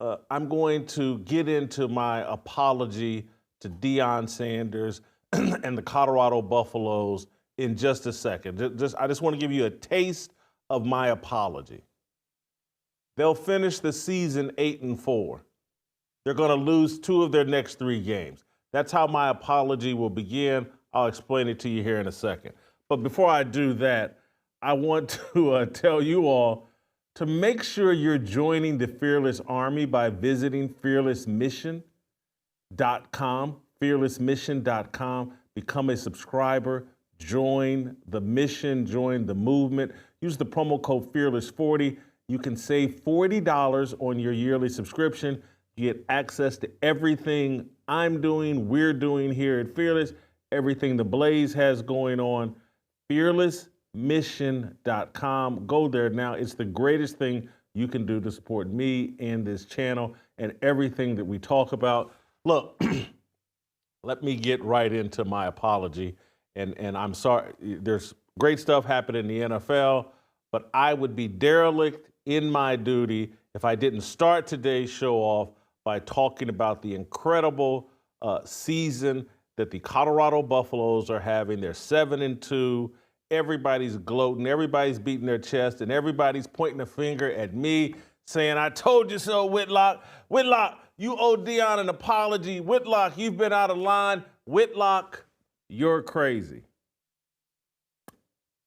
I'm going to get into my apology to Deion Sanders and the Colorado Buffaloes in just a second. I just want to give you a taste of my apology. They'll finish the season 8-4. They're going to lose 2 of their next 3 games. That's how my apology will begin. I'll explain it to you here in a second. But before I do that, I want to tell you all to make sure you're joining the Fearless Army by visiting fearlessmission.com, fearlessmission.com. Become a subscriber, join the mission, join the movement. Use the promo code FEARLESS40. You can save $40 on your yearly subscription. You get access to everything I'm doing, we're doing here at Fearless, everything the Blaze has going on. Fearlessmission.com. Go there now. It's the greatest thing you can do to support me and this channel and everything that we talk about. Look, let me get right into my apology. And I'm sorry, there's great stuff happening in the NFL, but I would be derelict in my duty if I didn't start today's show off by talking about the incredible season that the Colorado Buffaloes are having. They're 7-2. Everybody's gloating. Everybody's beating their chest, and everybody's pointing a finger at me, saying, "I told you so, Whitlock. Whitlock, you owe Deion an apology. Whitlock, you've been out of line. Whitlock, you're crazy."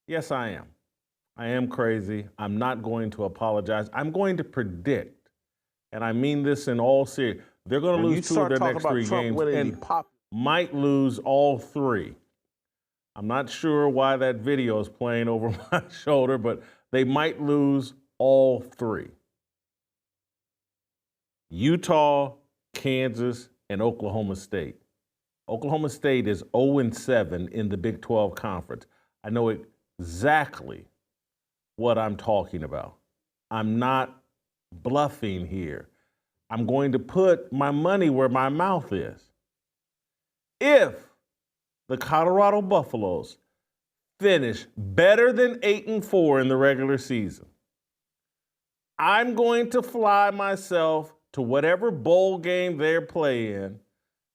Yes, I am. I am crazy. I'm not going to apologize. I'm going to predict, and I mean this in all seriousness, they're going to lose 2 of their next 3 games and might lose all 3. I'm not sure why that video is playing over my shoulder, but they might lose all 3. Utah, Kansas, and Oklahoma State. Oklahoma State is 0-7 in the Big 12 Conference. I know exactly what I'm talking about. I'm not bluffing here. I'm going to put my money where my mouth is. If the Colorado Buffaloes finish better than 8-4 in the regular season, I'm going to fly myself to whatever bowl game they're playing,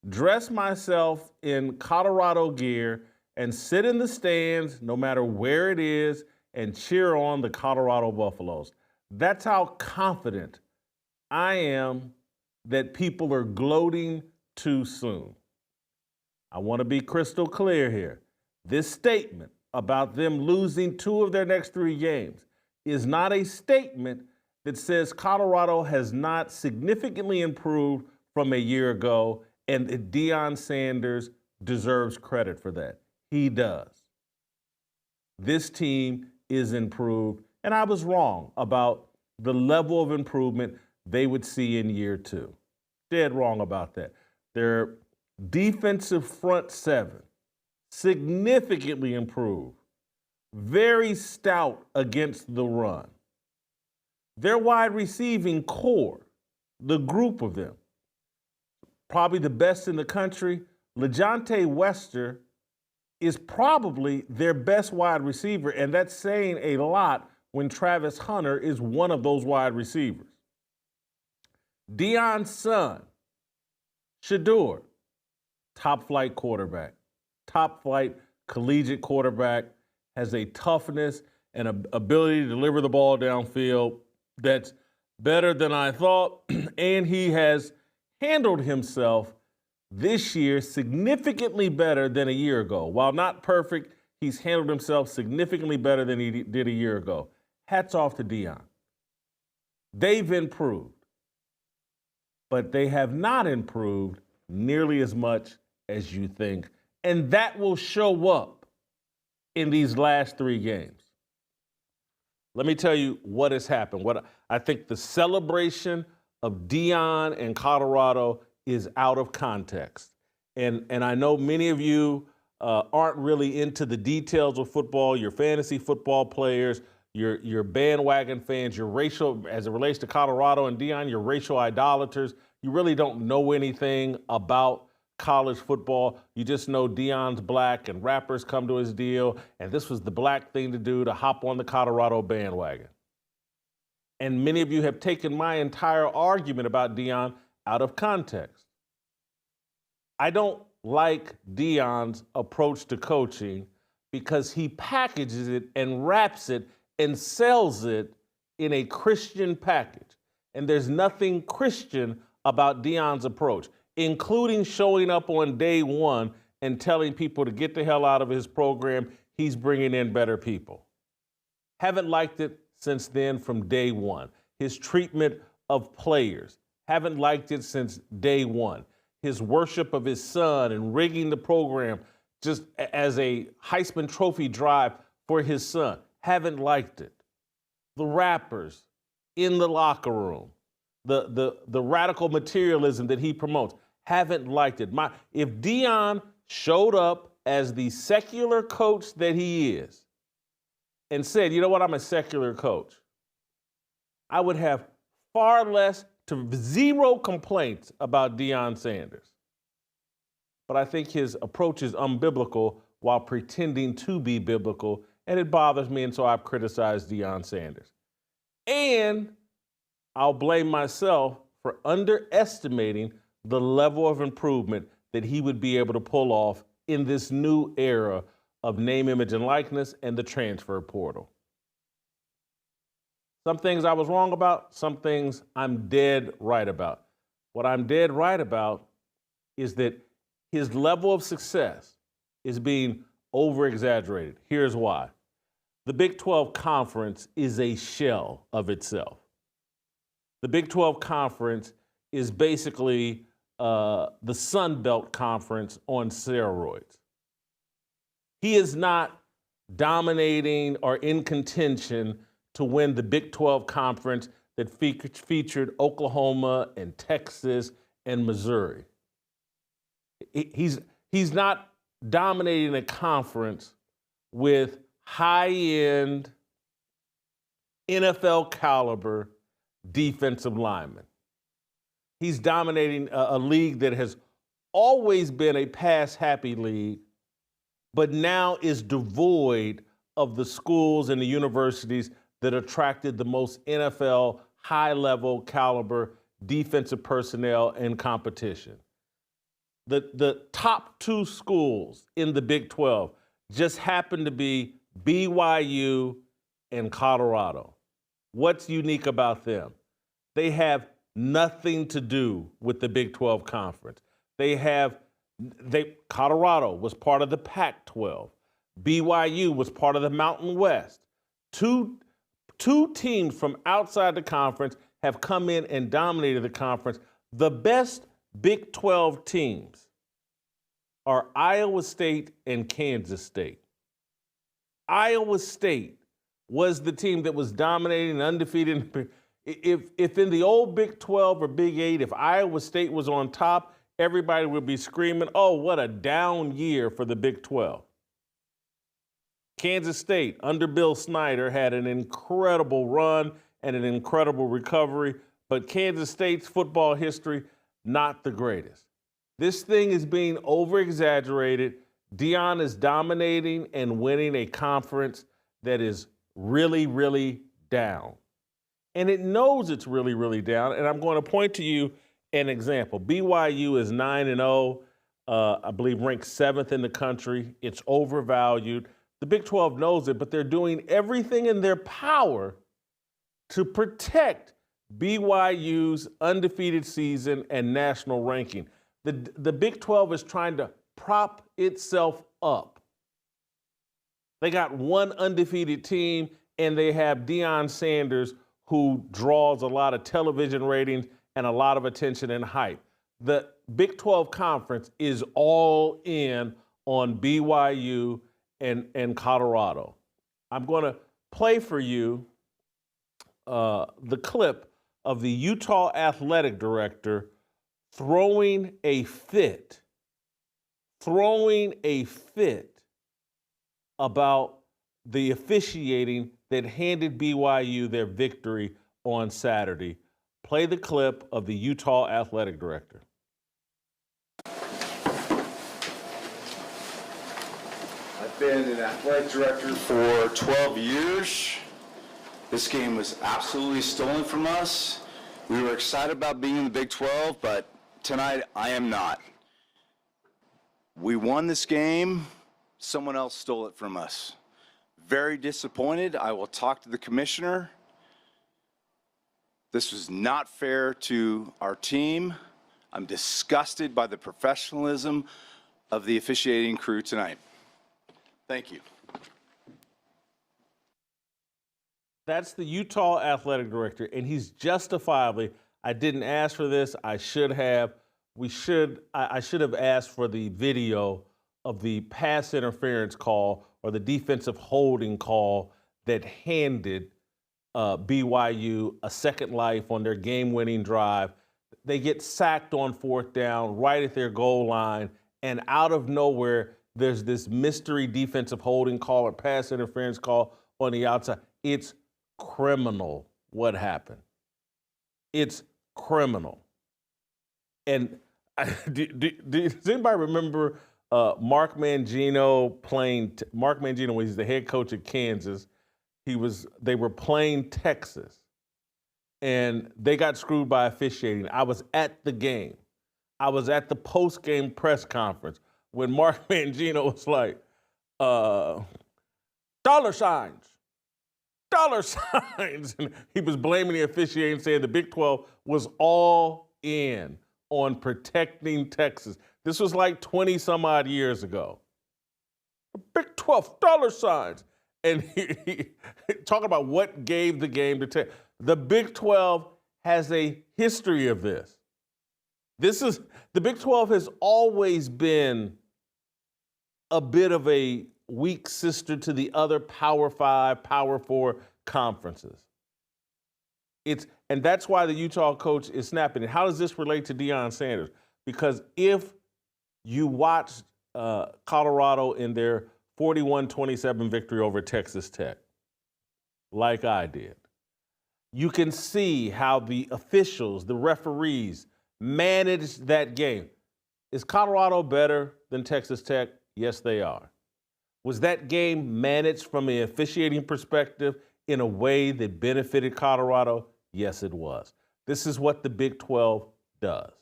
dress myself in Colorado gear, and sit in the stands, no matter where it is, and cheer on the Colorado Buffaloes. That's how confident I am that people are gloating too soon. I want to be crystal clear here. This statement about them losing 2 of their next 3 games is not a statement that says Colorado has not significantly improved from a year ago and that Deion Sanders deserves credit for that. He does. This team is improved, and I was wrong about the level of improvement they would see in year 2. Dead wrong about that. Their defensive front 7 significantly improved, very stout against the run. Their wide receiving core, the group of them, probably the best in the country. LeJohntay Wester is probably their best wide receiver, and that's saying a lot when Travis Hunter is one of those wide receivers. Deion's son, Shedeur, top flight quarterback, top flight collegiate quarterback, has a toughness and ability to deliver the ball downfield that's better than I thought, and he has handled himself this year significantly better than a year ago. While not perfect, he's handled himself significantly better than he did a year ago. Hats off to Deion. They've improved, but they have not improved nearly as much as you think, and that will show up in these last 3 games. Let me tell you what has happened. What I think the celebration of Deion and Colorado is out of context. And I know many of you aren't really into the details of football. You're fantasy football players, you're bandwagon fans, you're racial, as it relates to Colorado and Deion, you're racial idolaters. You really don't know anything about college football. You just know Deion's black and rappers come to his deal, and this was the black thing to do, to hop on the Colorado bandwagon. And many of you have taken my entire argument about Deion out of context. I don't like Deion's approach to coaching because he packages it and wraps it and sells it in a Christian package. And there's nothing Christian about Deion's approach, including showing up on day one and telling people to get the hell out of his program. He's bringing in better people. Haven't liked it since then from day one. His treatment of players, haven't liked it since day one. His worship of his son and rigging the program just as a Heisman Trophy drive for his son, haven't liked it. The rappers in the locker room, the radical materialism that he promotes, haven't liked it. If Deion showed up as the secular coach that he is and said, you know what, I'm a secular coach, I would have far less to zero complaints about Deion Sanders. But I think his approach is unbiblical while pretending to be biblical, and it bothers me, and so I've criticized Deion Sanders. And I'll blame myself for underestimating the level of improvement that he would be able to pull off in this new era of name, image, and likeness and the transfer portal. Some things I was wrong about, some things I'm dead right about. What I'm dead right about is that his level of success is being over-exaggerated. Here's why. The Big 12 Conference is a shell of itself. The Big 12 Conference is basically the Sun Belt Conference on steroids. He is not dominating or in contention to win the Big 12 Conference that featured Oklahoma and Texas and Missouri. He's not dominating a conference with high-end NFL caliber defensive linemen. He's dominating a league that has always been a pass-happy league, but now is devoid of the schools and the universities that attracted the most NFL high-level caliber defensive personnel and competition. The top two schools in the Big 12 just happen to be BYU and Colorado. What's unique about them? They have nothing to do with the Big 12 Conference. Colorado was part of the Pac-12. BYU was part of the Mountain West. Two teams from outside the conference have come in and dominated the conference. The best Big 12 teams are Iowa State and Kansas State. Iowa State was the team that was dominating and undefeated. If in the old Big 12 or Big 8, if Iowa State was on top, everybody would be screaming, oh, what a down year for the Big 12. Kansas State, under Bill Snyder, had an incredible run and an incredible recovery, but Kansas State's football history, not the greatest. This thing is being over-exaggerated. Deion is dominating and winning a conference that is really, really down. And it knows it's really, really down, and I'm going to point to you an example. BYU is 9-0, I believe ranked 7th in the country. It's overvalued. The Big 12 knows it, but they're doing everything in their power to protect BYU's undefeated season and national ranking. The Big 12 is trying to prop itself up. They got one undefeated team, and they have Deion Sanders, who draws a lot of television ratings and a lot of attention and hype. The Big 12 Conference is all in on BYU and Colorado. I'm going to play for you the clip of the Utah athletic director throwing a fit about the officiating that handed BYU their victory on Saturday. Play the clip of the Utah athletic director. I've been an athletic director for 12 years. This game was absolutely stolen from us. We were excited about being in the Big 12, but tonight I am not. We won this game. Someone else stole it from us. Very disappointed. I will talk to the commissioner. This was not fair to our team. I'm disgusted by the professionalism of the officiating crew tonight. Thank you. That's the Utah athletic director, and he's justifiably, I didn't ask for this, I should have. I should have asked for the video of the pass interference call or the defensive holding call that handed BYU a second life on their game-winning drive. They get sacked on fourth down right at their goal line, and out of nowhere, there's this mystery defensive holding call or pass interference call on the outside. It's criminal what happened. It's criminal. And does anybody remember Mark Mangino Mark Mangino, when he's the head coach at Kansas, they were playing Texas, and they got screwed by officiating. I was at the game. I was at the post-game press conference when Mark Mangino was like, dollar signs. And he was blaming the officiating, saying the Big 12 was all in on protecting Texas. This was like 20 some odd years ago. Big 12 dollar signs. And he talking about what gave the game to Texas. The Big 12 has a history of this. The Big 12 has always been a bit of a weak sister to the other Power 5, Power 4 conferences. And that's why the Utah coach is snapping. And how does this relate to Deion Sanders? Because if you watched Colorado in their 41-27 victory over Texas Tech, like I did, you can see how the officials, the referees, managed that game. Is Colorado better than Texas Tech? Yes, they are. Was that game managed from an officiating perspective in a way that benefited Colorado? Yes, it was. This is what the Big 12 does.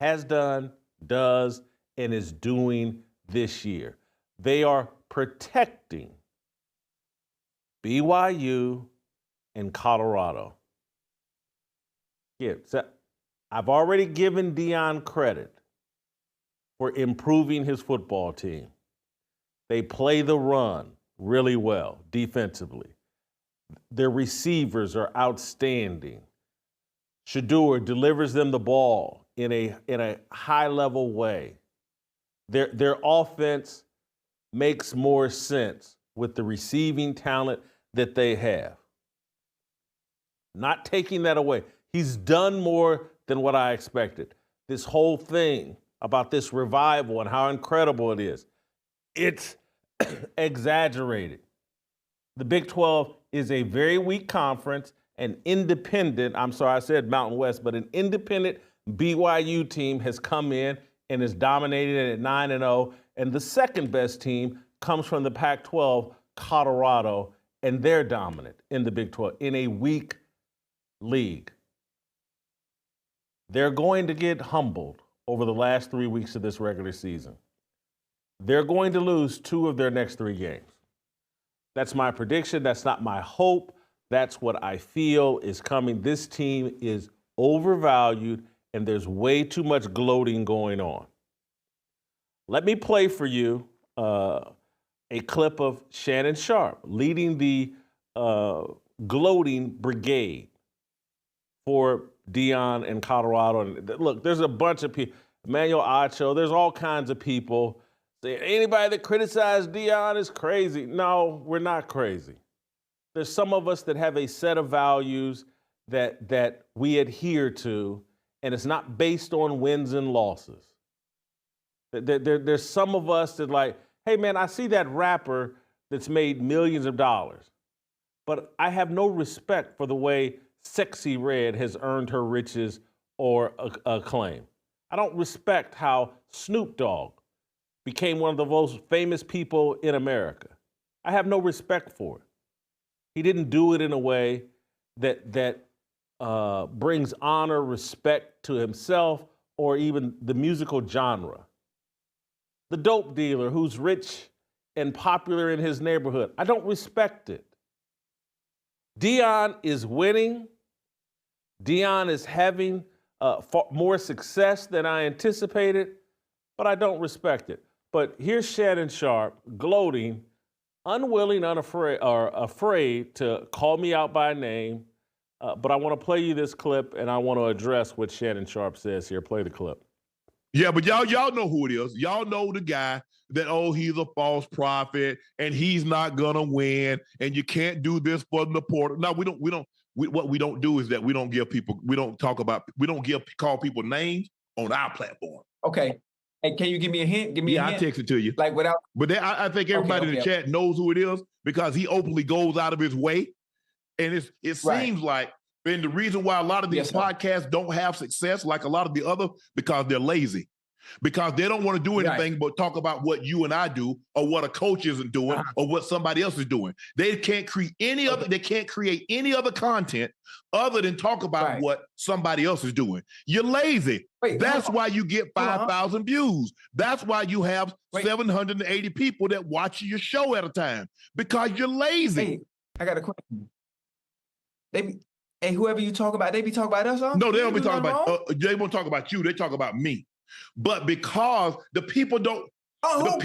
Has done, does, and is doing this year. They are protecting BYU and Colorado. Yeah, so I've already given Deion credit for improving his football team. They play the run really well defensively. Their receivers are outstanding. Shedeur delivers them the ball in a high-level way. Their offense makes more sense with the receiving talent that they have. Not taking that away. He's done more than what I expected. This whole thing about this revival and how incredible it is, it's exaggerated. The Big 12 is a very weak conference, an independent, I'm sorry I said Mountain West, but an independent BYU team has come in and is dominated at 9-0, and the second best team comes from the Pac-12, Colorado, and they're dominant in the Big 12 in a weak league. They're going to get humbled over the last 3 weeks of this regular season. They're going to lose 2 of their next 3 games. That's my prediction. That's not my hope. That's what I feel is coming. This team is overvalued, and there's way too much gloating going on. Let me play for you a clip of Shannon Sharpe leading the gloating brigade for Deion and Colorado. And look, there's a bunch of people. Emmanuel Acho, there's all kinds of people saying anybody that criticized Deion is crazy. No, we're not crazy. There's some of us that have a set of values that we adhere to, and it's not based on wins and losses. There's some of us that like, hey man, I see that rapper that's made millions of dollars, but I have no respect for the way Sexy Red has earned her riches or acclaim. I don't respect how Snoop Dogg became one of the most famous people in America. I have no respect for it. He didn't do it in a way that brings honor, respect to himself, or even the musical genre. The dope dealer who's rich and popular in his neighborhood, I don't respect it. Deion is winning. Deion is having more success than I anticipated, but I don't respect it. But here's Shannon Sharpe gloating, unwilling, unafraid, or afraid to call me out by name. But I want to play you this clip, and I want to address what Shannon Sharpe says here. Play the clip. Yeah, but y'all know who it is. Y'all know the guy that, oh, he's a false prophet and he's not gonna win, and you can't do this for the portal. No, what we don't do is that we don't call people names on our platform. Okay. And can you give me a hint? Give me a hint. I text it to you. Like without. But I think everybody in the chat knows who it is because he openly goes out of his way. And it seems like, and the reason why a lot of these podcasts don't have success, like a lot of the other, because they're lazy. Because they don't want to do anything but talk about what you and I do, or what a coach isn't doing, or what somebody else is doing. They can't create any other. They can't create any other content other than talk about what somebody else is doing. You're lazy. That's why you get 5,000 views. That's why you have 780 people that watch your show at a time, because you're lazy. Hey, I got a question. Hey, whoever you talk about, they be talking about us, huh? No, they don't be talking about. They won't talk about you. They talk about me. But because the people don't, what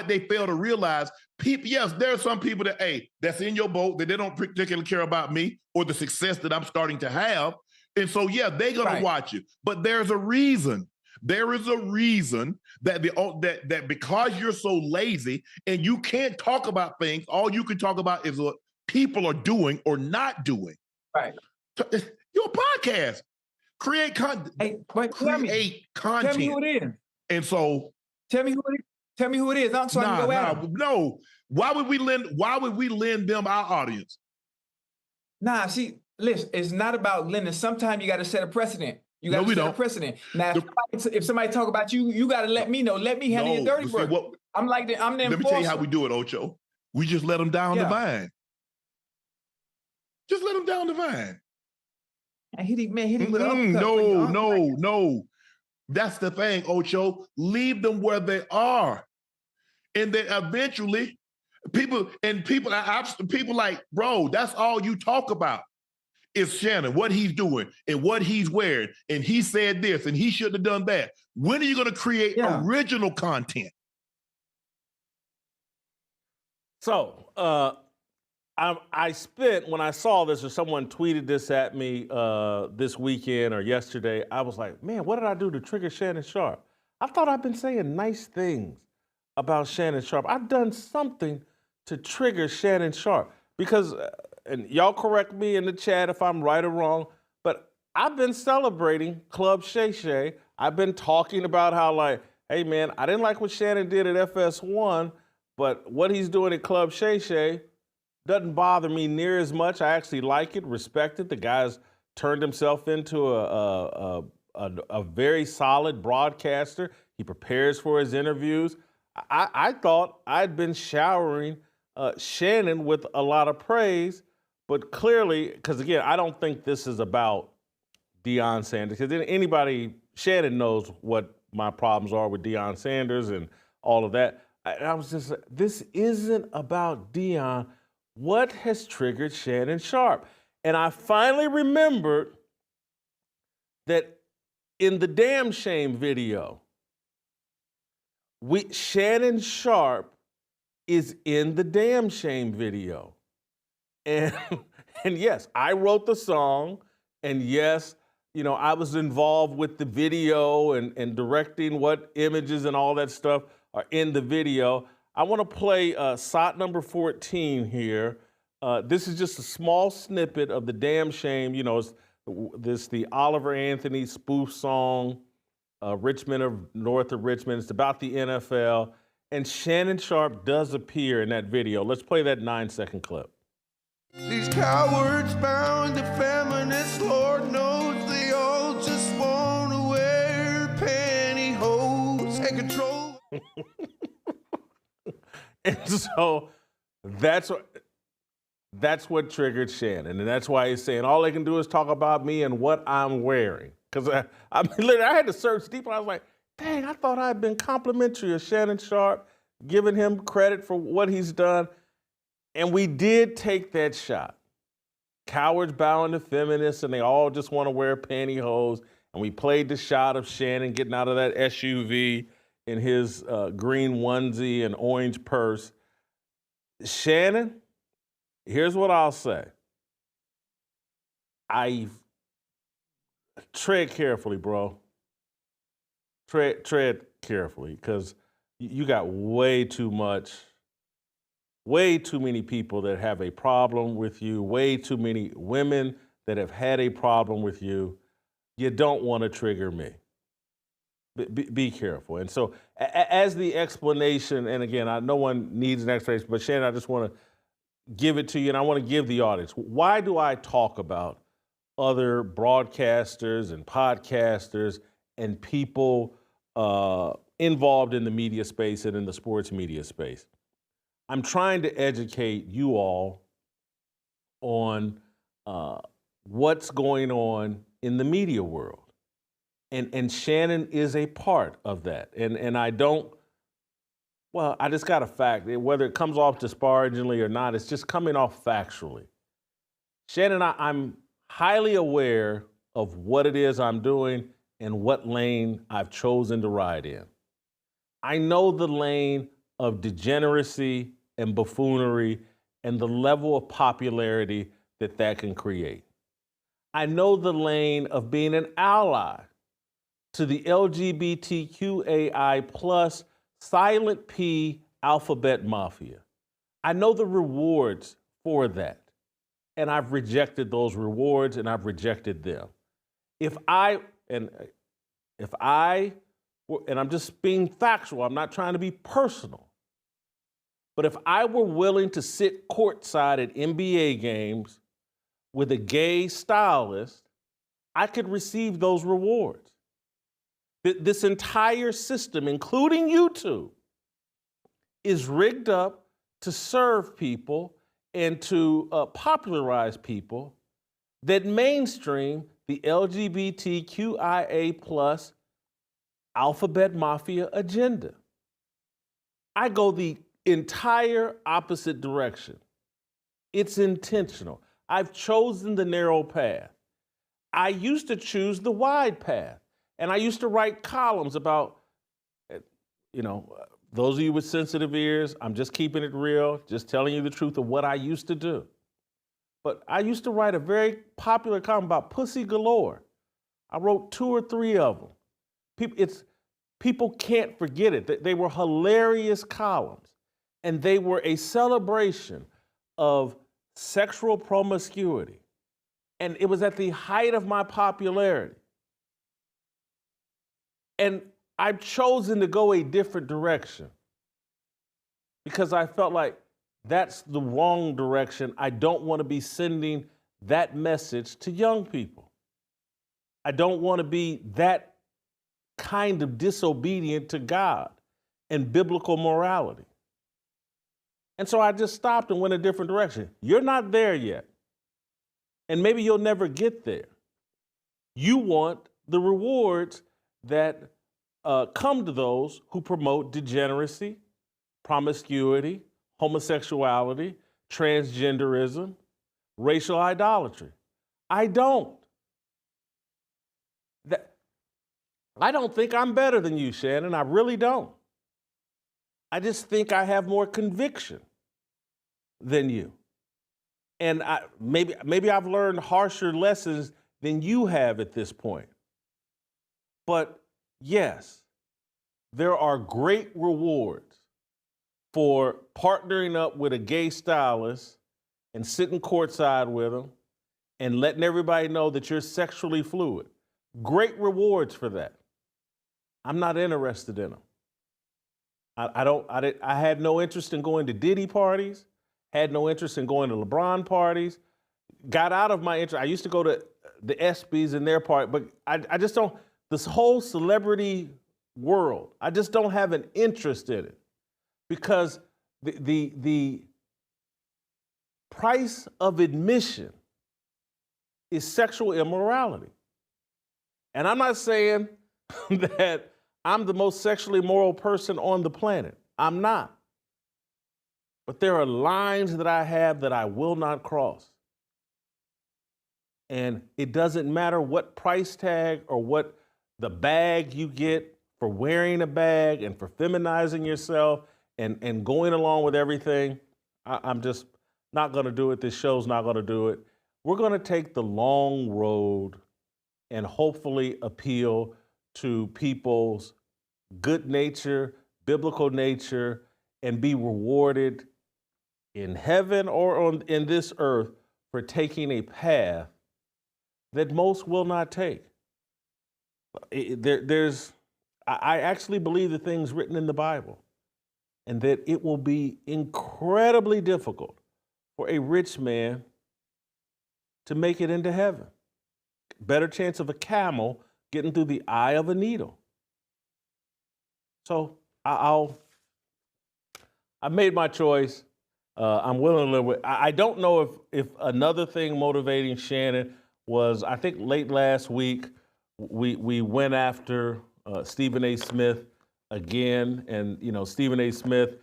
they fail to realize, people, yes, there are some people that, that's in your boat, that they don't particularly care about me or the success that I'm starting to have. And so, yeah, they're going to watch you. But there's a reason. There is a reason that that because you're so lazy and you can't talk about things, all you can talk about is what people are doing or not doing. Right. Your podcast. Create content. Create content. Tell me who it is. And so, tell me who it is. Tell me who it is. I'm sorry to go at them. No. Why would we lend them our audience? Nah, see, listen, it's not about lending. Sometimes you got to set a precedent. You got to set a precedent. Now, if somebody talk about you, you got to let me know. Let me handle your dirty work. I'm the enforcer. Let me tell you how we do it, Ocho. We just let them down the vine. Just let them down the vine. And hit him with an uppercut. No. That's the thing, Ocho. Leave them where they are. And then eventually, people like, bro, that's all you talk about is Shannon, what he's doing and what he's wearing. And he said this and he shouldn't have done that. When are you going to create original content? So, I spent, when I saw this or someone tweeted this at me this weekend or yesterday, I was like, man, what did I do to trigger Shannon Sharpe? I thought I've been saying nice things about Shannon Sharpe. I've done something to trigger Shannon Sharpe because, and y'all correct me in the chat if I'm right or wrong, but I've been celebrating Club Shay Shay. I've been talking about how like, hey man, I didn't like what Shannon did at FS1, but what he's doing at Club Shay Shay doesn't bother me near as much. I actually like it, respect it. The guy's turned himself into a very solid broadcaster. He prepares for his interviews. I thought I'd been showering Shannon with a lot of praise, but clearly, because again, I don't think this is about Deion Sanders. Because Shannon knows what my problems are with Deion Sanders and all of that. I was just, this isn't about Deion. What has triggered Shannon Sharpe? And I finally remembered that in the Damn Shame video, Shannon Sharpe is in the Damn Shame video. And yes, I wrote the song. And yes, I was involved with the video and directing what images and all that stuff are in the video. I want to play SOT number 14 here. This is just a small snippet of the Damn Shame. It's the Oliver Anthony spoof song, Richmond north of Richmond. It's about the NFL. And Shannon Sharpe does appear in that video. Let's play that 9-second clip. These cowards bound to feminists, Lord knows they all just want to wear pantyhose and control. And so that's what, That's what triggered Shannon, and that's why he's saying all they can do is talk about me and what I'm wearing. Because I had to search deep. I was like, dang, I thought I'd been complimentary of Shannon Sharpe, giving him credit for what he's done. And we did take that shot. Cowards bowing to feminists, and they all just want to wear pantyhose. And we played the shot of Shannon getting out of that SUV in his green onesie and orange purse. Shannon, here's what I'll say. Tread carefully, bro. Tread carefully, because you got way too many people that have a problem with you, way too many women that have had a problem with you. You don't want to trigger me. Be careful. And so as the explanation, and again, no one needs an explanation, but Shannon, I just want to give it to you, and I want to give the audience. Why do I talk about other broadcasters and podcasters and people involved in the media space and in the sports media space? I'm trying to educate you all on what's going on in the media world. And Shannon is a part of that. And I just got a fact. Whether it comes off disparagingly or not, it's just coming off factually. Shannon, I'm highly aware of what it is I'm doing and what lane I've chosen to ride in. I know the lane of degeneracy and buffoonery and the level of popularity that can create. I know the lane of being an ally to the LGBTQAI plus silent P alphabet mafia. I know the rewards for that. And I've rejected those rewards, and I've rejected them. And I'm just being factual, I'm not trying to be personal. But if I were willing to sit courtside at NBA games with a gay stylist, I could receive those rewards. This entire system, including YouTube, is rigged up to serve people and to popularize people that mainstream the LGBTQIA plus alphabet mafia agenda. I go the entire opposite direction. It's intentional. I've chosen the narrow path. I used to choose the wide path, and I used to write columns about, those of you with sensitive ears, I'm just keeping it real, just telling you the truth of what I used to do. But I used to write a very popular column about pussy galore. I wrote 2 or 3 of them. People can't forget it. They were hilarious columns, and they were a celebration of sexual promiscuity. And it was at the height of my popularity. And I've chosen to go a different direction because I felt like that's the wrong direction. I don't want to be sending that message to young people. I don't want to be that kind of disobedient to God and biblical morality. And so I just stopped and went a different direction. You're not there yet. And maybe you'll never get there. You want the rewards that come to those who promote degeneracy, promiscuity, homosexuality, transgenderism, racial idolatry. I don't. I don't think I'm better than you, Shannon. I really don't. I just think I have more conviction than you. And maybe I've learned harsher lessons than you have at this point. But yes, there are great rewards for partnering up with a gay stylist and sitting courtside with them and letting everybody know that you're sexually fluid. Great rewards for that. I'm not interested in them. I had no interest in going to Diddy parties, had no interest in going to LeBron parties, got out of my interest. I used to go to the ESPYs and their party, but I just don't, this whole celebrity world, I just don't have an interest in it because the price of admission is sexual immorality. And I'm not saying that I'm the most sexually immoral person on the planet. I'm not. But there are lines that I have that I will not cross. And it doesn't matter what price tag or what the bag you get for wearing a bag and for feminizing yourself and going along with everything. I'm just not going to do it. This show's not going to do it. We're going to take the long road and hopefully appeal to people's good nature, biblical nature, and be rewarded in heaven or in this earth for taking a path that most will not take. I actually believe the things written in the Bible, and that it will be incredibly difficult for a rich man to make it into heaven. Better chance of a camel getting through the eye of a needle. So I made my choice. I'm willing to live with. I don't know if another thing motivating Shannon was, I think late last week, we went after Stephen A. Smith again. And, you know, Stephen A. Smith,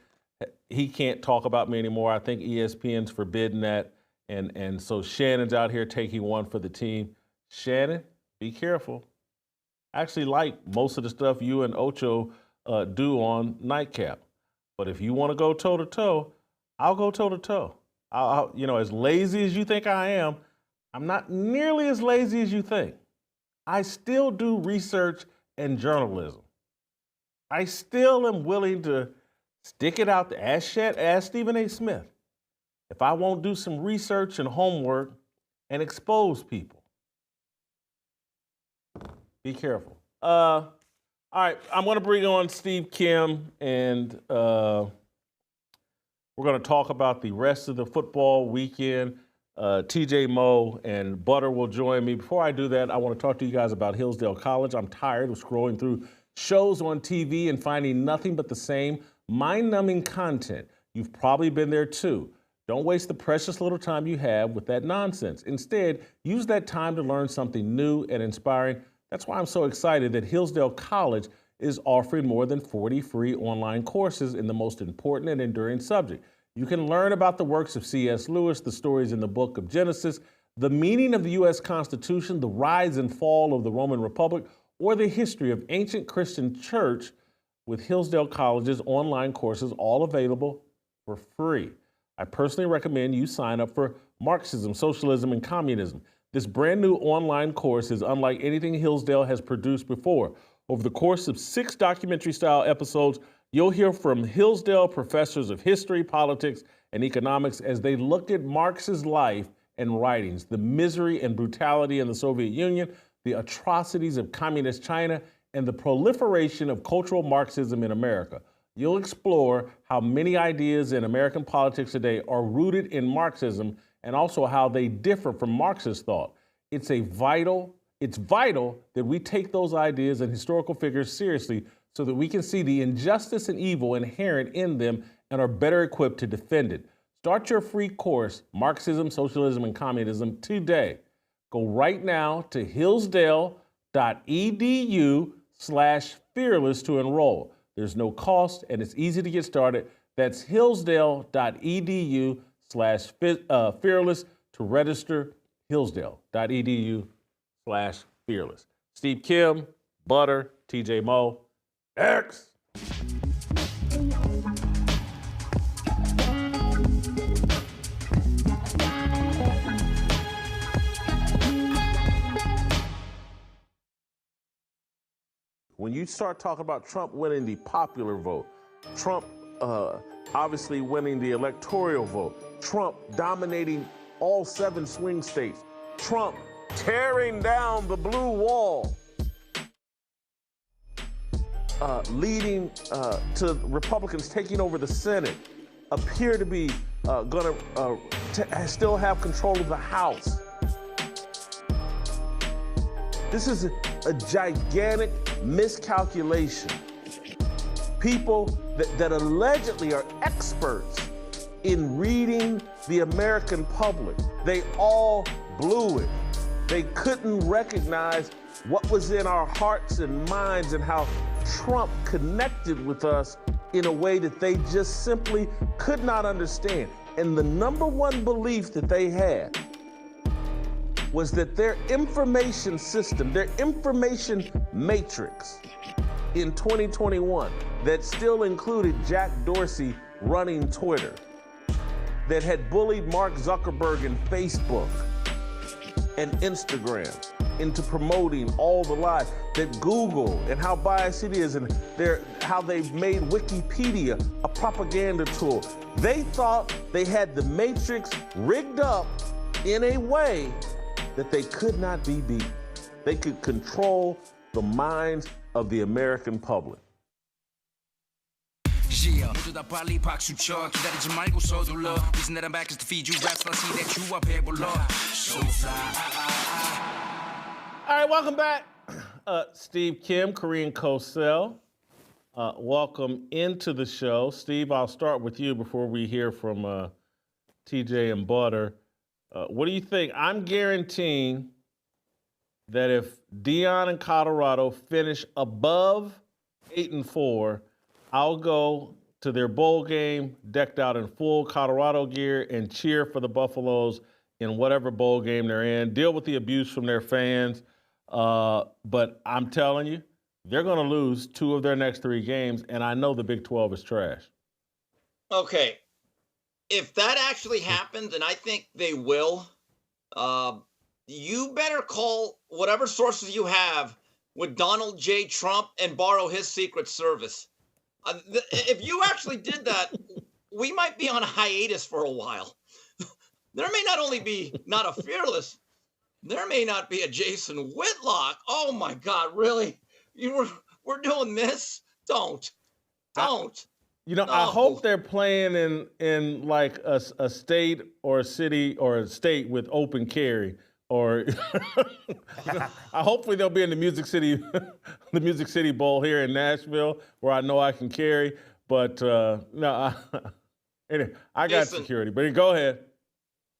he can't talk about me anymore. I think ESPN's forbidden that. And so Shannon's out here taking one for the team. Shannon, be careful. I actually like most of the stuff you and Ocho do on Nightcap. But if you want to go toe-to-toe, I'll go toe-to-toe. I'll, you know, as lazy as you think I am, I'm not nearly as lazy as you think. I still do research and journalism. I still am willing to stick it out there. Ask Stephen A. Smith if I won't do some research and homework and expose people. Be careful. All right, I'm going to bring on Steve Kim, and we're going to talk about the rest of the football weekend. TJ Moe and Butter will join me. Before I do that, I want to talk to you guys about Hillsdale College. I'm tired of scrolling through shows on TV and finding nothing but the same mind-numbing content. You've probably been there too. Don't waste the precious little time you have with that nonsense. Instead, use that time to learn something new and inspiring. That's why I'm so excited that Hillsdale College is offering more than 40 free online courses in the most important and enduring subject. You can learn about the works of C.S. Lewis, the stories in the book of Genesis, the meaning of the U.S. Constitution, the rise and fall of the Roman Republic, or the history of ancient Christian church with Hillsdale College's online courses, all available for free. I personally recommend you sign up for Marxism, Socialism, and Communism. This brand new online course is unlike anything Hillsdale has produced before. Over the course of 6 documentary-style episodes, you'll hear from Hillsdale professors of history, politics, and economics as they look at Marx's life and writings, the misery and brutality in the Soviet Union, the atrocities of communist China, and the proliferation of cultural Marxism in America. You'll explore how many ideas in American politics today are rooted in Marxism and also how they differ from Marxist thought. It's vital that we take those ideas and historical figures seriously so that we can see the injustice and evil inherent in them and are better equipped to defend it. Start your free course, Marxism, Socialism, and Communism, today. Go right now to hillsdale.edu/fearless to enroll. There's no cost, and it's easy to get started. That's hillsdale.edu/fearless to register, hillsdale.edu/fearless. Steve Kim, Butter, TJ Moe, X. When you start talking about Trump winning the popular vote, Trump obviously winning the electoral vote, Trump dominating all 7 swing states, Trump tearing down the blue wall, leading to Republicans taking over the Senate, appear to be going to still have control of the House. This is a gigantic miscalculation. People that allegedly are experts in reading the American public. They all blew it. They couldn't recognize what was in our hearts and minds and how Trump connected with us in a way that they just simply could not understand. And the number one belief that they had was that their information system, their information matrix in 2021 that still included Jack Dorsey running Twitter, that had bullied Mark Zuckerberg and Facebook and Instagram into promoting all the lies, that Google and how biased it is, and how they've made Wikipedia a propaganda tool. They thought they had the matrix rigged up in a way that they could not be beat. They could control the minds of the American public. 모두 다 빨리 박수 쳐 기다리지 말고 서둘러 Listen that I'm back to feed you raps I see that you up here below So fly All right, welcome back. Steve Kim, Korean Cosell. Welcome into the show. Steve, I'll start with you before we hear from TJ and Butter. What do you think? I'm guaranteeing that if Deion and Colorado finish above 8-4, I'll go to their bowl game decked out in full Colorado gear and cheer for the Buffaloes in whatever bowl game they're in, deal with the abuse from their fans. But I'm telling you, they're going to lose 2 of their next 3 games, and I know the Big 12 is trash. Okay. If that actually happens, and I think they will, you better call whatever sources you have with Donald J. Trump and borrow his Secret Service. If you actually did that, we might be on a hiatus for a while. There may not only be not a Fearless, there may not be a Jason Whitlock. Oh my God, really? We're doing this? Don't. You know, no. I hope they're playing in like a state or a city or a state with open carry. Or hopefully they'll be in the Music City Bowl here in Nashville, where I know I can carry. But anyway, I got security. But go ahead.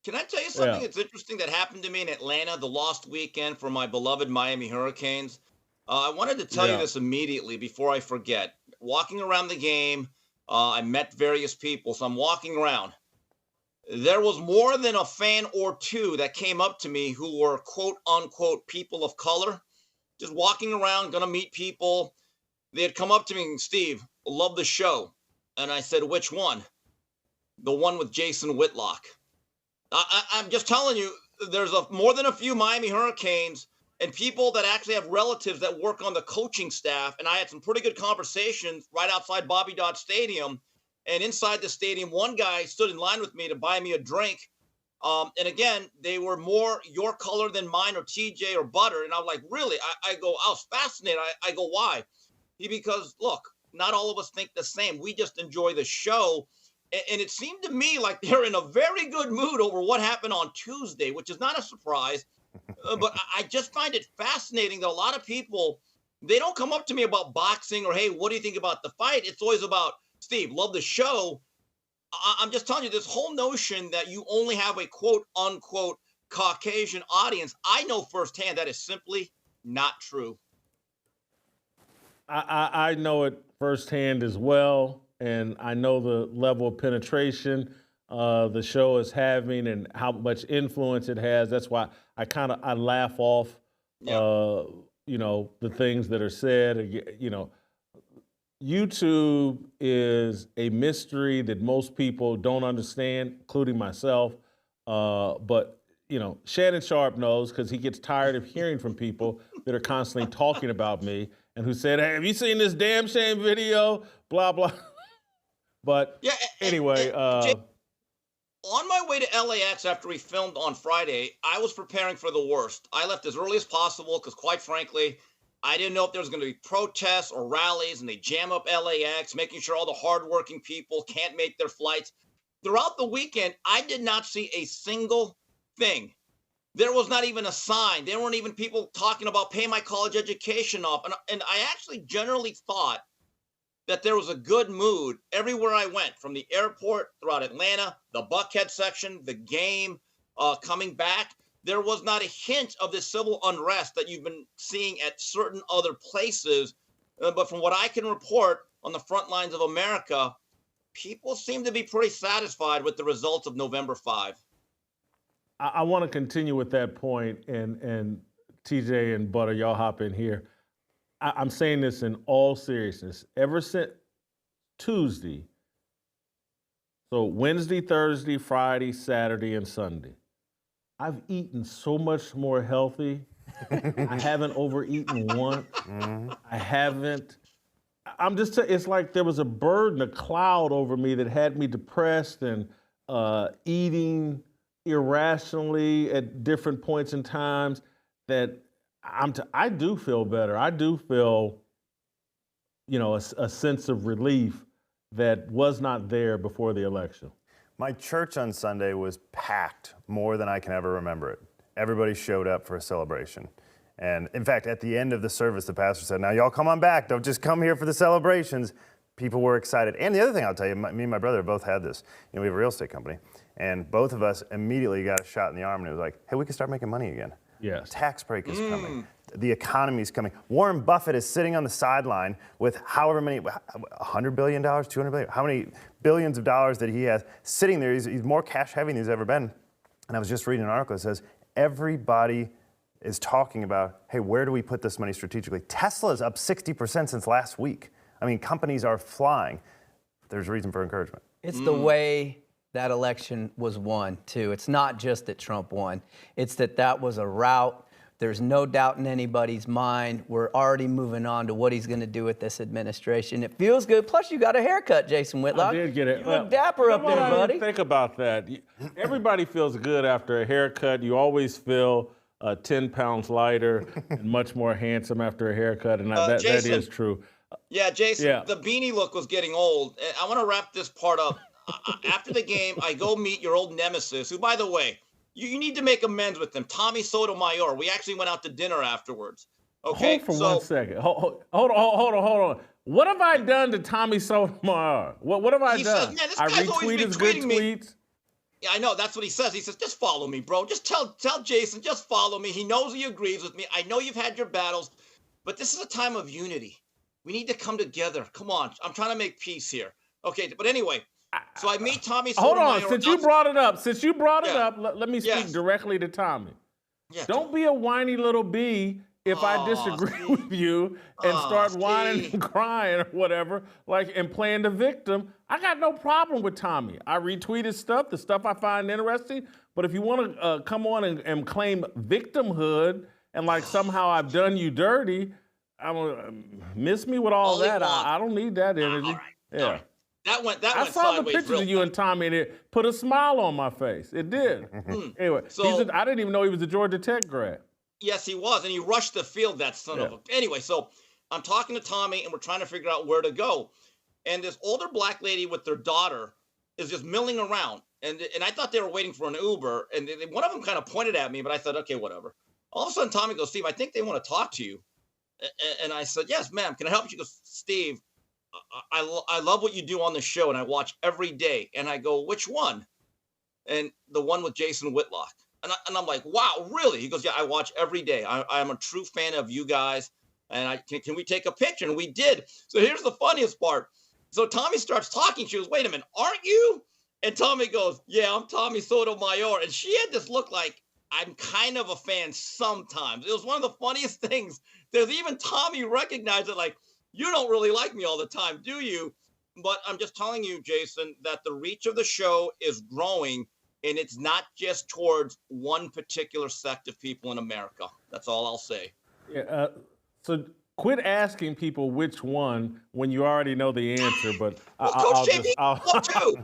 Can I tell you something that's interesting that happened to me in Atlanta the last weekend for my beloved Miami Hurricanes? I wanted to tell you this immediately before I forget. Walking around the game, I met various people, so I'm walking around. There was more than a fan or 2 that came up to me who were quote unquote people of color, just walking around, gonna meet people. They had come up to me and Steve, love the show. And I said, which one? The one with Jason Whitlock. I'm just telling you, there's more than a few Miami Hurricanes and people that actually have relatives that work on the coaching staff. And I had some pretty good conversations right outside Bobby Dodd Stadium. And inside the stadium, one guy stood in line with me to buy me a drink. And again, they were more your color than mine or TJ or Butter. And I'm like, really? I was fascinated. I go, why? Because, look, not all of us think the same. We just enjoy the show. And it seemed to me like they're in a very good mood over what happened on Tuesday, which is not a surprise. But I just find it fascinating that a lot of people, they don't come up to me about boxing or, hey, what do you think about the fight? It's always about, Steve, love the show. I'm just telling you, this whole notion that you only have a quote unquote Caucasian audience, I know firsthand that is simply not true. I know it firsthand as well. And I know the level of penetration the show is having and how much influence it has. That's why I laugh off, the things that are said. YouTube is a mystery that most people don't understand, including myself. But Shannon Sharp knows because he gets tired of hearing from people that are constantly talking about me and who said, "Hey, have you seen this damn shame video?" Blah blah. But anyway, Jay, on my way to LAX after we filmed on Friday, I was preparing for the worst. I left as early as possible because, quite frankly, I didn't know if there was going to be protests or rallies, and they jam up LAX, making sure all the hardworking people can't make their flights. Throughout the weekend, I did not see a single thing. There was not even a sign. There weren't even people talking about paying my college education off. And I actually generally thought that there was a good mood everywhere I went, from the airport throughout Atlanta, the Buckhead section, the game, coming back. There was not a hint of this civil unrest that you've been seeing at certain other places. But from what I can report on the front lines of America, people seem to be pretty satisfied with the results of November 5. I want to continue with that point, and TJ and Butter, y'all hop in here. I'm saying this in all seriousness. Ever since Tuesday, so Wednesday, Thursday, Friday, Saturday, and Sunday, I've eaten so much more healthy. I haven't overeaten once. I haven't. I'm just, it's like there was a burden, a cloud over me that had me depressed and eating irrationally at different points in times that I do feel better. I do feel, a sense of relief that was not there before the election. My church on Sunday was packed more than I can ever remember it. Everybody showed up for a celebration. And in fact, at the end of the service, the pastor said, now y'all come on back. Don't just come here for the celebrations. People were excited. And the other thing I'll tell you, me and my brother both had this. We have a real estate company. And both of us immediately got a shot in the arm. And it was like, hey, we can start making money again. Yes. Tax break is coming. The economy's coming. Warren Buffett is sitting on the sideline with however many, $100 billion, $200 billion, how many billions of dollars that he has sitting there. He's more cash heavy than he's ever been. And I was just reading an article that says everybody is talking about, hey, where do we put this money strategically? Tesla's up 60% since last week. I mean, companies are flying. There's reason for encouragement. It's the way that election was won, too. It's not just that Trump won. It's that was a rout. There's no doubt in anybody's mind. We're already moving on to what he's going to do with this administration. It feels good. Plus, you got a haircut, Jason Whitlock. I did get it. You look dapper up there, buddy. Think about that. Everybody feels good after a haircut. You always feel 10 pounds lighter and much more handsome after a haircut, and that is true. Yeah, Jason, the beanie look was getting old. I want to wrap this part up. After the game, I go meet your old nemesis, who, by the way, you need to make amends with him, Tommy Sotomayor. We actually went out to dinner afterwards. Okay, hold for 1 second. Hold on. What have I done to Tommy Sotomayor? What have I done? Says, I retweet his good tweets. Yeah, I know. That's what he says. He says, just follow me, bro. Just tell Jason, just follow me. He knows he agrees with me. I know you've had your battles, but this is a time of unity. We need to come together. Come on. I'm trying to make peace here. Okay, but anyway. So I meet Tommy Sotomayor. Hold on, since you brought it up, let me speak directly to Tommy. Yeah, Don't be a whiny little bee if I disagree with you and start whining and crying or whatever, and playing the victim. I got no problem with Tommy. I retweet his stuff, the stuff I find interesting. But if you want to come on and claim victimhood and somehow I've done you dirty, miss me with all that. I don't need that energy. All right. Yeah. All right. That went I saw the pictures of you and Tommy, and it put a smile on my face. It did. Anyway, I didn't even know he was a Georgia Tech grad. Yes, he was, and he rushed the field, that son of a... Anyway, so I'm talking to Tommy, and we're trying to figure out where to go. And this older black lady with their daughter is just milling around. And I thought they were waiting for an Uber, and one of them kind of pointed at me, but I said, okay, whatever. All of a sudden, Tommy goes, Steve, I think they want to talk to you. And I said, yes, ma'am, can I help you? She goes, Steve, I love what you do on the show, and I watch every day. And I go, which one? And the one with Jason Whitlock. And I'm like, wow, really? He goes, yeah, I watch every day. I'm a true fan of you guys. And can we take a picture? And we did. So here's the funniest part. So Tommy starts talking. She goes, wait a minute, aren't you? And Tommy goes, yeah, I'm Tommy Sotomayor. And she had this look like, I'm kind of a fan sometimes. It was one of the funniest things. There's even Tommy recognized it, you don't really like me all the time, do you? But I'm just telling you, Jason, that the reach of the show is growing, and it's not just towards one particular sect of people in America. That's all I'll say. Yeah. So quit asking people which one when you already know the answer. But Coach JB gets love too.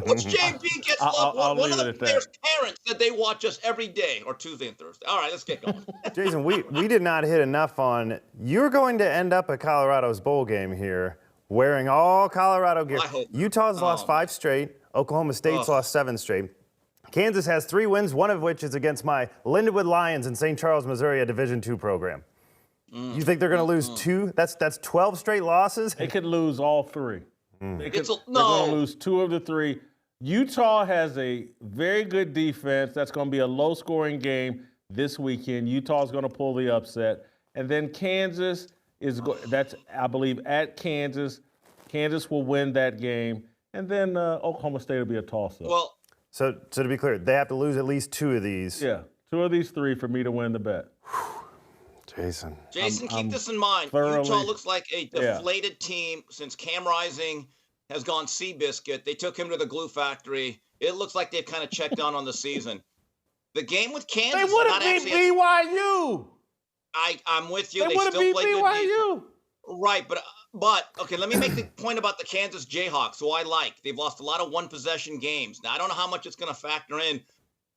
Coach JB gets love. One of the players' parents said they watch us every day, or Tuesday and Thursday. All right, let's get going. Jason, we did not hit enough on, you're going to end up at Colorado's bowl game here wearing all Colorado gear. Utah's lost 5 straight. Oklahoma State's lost 7 straight. Kansas has 3 wins, one of which is against my Lindenwood Lions in St. Charles, Missouri, a Division II program. You think they're going to lose 2? That's 12 straight losses? They could lose all 3. They're going to lose 2 of the 3. Utah has a very good defense. That's going to be a low-scoring game this weekend. Utah's going to pull the upset. And then Kansas that's, I believe, at Kansas. Kansas will win that game. And then Oklahoma State will be a toss-up. Well, so to be clear, they have to lose at least 2 of these. Yeah, 2 of these 3 for me to win the bet. Jason, keep this in mind. Utah looks like a deflated team since Cam Rising has gone Seabiscuit. They took him to the glue factory. It looks like they've kind of checked down on the season. The game with Kansas. They would have beat BYU. I'm with you. They would have beat BYU. Right, but okay, let me make the point about the Kansas Jayhawks, who I like. They've lost a lot of one-possession games. Now, I don't know how much it's going to factor in,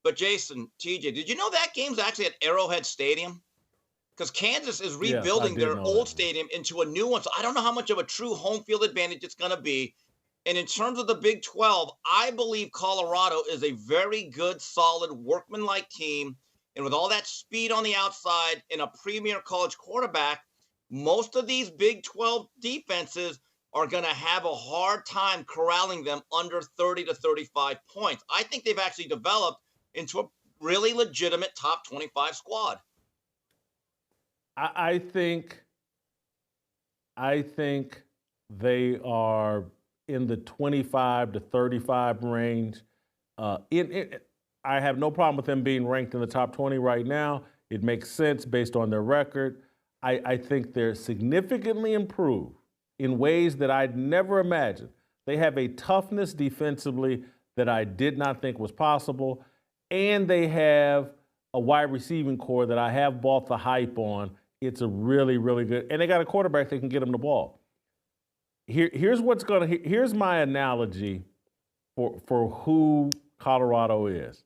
but Jason, TJ, did you know that game's actually at Arrowhead Stadium? Because Kansas is rebuilding their old stadium into a new one, so I don't know how much of a true home field advantage it's going to be. And in terms of the Big 12, I believe Colorado is a very good, solid, workmanlike team. And with all that speed on the outside and a premier college quarterback, most of these Big 12 defenses are going to have a hard time corralling them under 30 to 35 points. I think they've actually developed into a really legitimate top 25 squad. I think they are in the 25 to 35 range. I have no problem with them being ranked in the top 20 right now. It makes sense based on their record. I think they're significantly improved in ways that I'd never imagined. They have a toughness defensively that I did not think was possible, and they have a wide receiving core that I have bought the hype on. It's a really, really good, and they got a quarterback that can get them the ball. Here's my analogy for who Colorado is.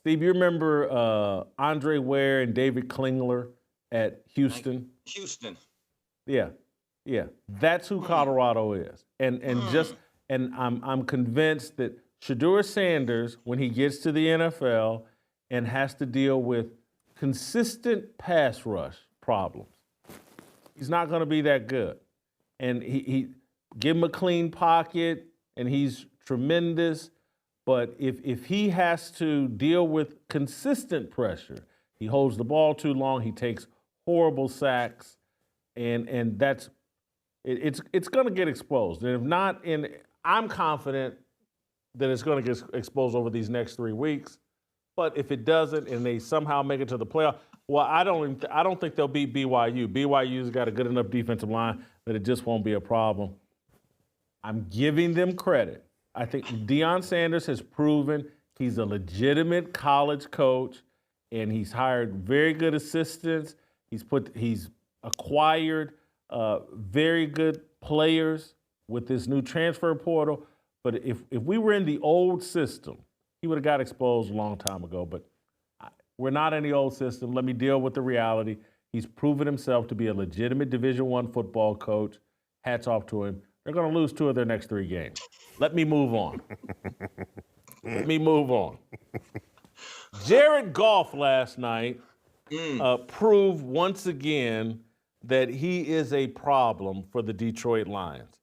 Steve, you remember Andre Ware and David Klingler at Houston? Houston. Yeah. That's who Colorado is, and I'm convinced that Shedeur Sanders, when he gets to the NFL and has to deal with consistent pass rush problems, he's not going to be that good. And he give him a clean pocket, and he's tremendous. But if he has to deal with consistent pressure, he holds the ball too long, he takes horrible sacks, and that's it's going to get exposed. And if not, I'm confident that it's going to get exposed over these next 3 weeks. But if it doesn't, and they somehow make it to the playoff, well, I don't think they'll beat BYU. BYU's got a good enough defensive line that it just won't be a problem. I'm giving them credit. I think Deion Sanders has proven he's a legitimate college coach, and he's hired very good assistants. He's acquired very good players with this new transfer portal. But if we were in the old system, he would have got exposed a long time ago. But we're not in the old system. Let me deal with the reality. He's proven himself to be a legitimate Division I football coach. Hats off to him. They're going to lose 2 of their next 3 games. Let me move on. Jared Goff last night proved once again that he is a problem for the Detroit Lions.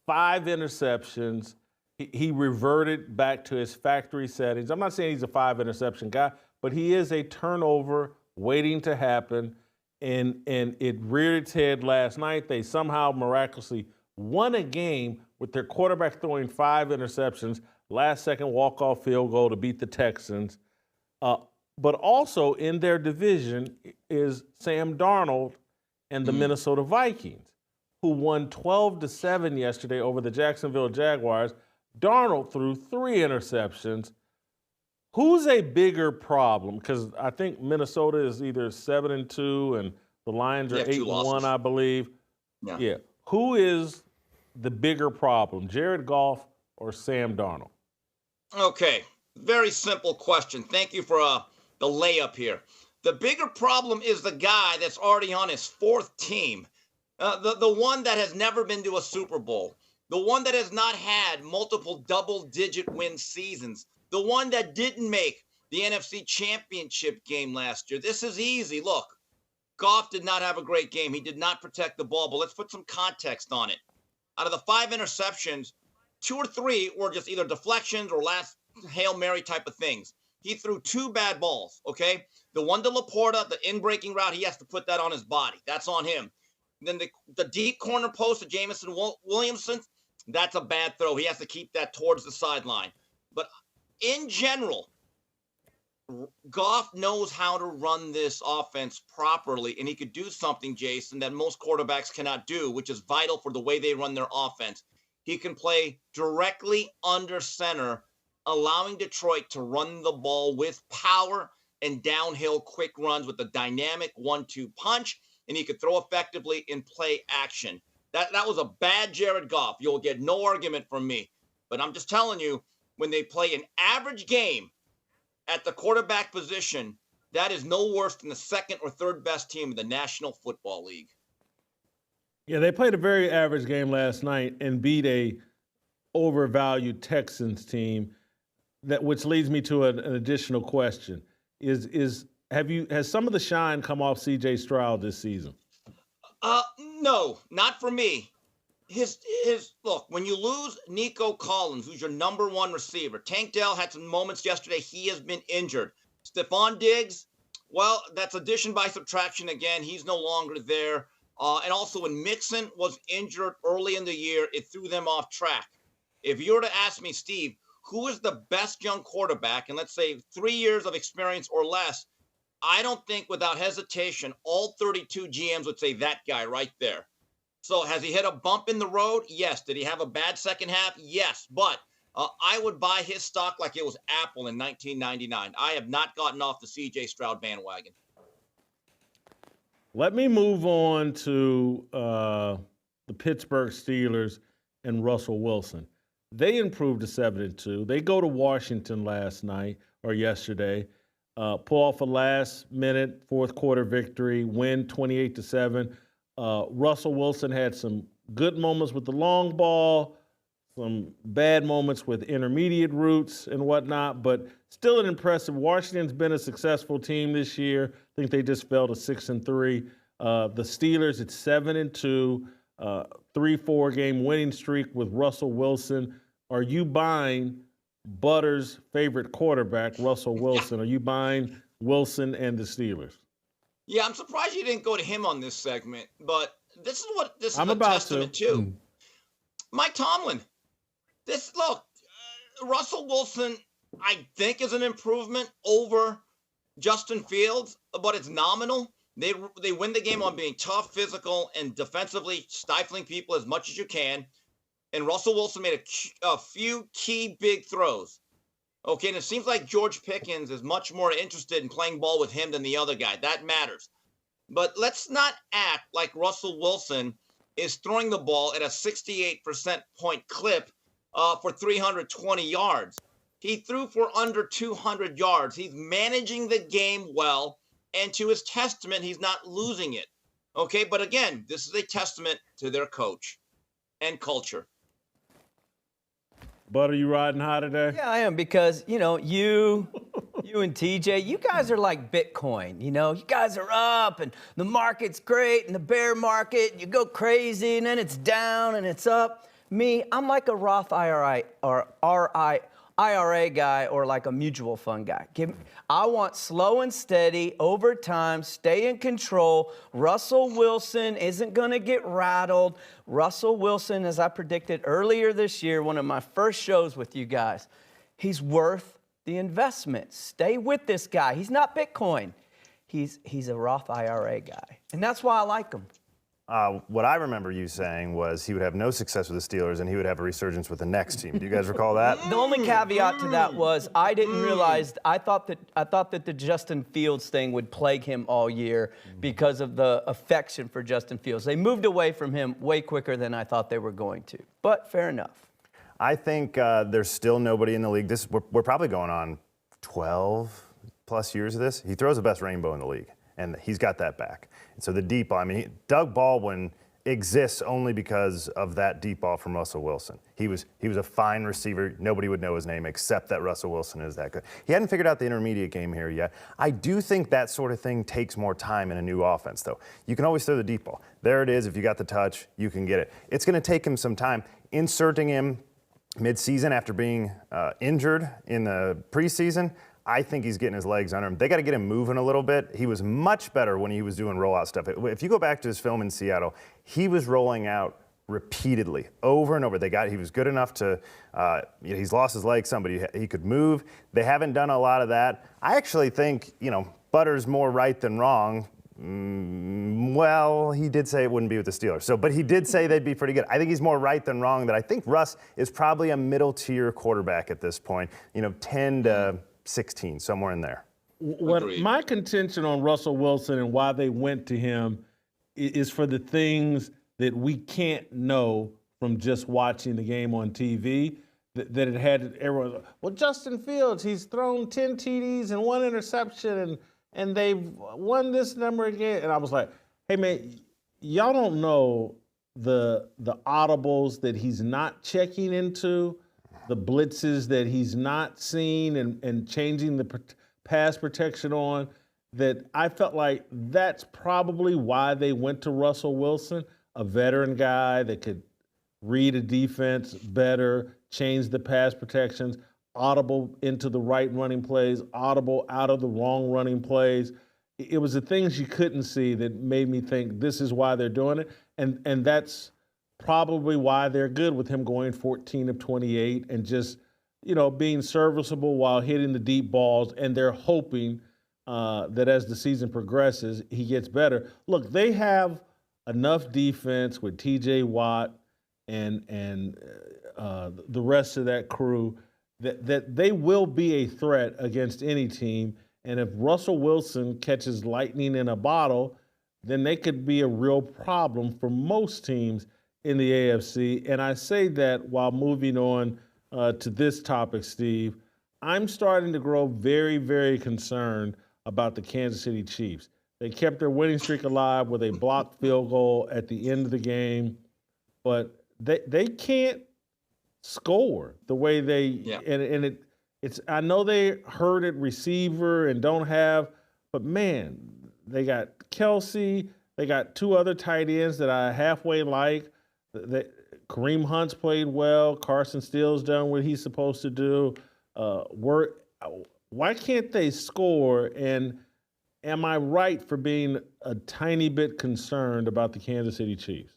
5 interceptions. He reverted back to his factory settings. I'm not saying he's a 5-interception guy, but he is a turnover waiting to happen, and it reared its head last night. They somehow miraculously won a game with their quarterback throwing 5 interceptions, last-second walk-off field goal to beat the Texans. But also in their division is Sam Darnold and the Minnesota Vikings, who won 12-7 yesterday over the Jacksonville Jaguars. Darnold threw 3 interceptions. Who's a bigger problem? Because I think Minnesota is either 7-2 and the Lions are 8-1, I believe. Yeah. Who is the bigger problem, Jared Goff or Sam Darnold? Okay, very simple question. Thank you for the layup here. The bigger problem is the guy that's already on his 4th team, the one that has never been to a Super Bowl, the one that has not had multiple double-digit win seasons, the one that didn't make the NFC Championship game last year. This is easy. Look, Goff did not have a great game. He did not protect the ball, but let's put some context on it. Out of the 5 interceptions, 2 or 3 were just either deflections or last Hail Mary type of things. He threw 2 bad balls, okay? The one to Laporta, the in-breaking route, he has to put that on his body. That's on him. And then the deep corner post to Jamison Williamson, that's a bad throw. He has to keep that towards the sideline. But in general, Goff knows how to run this offense properly, and he could do something, Jason, that most quarterbacks cannot do, which is vital for the way they run their offense. He can play directly under center, allowing Detroit to run the ball with power and downhill quick runs with a dynamic 1-2 punch, and he could throw effectively in play action. That was a bad Jared Goff. You'll get no argument from me. But I'm just telling you, when they play an average game at the quarterback position, that is no worse than the 2nd or 3rd best team in the National Football League. Yeah, they played a very average game last night and beat a overvalued Texans team. Which leads me to an additional question: has some of the shine come off C.J. Stroud this season? No, not for me. Look, when you lose Nico Collins, who's your number 1 receiver, Tank Dell had some moments yesterday. He has been injured. Stephon Diggs, well, that's addition by subtraction again. He's no longer there. And also when Mixon was injured early in the year, it threw them off track. If you were to ask me, Steve, who is the best young quarterback, and let's say 3 years of experience or less, I don't think without hesitation, all 32 GMs would say that guy right there. So has he hit a bump in the road? Yes. Did he have a bad second half? Yes. But I would buy his stock like it was Apple in 1999. I have not gotten off the C.J. Stroud bandwagon. Let me move on to the Pittsburgh Steelers and Russell Wilson. They improved to 7-2. They go to Washington yesterday, pull off a last-minute fourth-quarter victory, win 28-7. Russell Wilson had some good moments with the long ball, some bad moments with intermediate routes and whatnot, but still an impressive. Washington's been a successful team this year. I think they just fell to 6-3. The Steelers at 7-2, 3-4 game winning streak with Russell Wilson. Are you buying Butter's favorite quarterback, Russell Wilson? Are you buying Wilson and the Steelers? Yeah, I'm surprised you didn't go to him on this segment, but this is what this is a testament to. Mike Tomlin. Russell Wilson, I think, is an improvement over Justin Fields, but it's nominal. They win the game on being tough, physical, and defensively stifling people as much as you can. And Russell Wilson made a few key big throws. Okay, and it seems like George Pickens is much more interested in playing ball with him than the other guy. That matters. But let's not act like Russell Wilson is throwing the ball at a 68% point clip for 320 yards. He threw for under 200 yards. He's managing the game well, and to his testament, he's not losing it. Okay, but again, this is a testament to their coach and culture. Bud, are you riding high today? Yeah, I am, because, you and TJ, you guys are like Bitcoin. You guys are up and the market's great, and the bear market, you go crazy and then it's down and it's up. Me, I'm like a Roth IRA or IRA guy, or like a mutual fund guy. I want slow and steady over time, stay in control. Russell Wilson isn't going to get rattled. Russell Wilson, as I predicted earlier this year, one of my first shows with you guys, he's worth the investment. Stay with this guy. He's not Bitcoin. He's a Roth IRA guy. And that's why I like him. What I remember you saying was he would have no success with the Steelers and he would have a resurgence with the next team. Do you guys recall that? The only caveat to that was I didn't realize, I thought that the Justin Fields thing would plague him all year because of the affection for Justin Fields. They moved away from him way quicker than I thought they were going to. But fair enough. I think there's still nobody in the league. We're probably going on 12 plus years of this. He throws the best rainbow in the league, and he's got that back. And so the deep ball, Doug Baldwin exists only because of that deep ball from Russell Wilson. He was a fine receiver. Nobody would know his name except that Russell Wilson is that good. He hadn't figured out the intermediate game here yet. I do think that sort of thing takes more time in a new offense, though. You can always throw the deep ball. There it is. If you got the touch, you can get it. It's going to take him some time. Inserting him mid-season after being injured in the preseason, I think he's getting his legs under him. They got to get him moving a little bit. He was much better when he was doing rollout stuff. If you go back to his film in Seattle, he was rolling out repeatedly, over and over. He was good enough to, he's lost his legs some, but he could move. They haven't done a lot of that. I actually think, Butter's more right than wrong. Well, he did say it wouldn't be with the Steelers. But he did say they'd be pretty good. I think he's more right than wrong. That I think Russ is probably a middle-tier quarterback at this point. 10 to 16, somewhere in there. My contention on Russell Wilson and why they went to him is for the things that we can't know from just watching the game on TV. That it had everyone. Well, Justin Fields, he's thrown 10 TDs and 1 interception, and they've won this number again. And I was like, hey man, y'all don't know the audibles that he's not checking into, the blitzes that he's not seen and changing the pass protection on, that I felt like that's probably why they went to Russell Wilson, a veteran guy that could read a defense better, change the pass protections, audible into the right running plays, audible out of the wrong running plays. It was the things you couldn't see that made me think this is why they're doing it. And that's probably why they're good with him going 14 of 28 and just, being serviceable while hitting the deep balls. And they're hoping that as the season progresses, he gets better. Look, they have enough defense with TJ Watt and the rest of that crew that they will be a threat against any team. And if Russell Wilson catches lightning in a bottle, then they could be a real problem for most teams in the AFC. And I say that while moving on to this topic, Steve, I'm starting to grow very, very concerned about the Kansas City Chiefs. They kept their winning streak alive with a blocked field goal at the end of the game, but they can't score the way it's I know they hurt at receiver and don't have, but man, they got Kelsey, they got 2 other tight ends that I halfway like. Kareem Hunt's played well. Carson Steele's done what he's supposed to do. Why can't they score? And am I right for being a tiny bit concerned about the Kansas City Chiefs?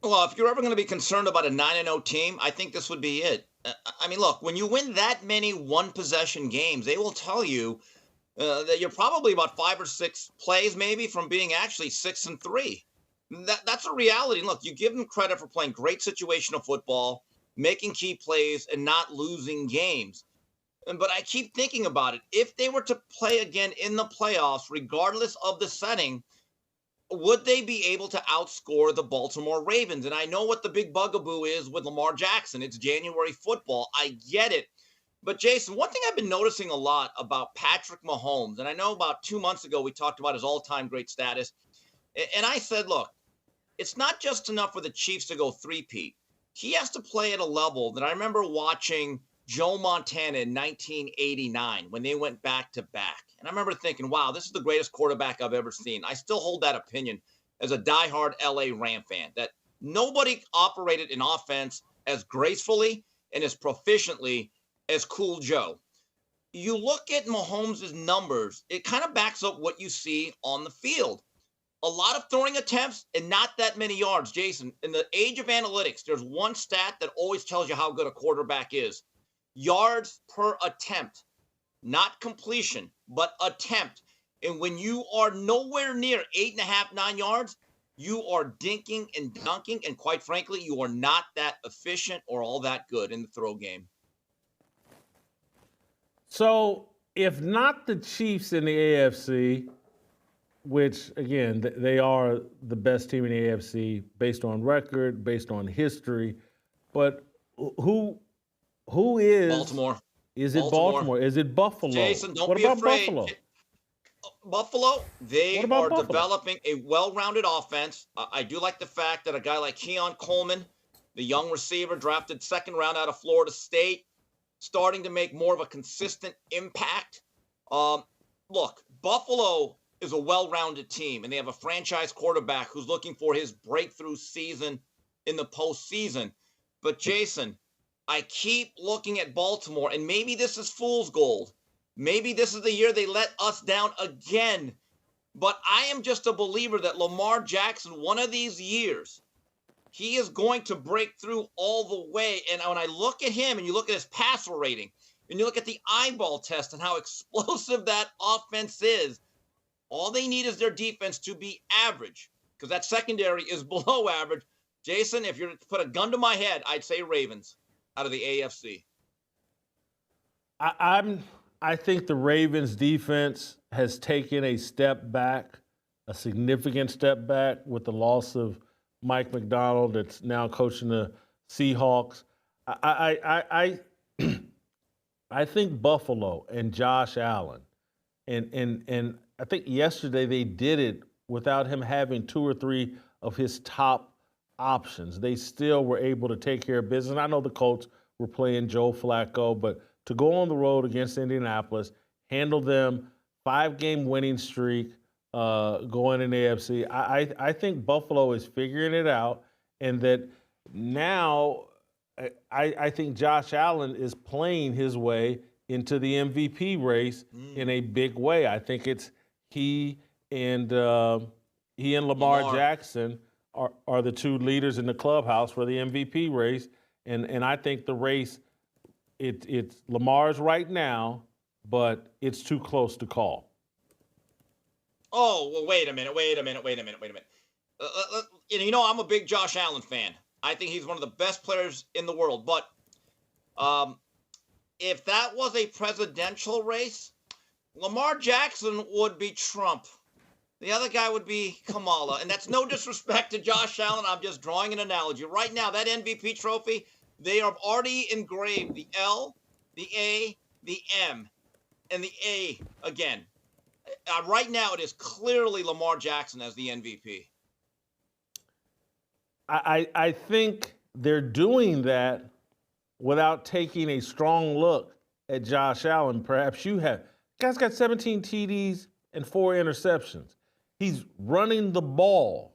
Well, if you're ever going to be concerned about a 9-0 team, I think this would be it. I mean, look, when you win that many one-possession games, they will tell you that you're probably about 5 or 6 plays maybe from being actually 6-3. That's a reality. Look, you give them credit for playing great situational football, making key plays, and not losing games. But I keep thinking about it. If they were to play again in the playoffs, regardless of the setting, would they be able to outscore the Baltimore Ravens? And I know what the big bugaboo is with Lamar Jackson. It's January football. I get it. But, Jason, one thing I've been noticing a lot about Patrick Mahomes, and I know about 2 months ago we talked about his all-time great status, and I said, look, it's not just enough for the Chiefs to go three-peat. He has to play at a level that I remember watching Joe Montana in 1989 when they went back-to-back. And I remember thinking, wow, this is the greatest quarterback I've ever seen. I still hold that opinion as a diehard LA Ram fan, that nobody operated in offense as gracefully and as proficiently as Cool Joe. You look at Mahomes' numbers, it kind of backs up what you see on the field. A lot of throwing attempts and not that many yards. Jason, in the age of analytics, there's one stat that always tells you how good a quarterback is. Yards per attempt, not completion, but attempt. And when you are nowhere near 8.5, 9 yards, you are dinking and dunking. And quite frankly, you are not that efficient or all that good in the throw game. So if not the Chiefs in the AFC, which, again, they are the best team in the AFC based on record, based on history, but who is Baltimore? Is it Baltimore? Is it Buffalo? Jason, don't what be about afraid. Buffalo? Buffalo, they are developing a well-rounded offense. I do like the fact that a guy like Keon Coleman, the young receiver drafted 2nd round out of Florida State, starting to make more of a consistent impact. Look, Buffalo is a well-rounded team, and they have a franchise quarterback who's looking for his breakthrough season in the postseason. But Jason, I keep looking at Baltimore, and maybe this is fool's gold. Maybe this is the year they let us down again. But I am just a believer that Lamar Jackson, one of these years, he is going to break through all the way. And when I look at him and you look at his passer rating and you look at the eyeball test and how explosive that offense is, all they need is their defense to be average, because that secondary is below average. Jason, if you're to put a gun to my head, I'd say Ravens out of the AFC. I think the Ravens defense has taken a step back, a significant step back, with the loss of Mike McDonald that's now coaching the Seahawks. I think Buffalo and Josh Allen, and I think yesterday they did it without him having 2 or 3 of his top options. They still were able to take care of business. I know the Colts were playing Joe Flacco, but to go on the road against Indianapolis, handle them, 5-game winning streak going in the AFC. I think Buffalo is figuring it out, and that now I think Josh Allen is playing his way into the MVP race in a big way. I think it's he and Lamar Jackson are the 2 leaders in the clubhouse for the MVP race, and I think the race, it's Lamar's right now, but it's too close to call. Oh, well, wait a minute. You know, I'm a big Josh Allen fan. I think he's one of the best players in the world. But if that was a presidential race, Lamar Jackson would be Trump. The other guy would be Kamala. And that's no disrespect to Josh Allen. I'm just drawing an analogy. Right now, that MVP trophy, they have already engraved the L, the A, the M, and the A again. Right now, it is clearly Lamar Jackson as the MVP. I think they're doing that without taking a strong look at Josh Allen. Perhaps you have. Guy's got 17 TDs and 4 interceptions. He's running the ball.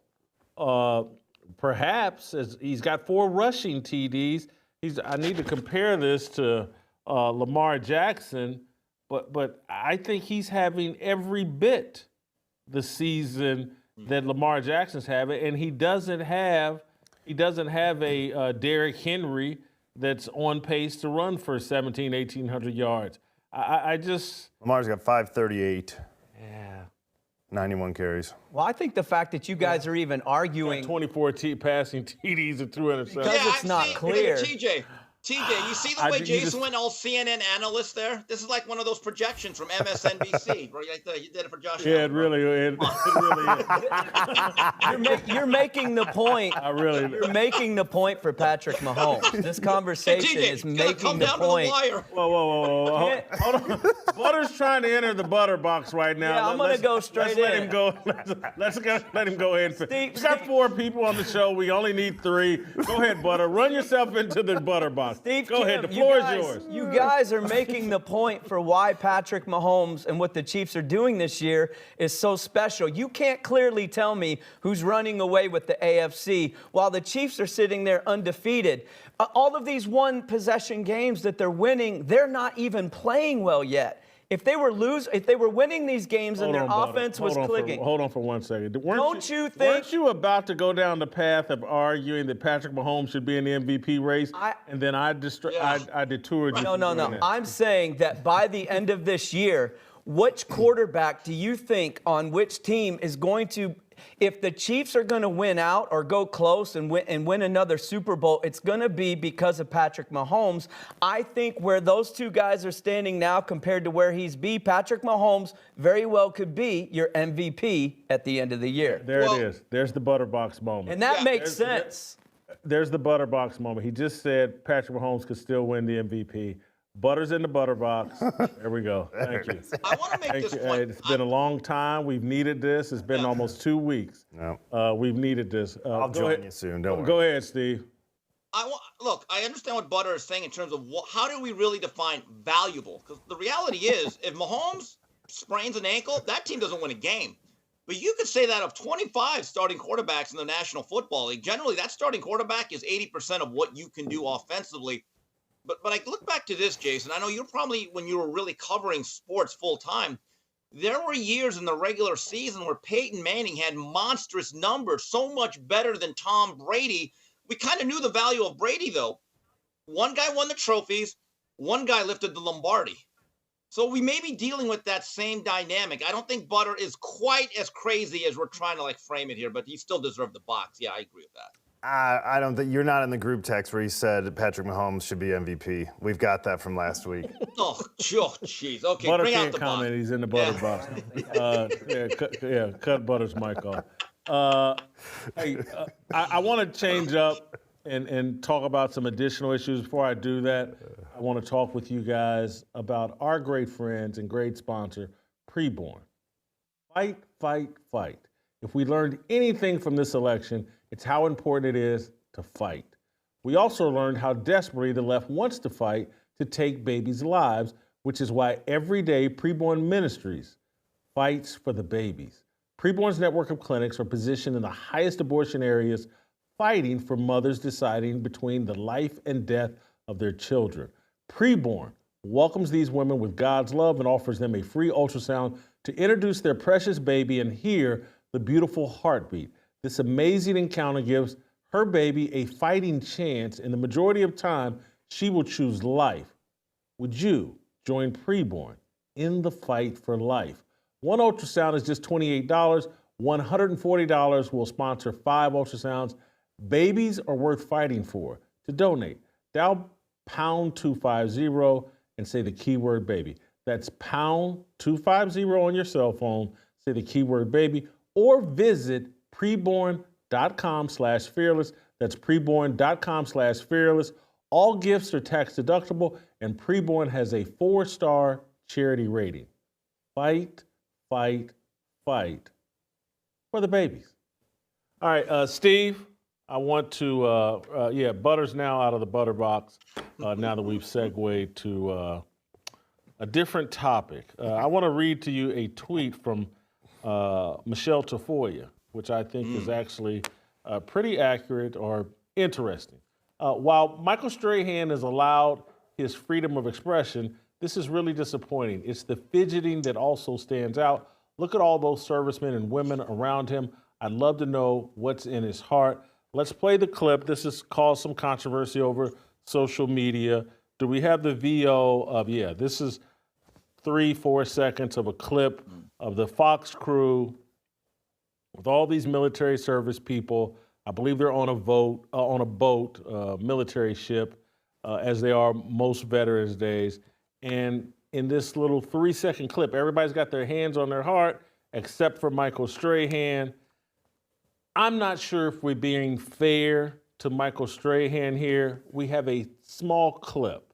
Perhaps as he's got 4 rushing TDs. I need to compare this to Lamar Jackson, but I think he's having every bit the season that Lamar Jackson's having, and he doesn't have a Derrick Henry that's on pace to run for 1,800 yards. Lamar's got 538. Yeah. 91 carries. Well, I think the fact that you guys are even arguing 24 passing TDs and 2 interceptions. Because it's not clear. TJ, you see the way Jason went all CNN analyst there? This is like one of those projections from MSNBC, where you did it for Josh Allen. It really is. You're making the point. You're making the point for Patrick Mahomes. This conversation is making the point. Whoa. Hold on. Butter's trying to enter the butter box right now. Yeah, I'm going to go straight in. Let him go. Let's let him go ahead. We got 4 people on the show. We only need 3. Go ahead, Butter. Run yourself into the butter box. Steve, go ahead. The floor is yours. You guys are making the point for why Patrick Mahomes and what the Chiefs are doing this year is so special. You can't clearly tell me who's running away with the AFC while the Chiefs are sitting there undefeated. All of these one-possession games that they're winning, they're not even playing well yet. If they were winning these games and their offense was clicking. Hold on for 1 second. Weren't you about to go down the path of arguing that Patrick Mahomes should be in the MVP race? And then I detoured you. No. I'm saying that by the end of this year, which quarterback do you think on which team is going to, if the Chiefs are going to win out or go close and win another Super Bowl, it's going to be because of Patrick Mahomes. I think where those 2 guys are standing now compared to where he's Patrick Mahomes very well could be your MVP at the end of the year. There it is. There's the Butterbox moment. And that makes sense. There's the Butterbox moment. He just said Patrick Mahomes could still win the MVP. Butter's in the butter box. There we go. Thank you. I want to make this point. It's been a long time. We've needed this. It's been almost 2 weeks. No. We've needed this. I'll join you soon. Don't worry. Go ahead, Steve. Look, I understand what Butter is saying in terms of how do we really define valuable? Because the reality is, if Mahomes sprains an ankle, that team doesn't win a game. But you could say that of 25 starting quarterbacks in the National Football League. Generally, that starting quarterback is 80% of what you can do offensively. But I look back to this, Jason. I know you're probably, when you were really covering sports full time, there were years in the regular season where Peyton Manning had monstrous numbers, so much better than Tom Brady. We kind of knew the value of Brady, though. One guy won the trophies. One guy lifted the Lombardi. So we may be dealing with that same dynamic. I don't think Butter is quite as crazy as we're trying to frame it here, but he still deserved the box. Yeah, I agree with that. I don't think you're not in the group text where he said Patrick Mahomes should be MVP. We've got that from last week. Oh, jeez. Okay, Butter bring out can't the comment. box. He's in the butter box. Cut Butter's mic off. I want to change up and talk about some additional issues. Before I do that, I want to talk with you guys about our great friends and great sponsor, Preborn. Fight, fight, fight. If we learned anything from this election, it's how important it is to fight. We also learned how desperately the left wants to fight to take babies' lives, which is why every day Preborn Ministries fights for the babies. Preborn's network of clinics are positioned in the highest abortion areas, fighting for mothers deciding between the life and death of their children. Preborn welcomes these women with God's love and offers them a free ultrasound to introduce their precious baby and hear the beautiful heartbeat. This amazing encounter gives her baby a fighting chance, and the majority of time, she will choose life. Would you join Preborn in the fight for life? One ultrasound is just $28. $140 will sponsor 5 ultrasounds. Babies are worth fighting for. To donate, dial pound 250 and say the keyword baby. That's pound 250 on your cell phone. Say the keyword baby, or visit preborn.com/fearless. That's preborn.com/fearless. All gifts are tax deductible, and Preborn has a 4-star charity rating. Fight, fight, fight for the babies. All right, Steve, I want to, Butter's now out of the butter box now that we've segued to a different topic. I want to read to you a tweet from Michelle Tafoya, which I think is actually pretty accurate or interesting. While Michael Strahan is allowed his freedom of expression, this is really disappointing. It's the fidgeting that also stands out. Look at all those servicemen and women around him. I'd love to know what's in his heart. Let's play the clip. This has caused some controversy over social media. Do we have the VO of, this is 3-4 seconds of a clip of the Fox crew with all these military service people. I believe they're on a boat, military ship, as they are most Veterans Days. And in this little 3-second clip, everybody's got their hands on their heart, except for Michael Strahan. I'm not sure if we're being fair to Michael Strahan here. We have a small clip,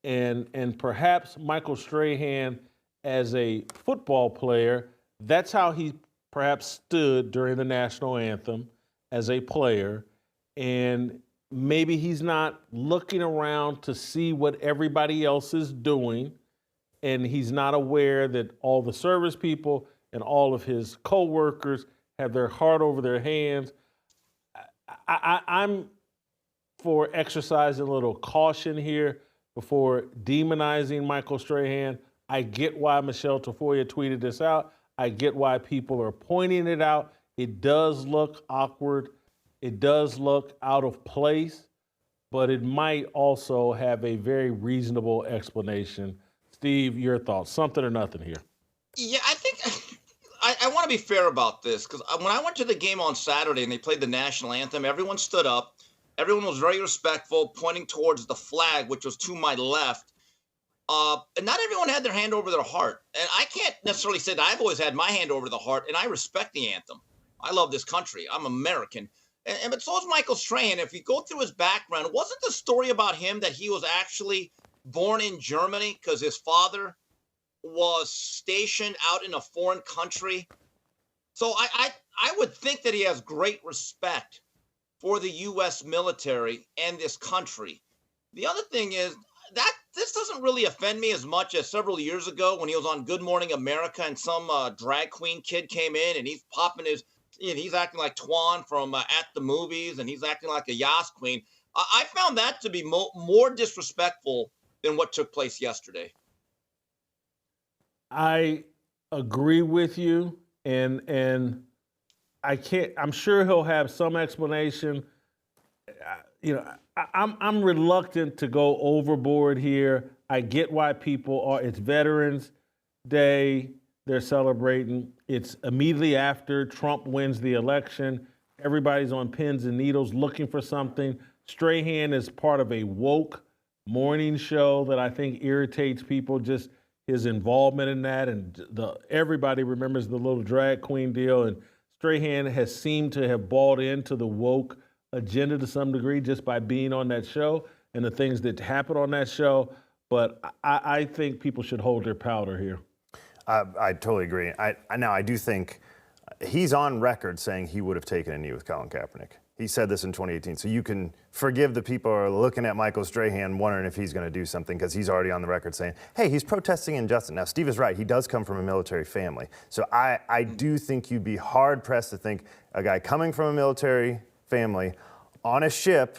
and perhaps Michael Strahan, as a football player, that's how he perhaps stood during the national anthem as a player, and maybe he's not looking around to see what everybody else is doing, and he's not aware that all the service people and all of his co-workers have their heart over their hands. I'm for exercising a little caution here before demonizing Michael Strahan. I get why Michelle Tafoya tweeted this out. I get why people are pointing it out. It does look awkward. It does look out of place, but it might also have a very reasonable explanation. Steve, your thoughts? Something or nothing here? Yeah, I think I want to be fair about this, because when I went to the game on Saturday and they played the national anthem, everyone stood up. Everyone was very respectful, pointing towards the flag, which was to my left. And not everyone had their hand over their heart. And I can't necessarily say that I've always had my hand over the heart, and I respect the anthem. I love this country. I'm American. But so is Michael Strahan. If you go through his background, wasn't the story about him that he was actually born in Germany because his father was stationed out in a foreign country. So I would think that he has great respect for the U.S. military and this country. The other thing is that this doesn't really offend me as much as several years ago when he was on Good Morning America and some drag queen kid came in and he's popping his, he's acting like Twan from At the Movies and he's acting like a Yas queen. I found that to be more disrespectful than what took place yesterday. I agree with you, and I can't. I'm sure he'll have some explanation. I'm reluctant to go overboard here. I get why people are. It's Veterans Day. They're celebrating. It's immediately after Trump wins the election. Everybody's on pins and needles looking for something. Strahan is part of a woke morning show that I think irritates people. Just his involvement in that, and everybody remembers the little drag queen deal. And Strahan has seemed to have bought into the woke agenda to some degree just by being on that show and the things that happen on that show. But I think people should hold their powder here. I totally agree. I do think he's on record saying he would have taken a knee with Colin Kaepernick. He said this in 2018. So you can forgive the people who are looking at Michael Strahan wondering if he's going to do something because he's already on the record saying, hey, he's protesting injustice. Now, Steve is right. He does come from a military family. So I do think you'd be hard-pressed to think a guy coming from a military family on a ship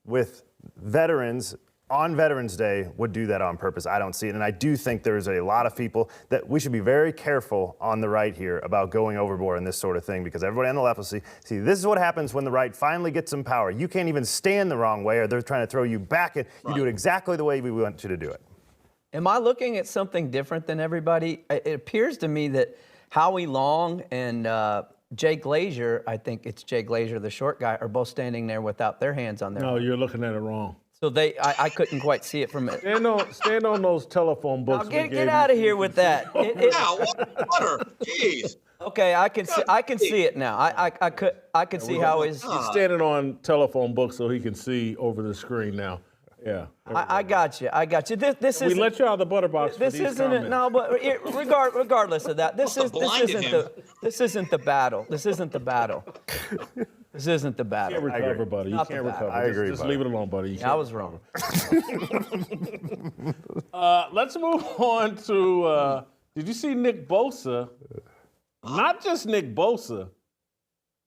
with veterans on Veterans Day would do that on purpose. I don't see it. And I do think there's a lot of people that we should be very careful on the right here about going overboard in this sort of thing, because everybody on the left will see, this is what happens when the right finally gets some power. You can't even stand the wrong way or they're trying to throw you back. You do it exactly the way we want you to do it. Am I looking at something different than everybody? It appears to me that Howie Long and Jay Glazer, I think it's Jay Glazer, the short guy, are both standing there without their hands on their No, you're looking at it wrong. So I couldn't quite see it from it. Stand on those telephone books. Now get out of here with that. Water. Jeez. Okay, I can see it now. I could see how he's standing on telephone books so he can see over the screen now. Yeah. I got you. This is. We let you out of the butter box. This isn't it. No, but regardless of that, this isn't the battle. This isn't the battle. This isn't the battle. You can't recover, buddy. You can't recover. I agree. Just leave it alone, buddy. I was wrong. Let's move on to. Did you see Nick Bosa? Not just Nick Bosa,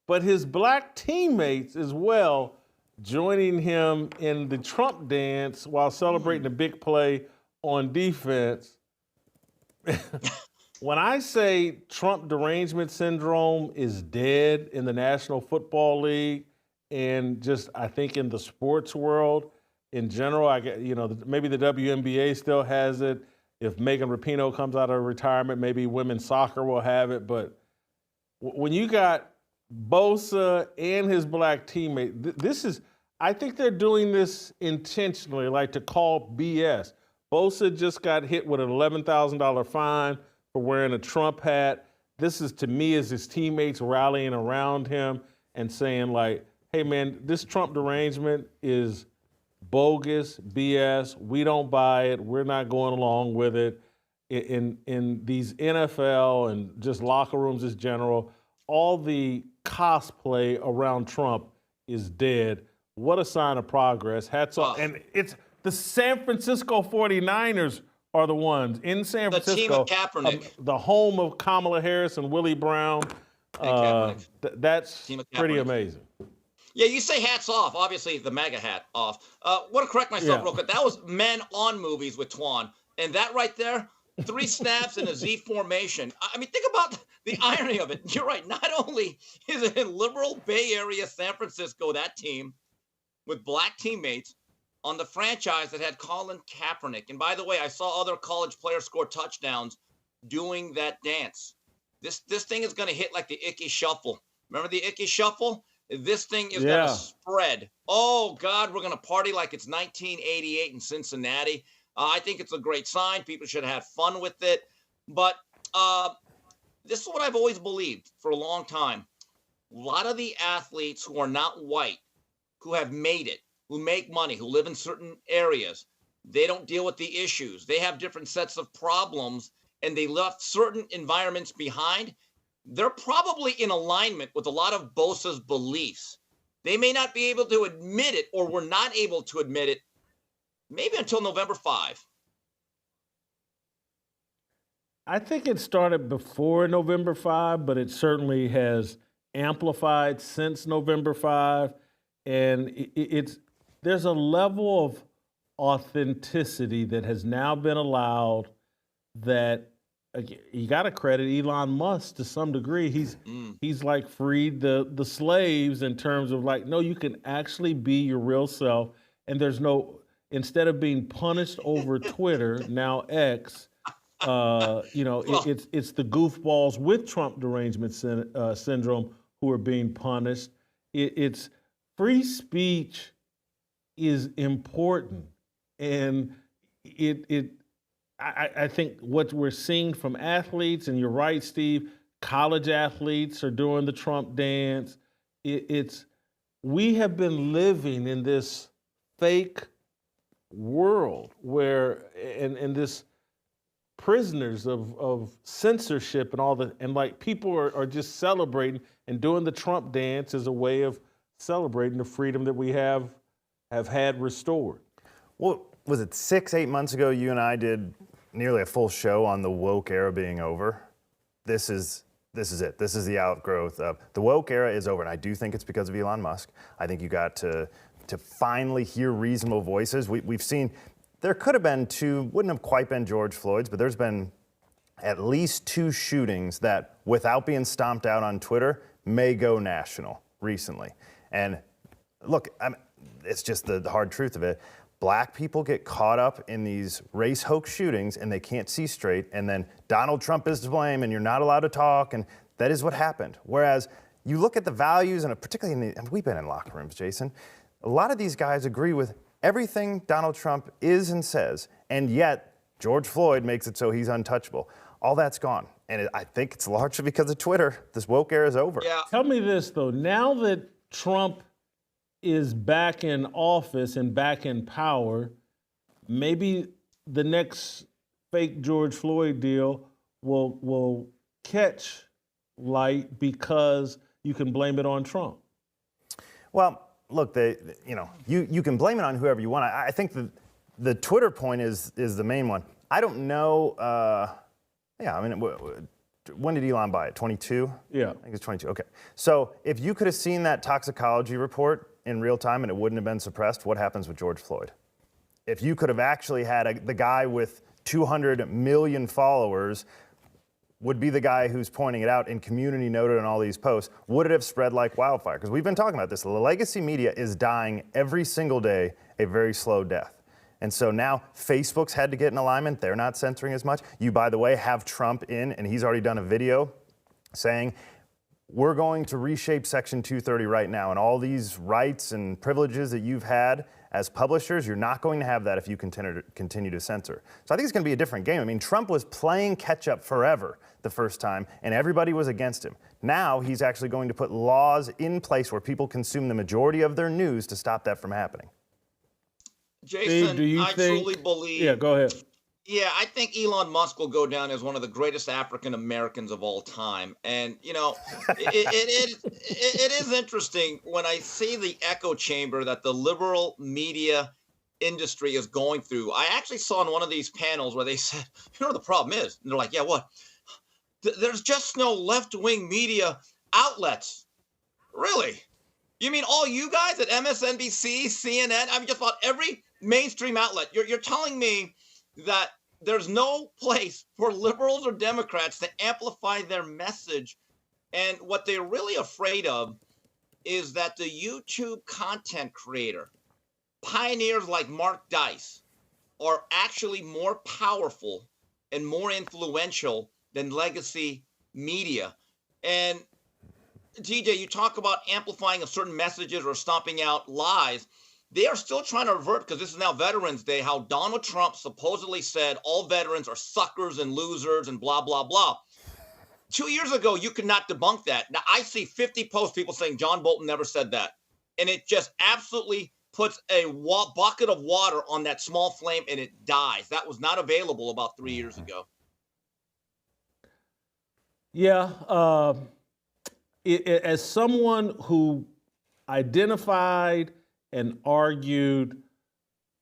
but his black teammates as well, joining him in the Trump dance while celebrating a big play on defense. When I say Trump derangement syndrome is dead in the National Football League and just I think in the sports world in general, maybe the WNBA still has it. If Megan Rapinoe comes out of retirement, maybe women's soccer will have it. But when you got Bosa and his black teammate, I think they're doing this intentionally, like to call BS. Bosa just got hit with an $11,000 fine for wearing a Trump hat. This is, to me, is his teammates rallying around him and saying, like, hey, man, this Trump derangement is bogus, BS. We don't buy it. We're not going along with it. In these NFL and just locker rooms in general, all the cosplay around Trump is dead. What a sign of progress. Hats off. And it's the San Francisco 49ers are the ones in San Francisco. The team of Kaepernick. The home of Kamala Harris and Willie Brown. That's pretty amazing. Yeah, you say hats off. Obviously, the MAGA hat off. Want to correct myself real quick. That was Men on Movies with Twan. And that right there, 3 snaps in a Z formation. I mean, think about the irony of it. You're right. Not only is it in liberal Bay Area San Francisco, that team, with black teammates, on the franchise that had Colin Kaepernick. And by the way, I saw other college players score touchdowns doing that dance. This thing is going to hit like the Icky Shuffle. Remember the Icky Shuffle? This thing is going to spread. Oh, God, we're going to party like it's 1988 in Cincinnati. I think it's a great sign. People should have fun with it. But this is what I've always believed for a long time. A lot of the athletes who are not white, who have made it, who make money, who live in certain areas, They don't deal with the issues. They have different sets of problems, and they left certain environments behind. They're probably in alignment with a lot of Bosa's beliefs. They may not be able to admit it, or were not able to admit it, maybe until November 5. I think it started before November 5, but it certainly has amplified since November 5. And there's a level of authenticity that has now been allowed that you got to credit Elon Musk to some degree. He's like freed the slaves in terms of like, no, you can actually be your real self. And there's no, instead of being punished over Twitter, now X, it's the goofballs with Trump derangement syndrome who are being punished. It's free speech is important, and I think what we're seeing from athletes, and you're right, Steve, college athletes are doing the Trump dance. We have been living in this fake world where, and this prisoners of censorship and all that, and like people are just celebrating and doing the Trump dance as a way of celebrating the freedom that we have had restored. Well, was it 6-8 months ago you and I did nearly a full show on the woke era being over? This is it. This is the outgrowth of the woke era is over, and I do think it's because of Elon Musk. I think you got to finally hear reasonable voices. We've seen. There could have been two, wouldn't have quite been George Floyd's, but there's been at least 2 shootings that, without being stomped out on Twitter, may go national recently. And look, it's just the hard truth of it. Black people get caught up in these race hoax shootings and they can't see straight, and then Donald Trump is to blame and you're not allowed to talk, and that is what happened. Whereas you look at the values, and particularly we've been in locker rooms, Jason, a lot of these guys agree with everything Donald Trump is and says, and yet George Floyd makes it so he's untouchable. All that's gone. And I think it's largely because of Twitter. This woke era is over. Yeah. Tell me this, though. Now that Trump is back in office and back in power, maybe the next fake George Floyd deal will catch light because you can blame it on Trump. Well, look, you can blame it on whoever you want. I think the Twitter point is the main one. I don't know. When did Elon buy it? 22? Yeah. I think it's 22. Okay. So if you could have seen that toxicology report in real time and it wouldn't have been suppressed, what happens with George Floyd? If you could have actually had the guy with 200 million followers would be the guy who's pointing it out and community noted on all these posts, would it have spread like wildfire? Because we've been talking about this. The legacy media is dying every single day, a very slow death. And so now Facebook's had to get in alignment. They're not censoring as much. You, by the way, have Trump in, and he's already done a video saying, we're going to reshape Section 230 right now, and all these rights and privileges that you've had as publishers, you're not going to have that if you continue to censor. So I think it's going to be a different game. I mean, Trump was playing catch-up forever the first time, and everybody was against him. Now he's actually going to put laws in place where people consume the majority of their news to stop that from happening. Jason, truly believe. Yeah, go ahead. Yeah, I think Elon Musk will go down as one of the greatest African Americans of all time. And, it is interesting when I see the echo chamber that the liberal media industry is going through. I actually saw in one of these panels where they said, the problem is? And they're like, yeah, what? There's just no left-wing media outlets. Really? You mean all you guys at MSNBC, CNN? I mean, just about every mainstream outlet. You're telling me that there's no place for liberals or Democrats to amplify their message. And what they're really afraid of is that the YouTube content creator, pioneers like Mark Dice, are actually more powerful and more influential than legacy media. And TJ, you talk about amplifying of certain messages or stomping out lies. They are still trying to revert, because this is now Veterans Day, how Donald Trump supposedly said all veterans are suckers and losers and blah, blah, blah. 2 years ago, you could not debunk that. Now, I see 50 posts, people saying John Bolton never said that. And it just absolutely puts a bucket of water on that small flame and it dies. That was not available about 3 years ago. Yeah. As someone who identified and argued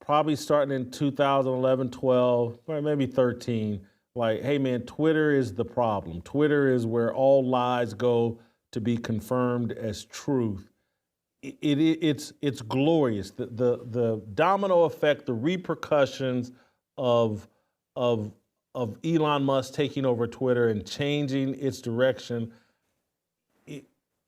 probably starting in 2011, 12, or maybe 13, like, hey, man, Twitter is the problem. Twitter is where all lies go to be confirmed as truth. It's glorious. The domino effect, the repercussions of Elon Musk taking over Twitter and changing its direction,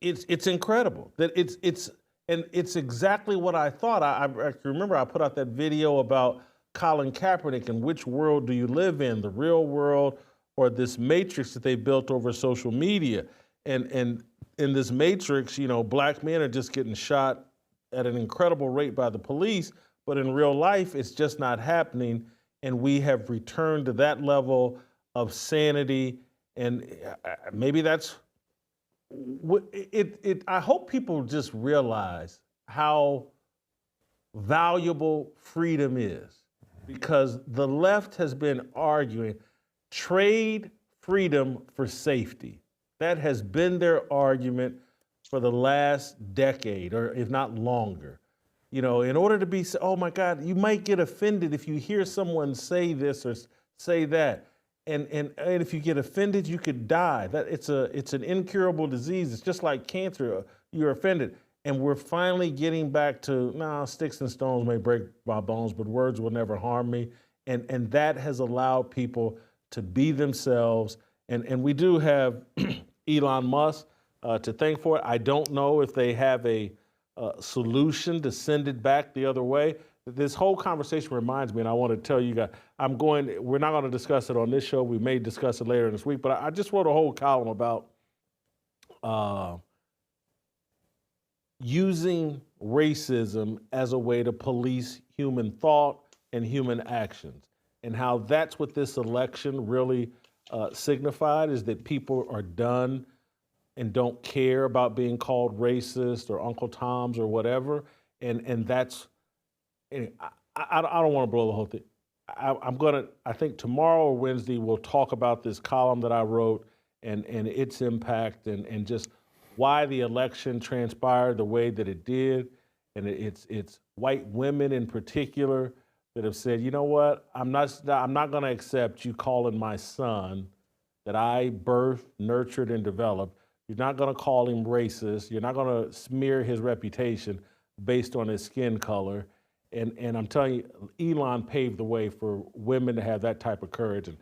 it's incredible. That it's exactly what I thought. I remember I put out that video about Colin Kaepernick and which world do you live in, the real world or this matrix that they built over social media. And in this matrix, you know, black men are just getting shot at an incredible rate by the police, but in real life, it's just not happening. And we have returned to that level of sanity. And maybe that's what I hope people just realize how valuable freedom is, because the left has been arguing trade freedom for safety. That has been their argument for the last decade, or if not longer. You know, in order to be, oh my God, you might get offended if you hear someone say this or say that. And if you get offended, you could die. That it's an incurable disease. It's just like cancer. You're offended. And we're finally getting back to, sticks and stones may break my bones, but words will never harm me. And that has allowed people to be themselves. And we do have Elon Musk to thank for it. I don't know if they have a solution to send it back the other way. This whole conversation reminds me, and I want to tell you guys, we're not going to discuss it on this show. We may discuss it later this week, but I just wrote a whole column about using racism as a way to police human thought and human actions, and how that's what this election really signified, is that people are done and don't care about being called racist or Uncle Toms or whatever, and that's. I don't want to blow the whole thing. I think tomorrow or Wednesday we'll talk about this column that I wrote and its impact and just why the election transpired the way that it did. And it's white women in particular that have said, you know what, I'm not going to accept you calling my son that I birthed, nurtured, and developed. You're not going to call him racist. You're not going to smear his reputation based on his skin color. And I'm telling you, Elon paved the way for women to have that type of courage. And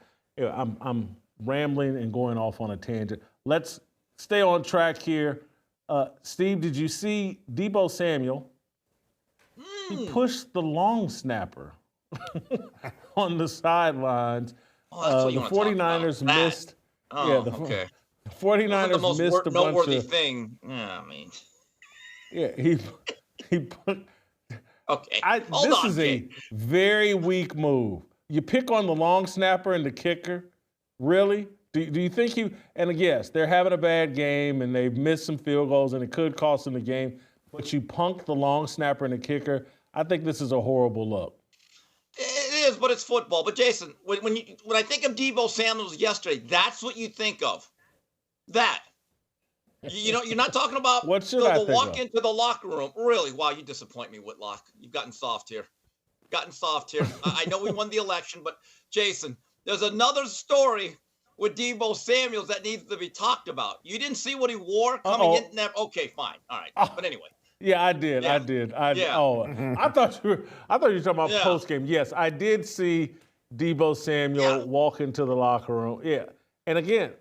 I'm rambling and going off on a tangent. Let's stay on track here. Steve, did you see Deebo Samuel? He pushed the long snapper on the sidelines. Oh, the 49ers missed. Okay. The 49ers the most missed a noteworthy bunch of thing. Yeah, I mean. Yeah, he put. Okay. This is a very weak move. You pick on the long snapper and the kicker? Really? Do you think and yes, they're having a bad game and they've missed some field goals and it could cost them the game, but you punk the long snapper and the kicker? I think this is a horrible look. It is, but it's football. But Jason, when I think of Deebo Samuel yesterday, that's what you think of. That. You know, you're not talking about the walk into the locker room. Really? Wow, you disappoint me, Whitlock. You've gotten soft here. I know we won the election, but Jason, there's another story with Deebo Samuel that needs to be talked about. You didn't see what he wore coming in there? Okay, fine. All right. But anyway. Yeah, I did. Yeah. I did. I Mm-hmm. thought you were talking about post game. Yes, I did see Deebo Samuel walk into the locker room. Yeah. And again,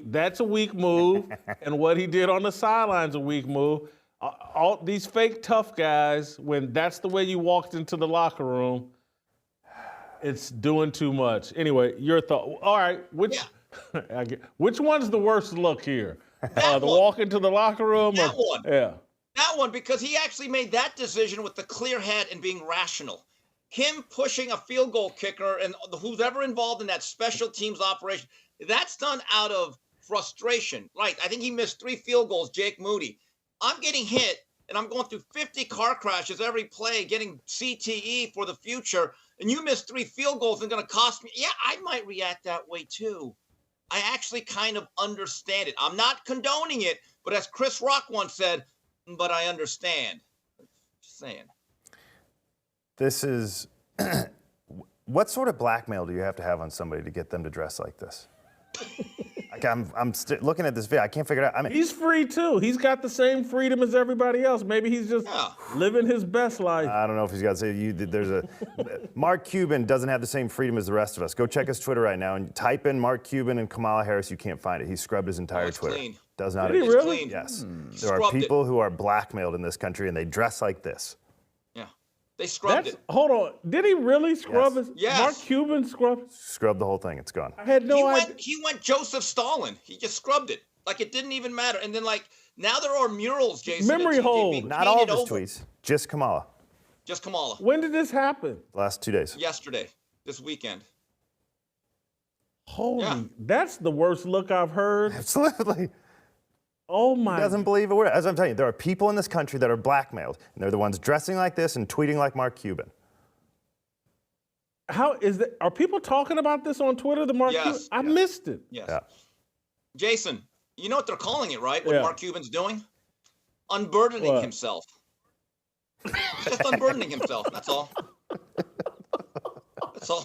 that's a weak move, and what he did on the sideline's a weak move. All these fake tough guys, when that's the way you walked into the locker room, it's doing too much. Anyway, your thought. All right, which one's the worst look here? The walk into the locker room? That one. Yeah. That one, because he actually made that decision with the clear head and being rational. Him pushing a field goal kicker and who's ever involved in that special teams operation, that's done out of frustration. Right. I think he missed 3 field goals, Jake Moody. I'm getting hit. and I'm going through 50 car crashes every play, getting CTE for the future, and you miss 3 field goals and going to cost me. Yeah, I might react that way too. I actually kind of understand it. I'm not condoning it, but as Chris Rock once said, but I understand. Just saying. This is, what sort of blackmail do you have to have on somebody to get them to dress like this? Like I'm looking at this video. I can't figure it out. I mean, he's free too. He's got the same freedom as everybody else. Maybe he's just living his best life. I don't know if he's got to say there's a Mark Cuban doesn't have the same freedom as the rest of us. Go check his Twitter right now and type in Mark Cuban and Kamala Harris. You can't find it. He scrubbed his entire Twitter. Clean. Does not. Did he really? Clean. Yes. There are people who are blackmailed in this country and they dress like this. Yeah. They scrubbed it. Hold on. Did he really scrub his? Yes. Mark Cuban scrubbed? Scrubbed the whole thing. It's gone. I had no idea. He went Joseph Stalin. He just scrubbed it. Like it didn't even matter. And then now there are murals, Jason. Memory hold. Not all of his tweets. Just Kamala. Just Kamala. When did this happen? The last 2 days. Yesterday. This weekend. Holy, that's the worst look I've heard. Absolutely. Oh my. He doesn't believe a word. As I'm telling you, there are people in this country that are blackmailed, and they're the ones dressing like this and tweeting like Mark Cuban. How is that? Are people talking about this on Twitter? The Mark Cuban? I missed it. Yes. Yeah. Jason, you know what they're calling it, right? What Mark Cuban's doing? Unburdening himself. Just unburdening himself. That's all. That's all.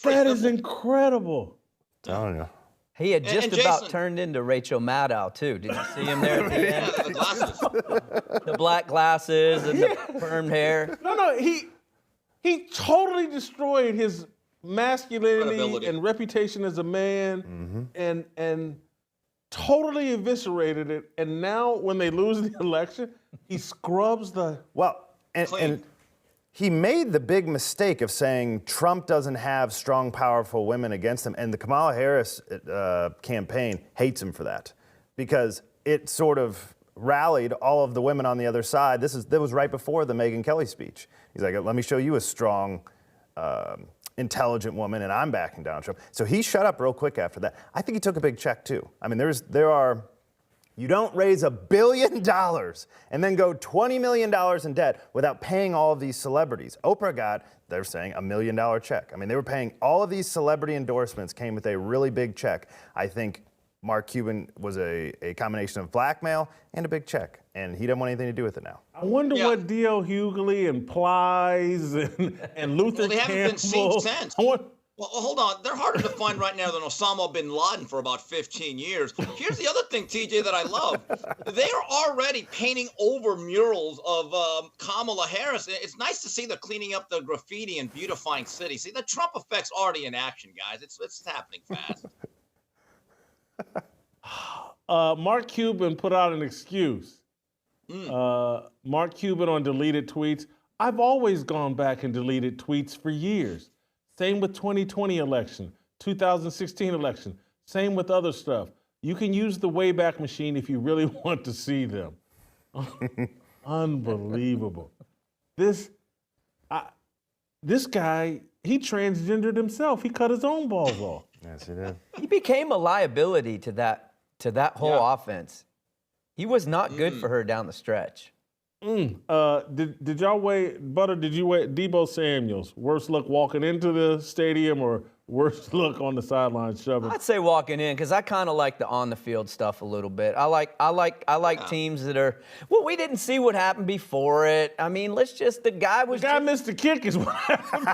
That is incredible. I don't know. He had just about Jason, turned into Rachel Maddow, too. Did you see him there at the end? Yeah, the glasses. The black glasses and the permed hair. No, he totally destroyed his masculinity and reputation as a man, and totally eviscerated it. And now, when they lose the election, he scrubs the. Well, and he made the big mistake of saying Trump doesn't have strong, powerful women against him, and the Kamala Harris campaign hates him for that because it sort of rallied all of the women on the other side. That was right before the Megyn Kelly speech. He's like, let me show you a strong, intelligent woman, and I'm backing down Trump. So he shut up real quick after that. I think he took a big check too. I mean, you don't raise $1 billion and then go $20 million in debt without paying all of these celebrities. Oprah got, they're saying, $1 million check. I mean, they were paying all of these celebrity endorsements came with a really big check. I think Mark Cuban was a combination of blackmail and a big check, and he doesn't want anything to do with it now. I wonder what D.L. Hughley and Plies and Luther Campbell. They haven't been seen since. Well, hold on. They're harder to find right now than Osama bin Laden for about 15 years. Here's the other thing, TJ, that I love. They are already painting over murals of Kamala Harris. It's nice to see they're cleaning up the graffiti and beautifying cities. See, the Trump effect's already in action, guys. It's happening fast. Mark Cuban put out an excuse. Mark Cuban on deleted tweets. I've always gone back and deleted tweets for years. Same with 2020 election, 2016 election. Same with other stuff. You can use the Wayback Machine if you really want to see them. Unbelievable. This guy, he transgendered himself. He cut his own balls off. Yes, he did. He became a liability to that whole offense. He was not good for her down the stretch. Did y'all wait, Butter, did you wait, Deebo Samuels, worst look walking into the stadium or worst look on the sideline shoving? I'd say walking in, because I kind of like the on-the-field stuff a little bit. I like teams that are, well, we didn't see what happened before it. I mean, the guy missed the kick is what happened.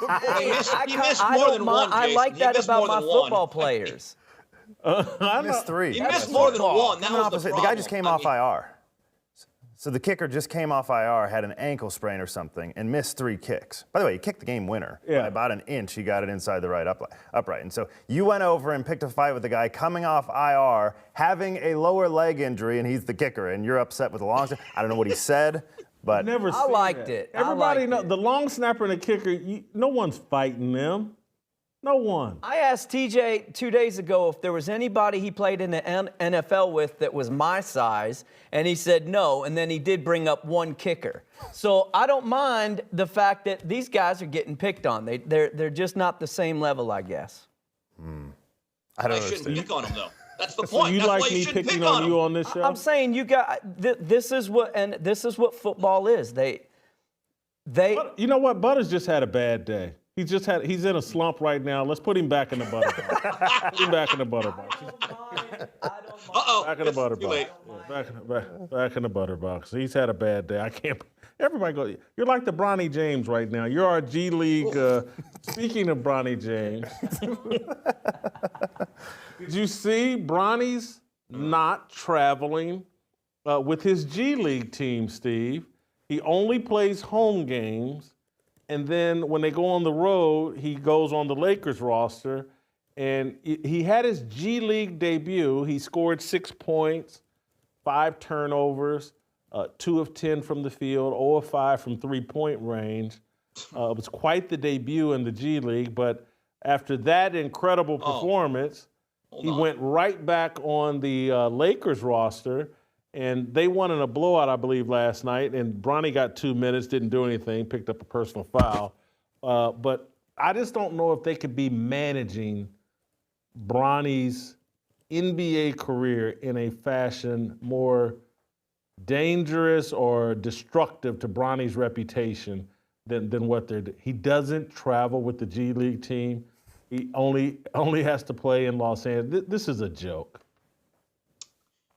He missed more than one, Jason. I like that about my football players. He missed 3. He missed more than one. That was the problem. The guy just came off IR. So the kicker just came off IR, had an ankle sprain or something, and missed 3 kicks. By the way, he kicked the game winner. By about an inch, he got it inside the right upright. And so you went over and picked a fight with the guy coming off IR, having a lower leg injury, and he's the kicker, and you're upset with the long snapper. I don't know what he said, but I liked it. Everybody knows the long snapper and the kicker, no one's fighting them. No one. I asked TJ 2 days ago if there was anybody he played in the NFL with that was my size, and he said no, and then he did bring up one kicker. So I don't mind the fact that these guys are getting picked on. They're just not the same level, I guess. I don't shouldn't pick on them, though. That's the So point. you That's like why you me shouldn't picking pick on him. you on this show? I'm saying you got this is what football is. They You know what? Butters just had a bad day. He's in a slump right now. Let's put him back in the butter box. Put him back in the butter box. Uh-oh. Back in the butter Too box. late. Yeah, back in the butter box. He's had a bad day. I can't. Everybody go. You're like the Bronny James right now. You're our G League. Speaking of Bronny James, did you see Bronny's not traveling with his G League team, Steve? He only plays home games, and then when they go on the road, he goes on the Lakers roster. And he had his G League debut. He scored 6 points, 5 turnovers, 2 of 10 from the field, 0 of 5 from three-point range. It was quite the debut in the G League, but after that incredible performance, he went right back on the Lakers roster, and they won in a blowout, I believe, last night, and Bronny got 2 minutes, didn't do anything, picked up a personal foul. But I just don't know if they could be managing Bronny's NBA career in a fashion more dangerous or destructive to Bronny's reputation than what they're doing. He doesn't travel with the G League team. He only has to play in Los Angeles. This is a joke.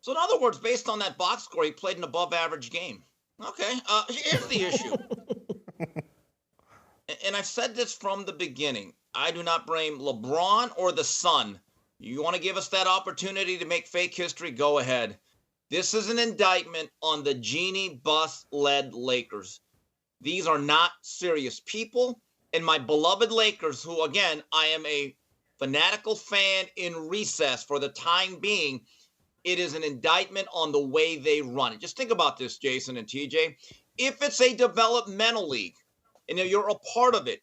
So in other words, based on that box score, he played an above-average game. Okay, here's the issue. And I've said this from the beginning. I do not blame LeBron or the Sun. You want to give us that opportunity to make fake history? Go ahead. This is an indictment on the Genie Bus-led Lakers. These are not serious people. And my beloved Lakers, who, again, I am a fanatical fan in recess for the time being, it is an indictment on the way they run it. Just think about this, Jason and TJ. If it's a developmental league, and you're a part of it,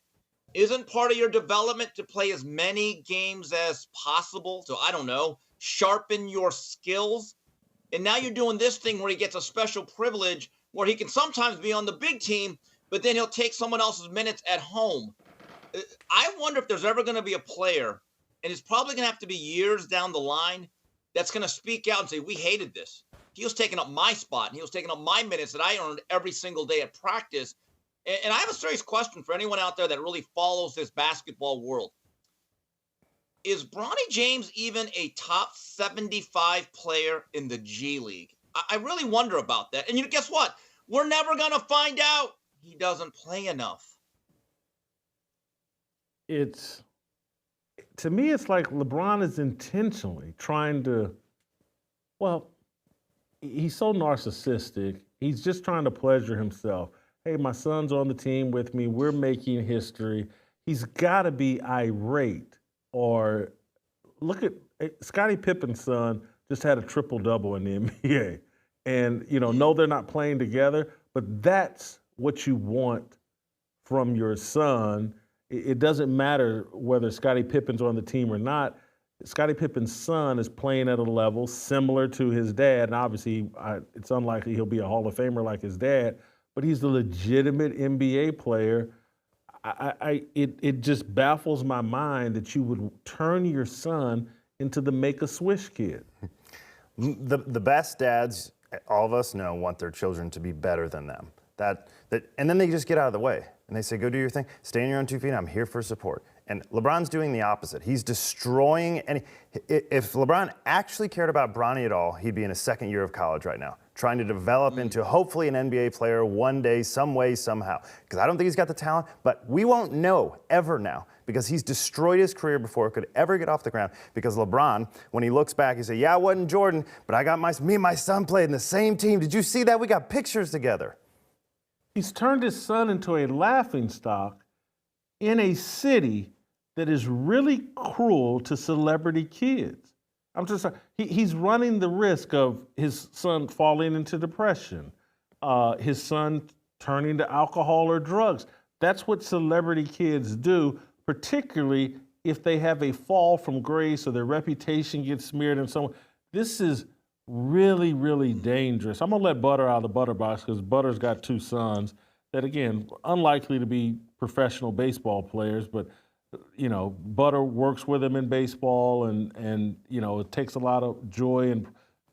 isn't part of your development to play as many games as possible to, I don't know, sharpen your skills? And now you're doing this thing where he gets a special privilege where he can sometimes be on the big team, but then he'll take someone else's minutes at home. I wonder if there's ever going to be a player, and it's probably going to have to be years down the line, that's going to speak out and say, we hated this. He was taking up my spot, and he was taking up my minutes that I earned every single day at practice. And I have a serious question for anyone out there that really follows this basketball world. Is Bronny James even a top 75 player in the G League? I really wonder about that. And guess what? We're never going to find out. He doesn't play enough. To me, it's like LeBron is intentionally trying to, well, he's so narcissistic. He's just trying to pleasure himself. Hey, my son's on the team with me. We're making history. He's got to be irate. Or look at Scottie Pippen's son just had a triple-double in the NBA. And, no, they're not playing together, but that's what you want from your son. It doesn't matter whether Scottie Pippen's on the team or not. Scottie Pippen's son is playing at a level similar to his dad. And obviously, it's unlikely he'll be a Hall of Famer like his dad, but he's a legitimate NBA player. It just baffles my mind that you would turn your son into the Make-A-Swish kid. The best dads, all of us know, want their children to be better than them. And then they just get out of the way. And they say, go do your thing. Stay on your own 2 feet. I'm here for support. And LeBron's doing the opposite. He's destroying. And if LeBron actually cared about Bronny at all, he'd be in his second year of college right now, trying to develop into hopefully an NBA player one day, some way, somehow. Because I don't think he's got the talent, but we won't know ever now because he's destroyed his career before it could ever get off the ground. Because LeBron, when he looks back, he said, yeah, I wasn't Jordan, but I got me and my son played in the same team. Did you see that? We got pictures together. He's turned his son into a laughingstock in a city that is really cruel to celebrity kids. I'm just saying, he's running the risk of his son falling into depression, his son turning to alcohol or drugs. That's what celebrity kids do, particularly if they have a fall from grace or their reputation gets smeared and so on. This is really, really dangerous. I'm gonna let Butter out of the butter box because Butter's got 2 sons that, again, unlikely to be professional baseball players, but Butter works with him in baseball, and it takes a lot of joy and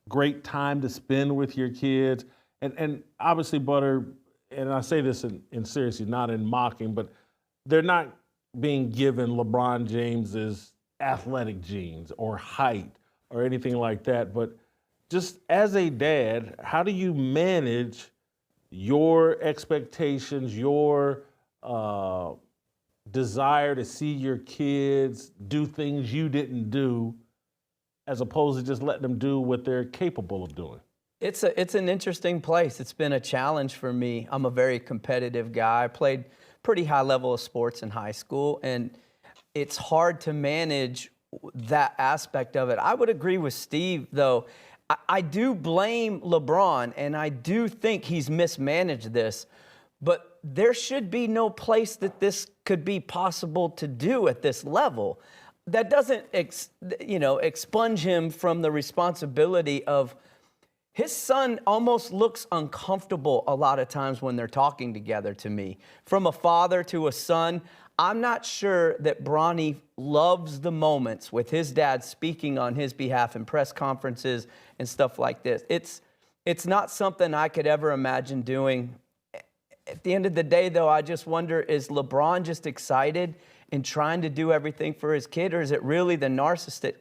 great time to spend with your kids. And obviously Butter, and I say this in seriously, not in mocking, but they're not being given LeBron James's athletic genes or height or anything like that. But just as a dad, how do you manage your expectations, your desire to see your kids do things you didn't do, as opposed to just letting them do what they're capable of doing? It's an interesting place. It's been a challenge for me. I'm a very competitive guy. I played pretty high level of sports in high school, and it's hard to manage that aspect of it. I would agree with Steve, though. I do blame LeBron, and I do think he's mismanaged this, but there should be no place that this could be possible to do at this level. That doesn't, expunge him from the responsibility of his son. Almost looks uncomfortable a lot of times when they're talking together to me. From a father to a son, I'm not sure that Bronny loves the moments with his dad speaking on his behalf in press conferences and stuff like this. It's not something I could ever imagine doing. At the end of the day, though, I just wonder, is LeBron just excited and trying to do everything for his kid, or is it really the narcissistic,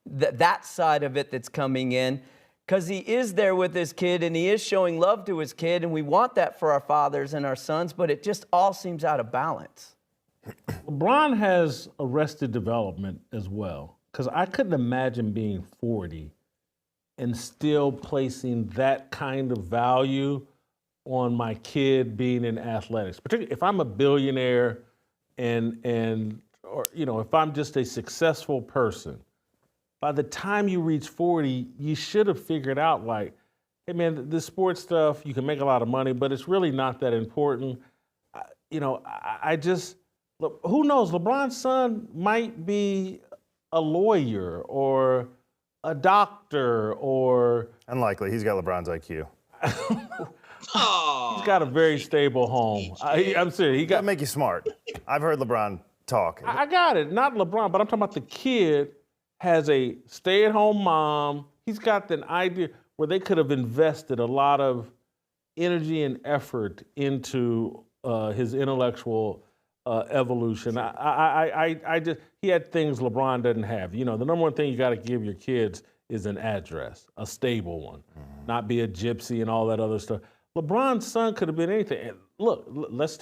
that side of it that's coming in? Because he is there with his kid and he is showing love to his kid, and we want that for our fathers and our sons, but it just all seems out of balance. LeBron has arrested development as well, because I couldn't imagine being 40 and still placing that kind of value on my kid being in athletics. Particularly if I'm a billionaire or if I'm just a successful person. By the time you reach 40, you should have figured out, like, hey man, this sports stuff, you can make a lot of money, but it's really not that important. Look, who knows? LeBron's son might be a lawyer or a doctor or... Unlikely. He's got LeBron's IQ. He's got a very stable home. I'm serious. That'll make you smart. I've heard LeBron talk. I got it. Not LeBron, but I'm talking about the kid has a stay-at-home mom. He's got an idea where they could have invested a lot of energy and effort into his intellectual evolution. He had things LeBron doesn't have. The number one thing you got to give your kids is an address, a stable one, not be a gypsy and all that other stuff. LeBron's son could have been anything. And look, let's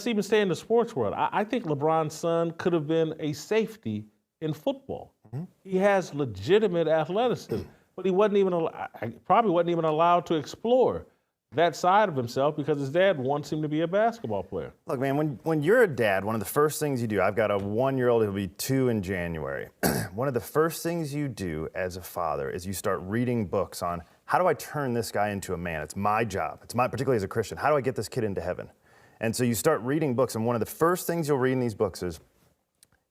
even stay in the sports world. I think LeBron's son could have been a safety in football. Mm-hmm. He has legitimate athleticism, but he probably wasn't even allowed to explore that side of himself because his dad wants him to be a basketball player. Look, man, when you're a dad, one of the first things you do, I've got a 1-year-old who'll be 2 in January. One of the first things you do as a father is you start reading books on how do I turn this guy into a man? It's my job. Particularly as a Christian, how do I get this kid into heaven? And so you start reading books, and one of the first things you'll read in these books is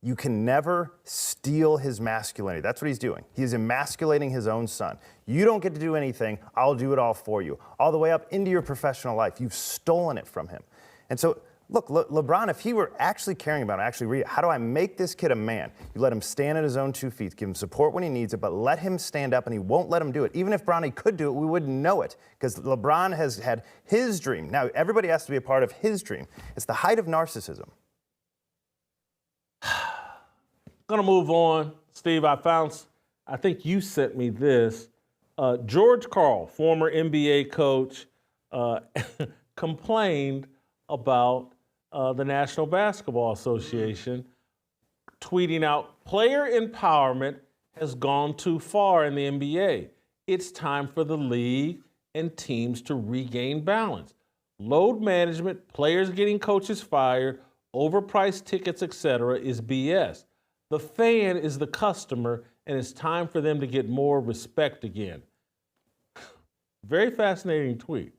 you can never steal his masculinity. That's what he's doing. He is emasculating his own son. You don't get to do anything. I'll do it all for you. All the way up into your professional life. You've stolen it from him. And so, look, LeBron, if he were actually caring about it, actually read it, how do I make this kid a man? You let him stand on his own 2 feet, give him support when he needs it, but let him stand up, and he won't let him do it. Even if Bronny could do it, we wouldn't know it, because LeBron has had his dream. Now, everybody has to be a part of his dream. It's the height of narcissism. Gonna move on. Steve, I think you sent me this. George Karl, former NBA coach, complained about the National Basketball Association, tweeting out, player empowerment has gone too far in the NBA. It's time for the league and teams to regain balance. Load management, players getting coaches fired, overpriced tickets, etc. is BS. The fan is the customer, and it's time for them to get more respect again. Very fascinating tweet.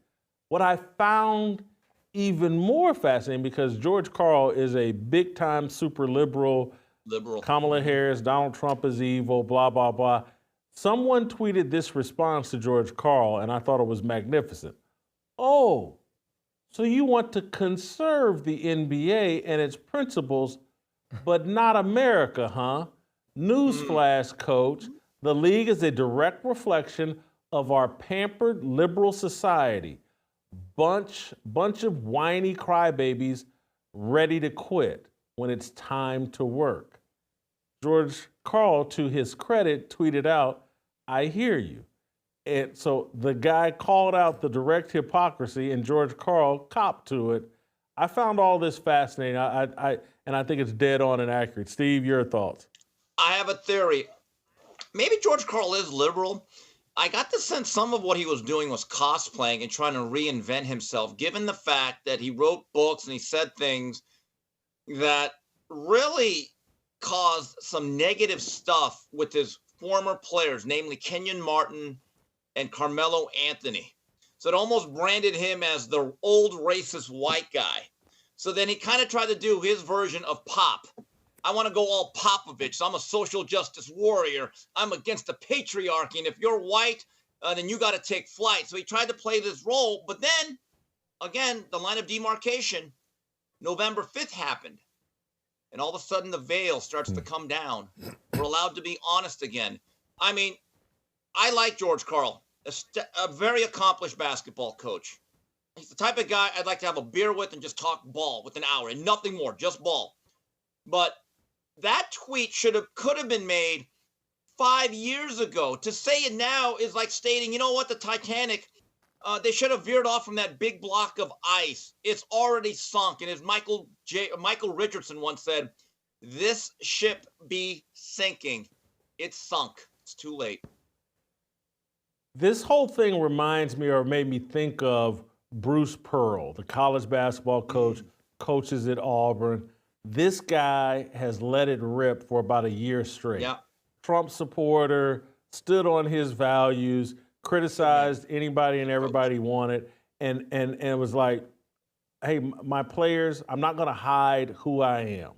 What I found even more fascinating, because George Karl is a big-time super liberal, Kamala Harris, Donald Trump is evil, blah, blah, blah. Someone tweeted this response to George Karl, and I thought it was magnificent. Oh, So you want to conserve the NBA and its principles, but not America, huh? Newsflash, coach. The league is a direct reflection of our pampered liberal society. Bunch of whiny crybabies ready to quit when it's time to work. Karl, to his credit, tweeted out, "I hear you." And so the guy called out the direct hypocrisy, and Karl copped to it. I found all this fascinating. And I think it's dead on and accurate. Steve, your thoughts? I have a theory. Maybe Karl is liberal. I got the sense some of what he was doing was cosplaying and trying to reinvent himself, given the fact that he wrote books and he said things that really caused some negative stuff with his former players, namely Kenyon Martin and Carmelo Anthony. So it almost branded him as the old racist white guy. So then he kind of tried to do his version of Pop. I want to go all Popovich. So I'm a social justice warrior. I'm against the patriarchy. And if you're white, then you got to take flight. So he tried to play this role. But then, again, the line of demarcation, November 5th happened. And all of a sudden, the veil starts to come down. We're allowed to be honest again. I mean, I like Karl, a very accomplished basketball coach. He's the type of guy I'd like to have a beer with and just talk ball with an hour and nothing more, just ball. But that tweet could have been made 5 years ago. To say it now is like stating, you know what, the Titanic, they should have veered off from that big block of ice. It's already sunk. And as Michael Richardson once said, this ship be sinking. It's sunk. It's too late. This whole thing reminds me or made me think of Bruce Pearl, the college basketball coach, coaches at Auburn. This guy has let it rip for about a year straight. Yeah. Trump supporter, stood on his values, criticized anybody and everybody he wanted, and it was like, hey, my players, I'm not going to hide who I am.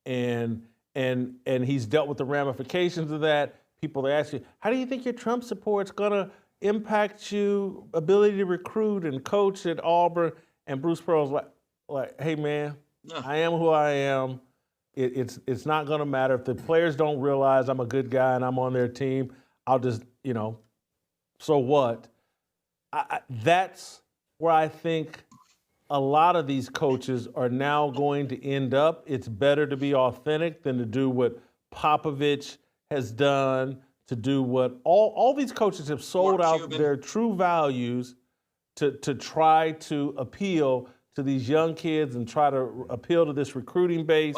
And he's dealt with the ramifications of that. People ask you, how do you think your Trump support's going to impact you ability to recruit and coach at Auburn? And Bruce Pearl's like, hey man, I am who I am. It's not going to matter if the players don't realize I'm a good guy and I'm on their team. I'll just, so what? That's where I think a lot of these coaches are now going to end up. It's better to be authentic than to do what Popovich has done, to do what all these coaches have sold out their true values to try to appeal to these young kids and try to appeal to this recruiting base.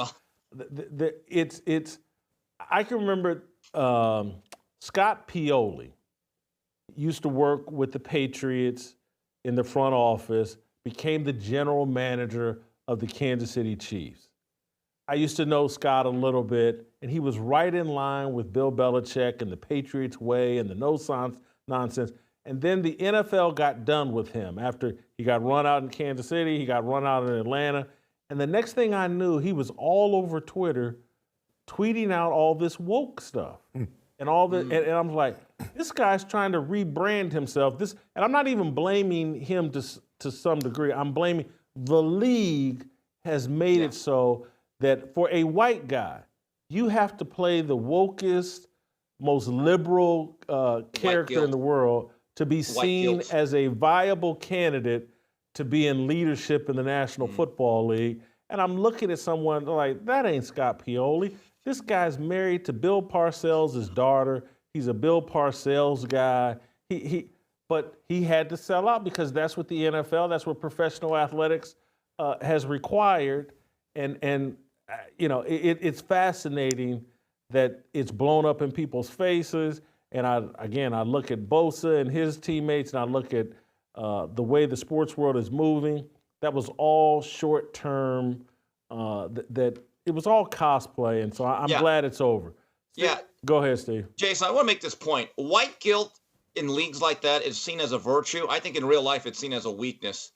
I can remember Scott Pioli used to work with the Patriots in the front office, became the general manager of the Kansas City Chiefs. I used to know Scott a little bit, and he was right in line with Bill Belichick and the Patriots way and the no-nonsense. And then the NFL got done with him after he got run out in Kansas City, he got run out in Atlanta. And the next thing I knew, he was all over Twitter tweeting out all this woke stuff. And all the, and I'm like, this guy's trying to rebrand himself. And I'm not even blaming him to some degree. I'm blaming the league has made it so that for a white guy, you have to play the wokest, most liberal character in the world to be seen as a viable candidate to be in leadership in the National Football League. And I'm looking at someone like, that ain't Scott Pioli. This guy's married to Bill Parcells' daughter. He's a Bill Parcells guy. But he had to sell out because that's what the NFL, that's what professional athletics has required. And it's fascinating that it's blown up in people's faces. And I look at Bosa and his teammates, and I look at the way the sports world is moving. That was all short-term, that it was all cosplay, and so I'm glad it's over. Steve, go ahead, Steve. Jason, I want to make this point. White guilt in leagues like that is seen as a virtue. I think in real life it's seen as a weakness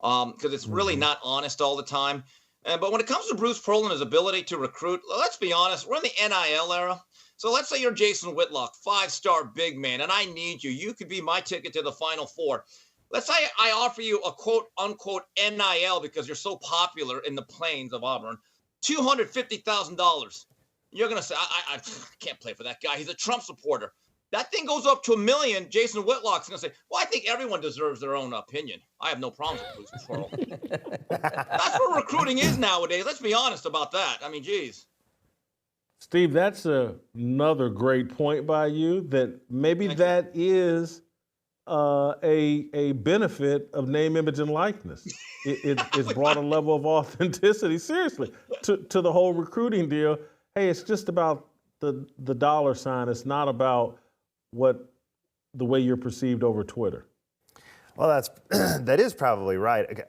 because it's really not honest all the time. But when it comes to Bruce Pearl and his ability to recruit, let's be honest, we're in the NIL era. So let's say you're Jason Whitlock, 5-star big man, and I need you. You could be my ticket to the Final Four. Let's say I offer you a quote unquote NIL because you're so popular in the plains of Auburn, $250,000. You're going to say, I can't play for that guy. He's a Trump supporter. That thing goes up to $1 million. Jason Whitlock's going to say, well, I think everyone deserves their own opinion. I have no problems with losing Karl. That's what recruiting is nowadays. Let's be honest about that. I mean, geez. Steve, that's another great point by you, that maybe that is a benefit of name, image, and likeness. It's brought a level of authenticity, seriously, to the whole recruiting deal. Hey, it's just about the dollar sign. It's not about the way you're perceived over Twitter. Well, that is probably right.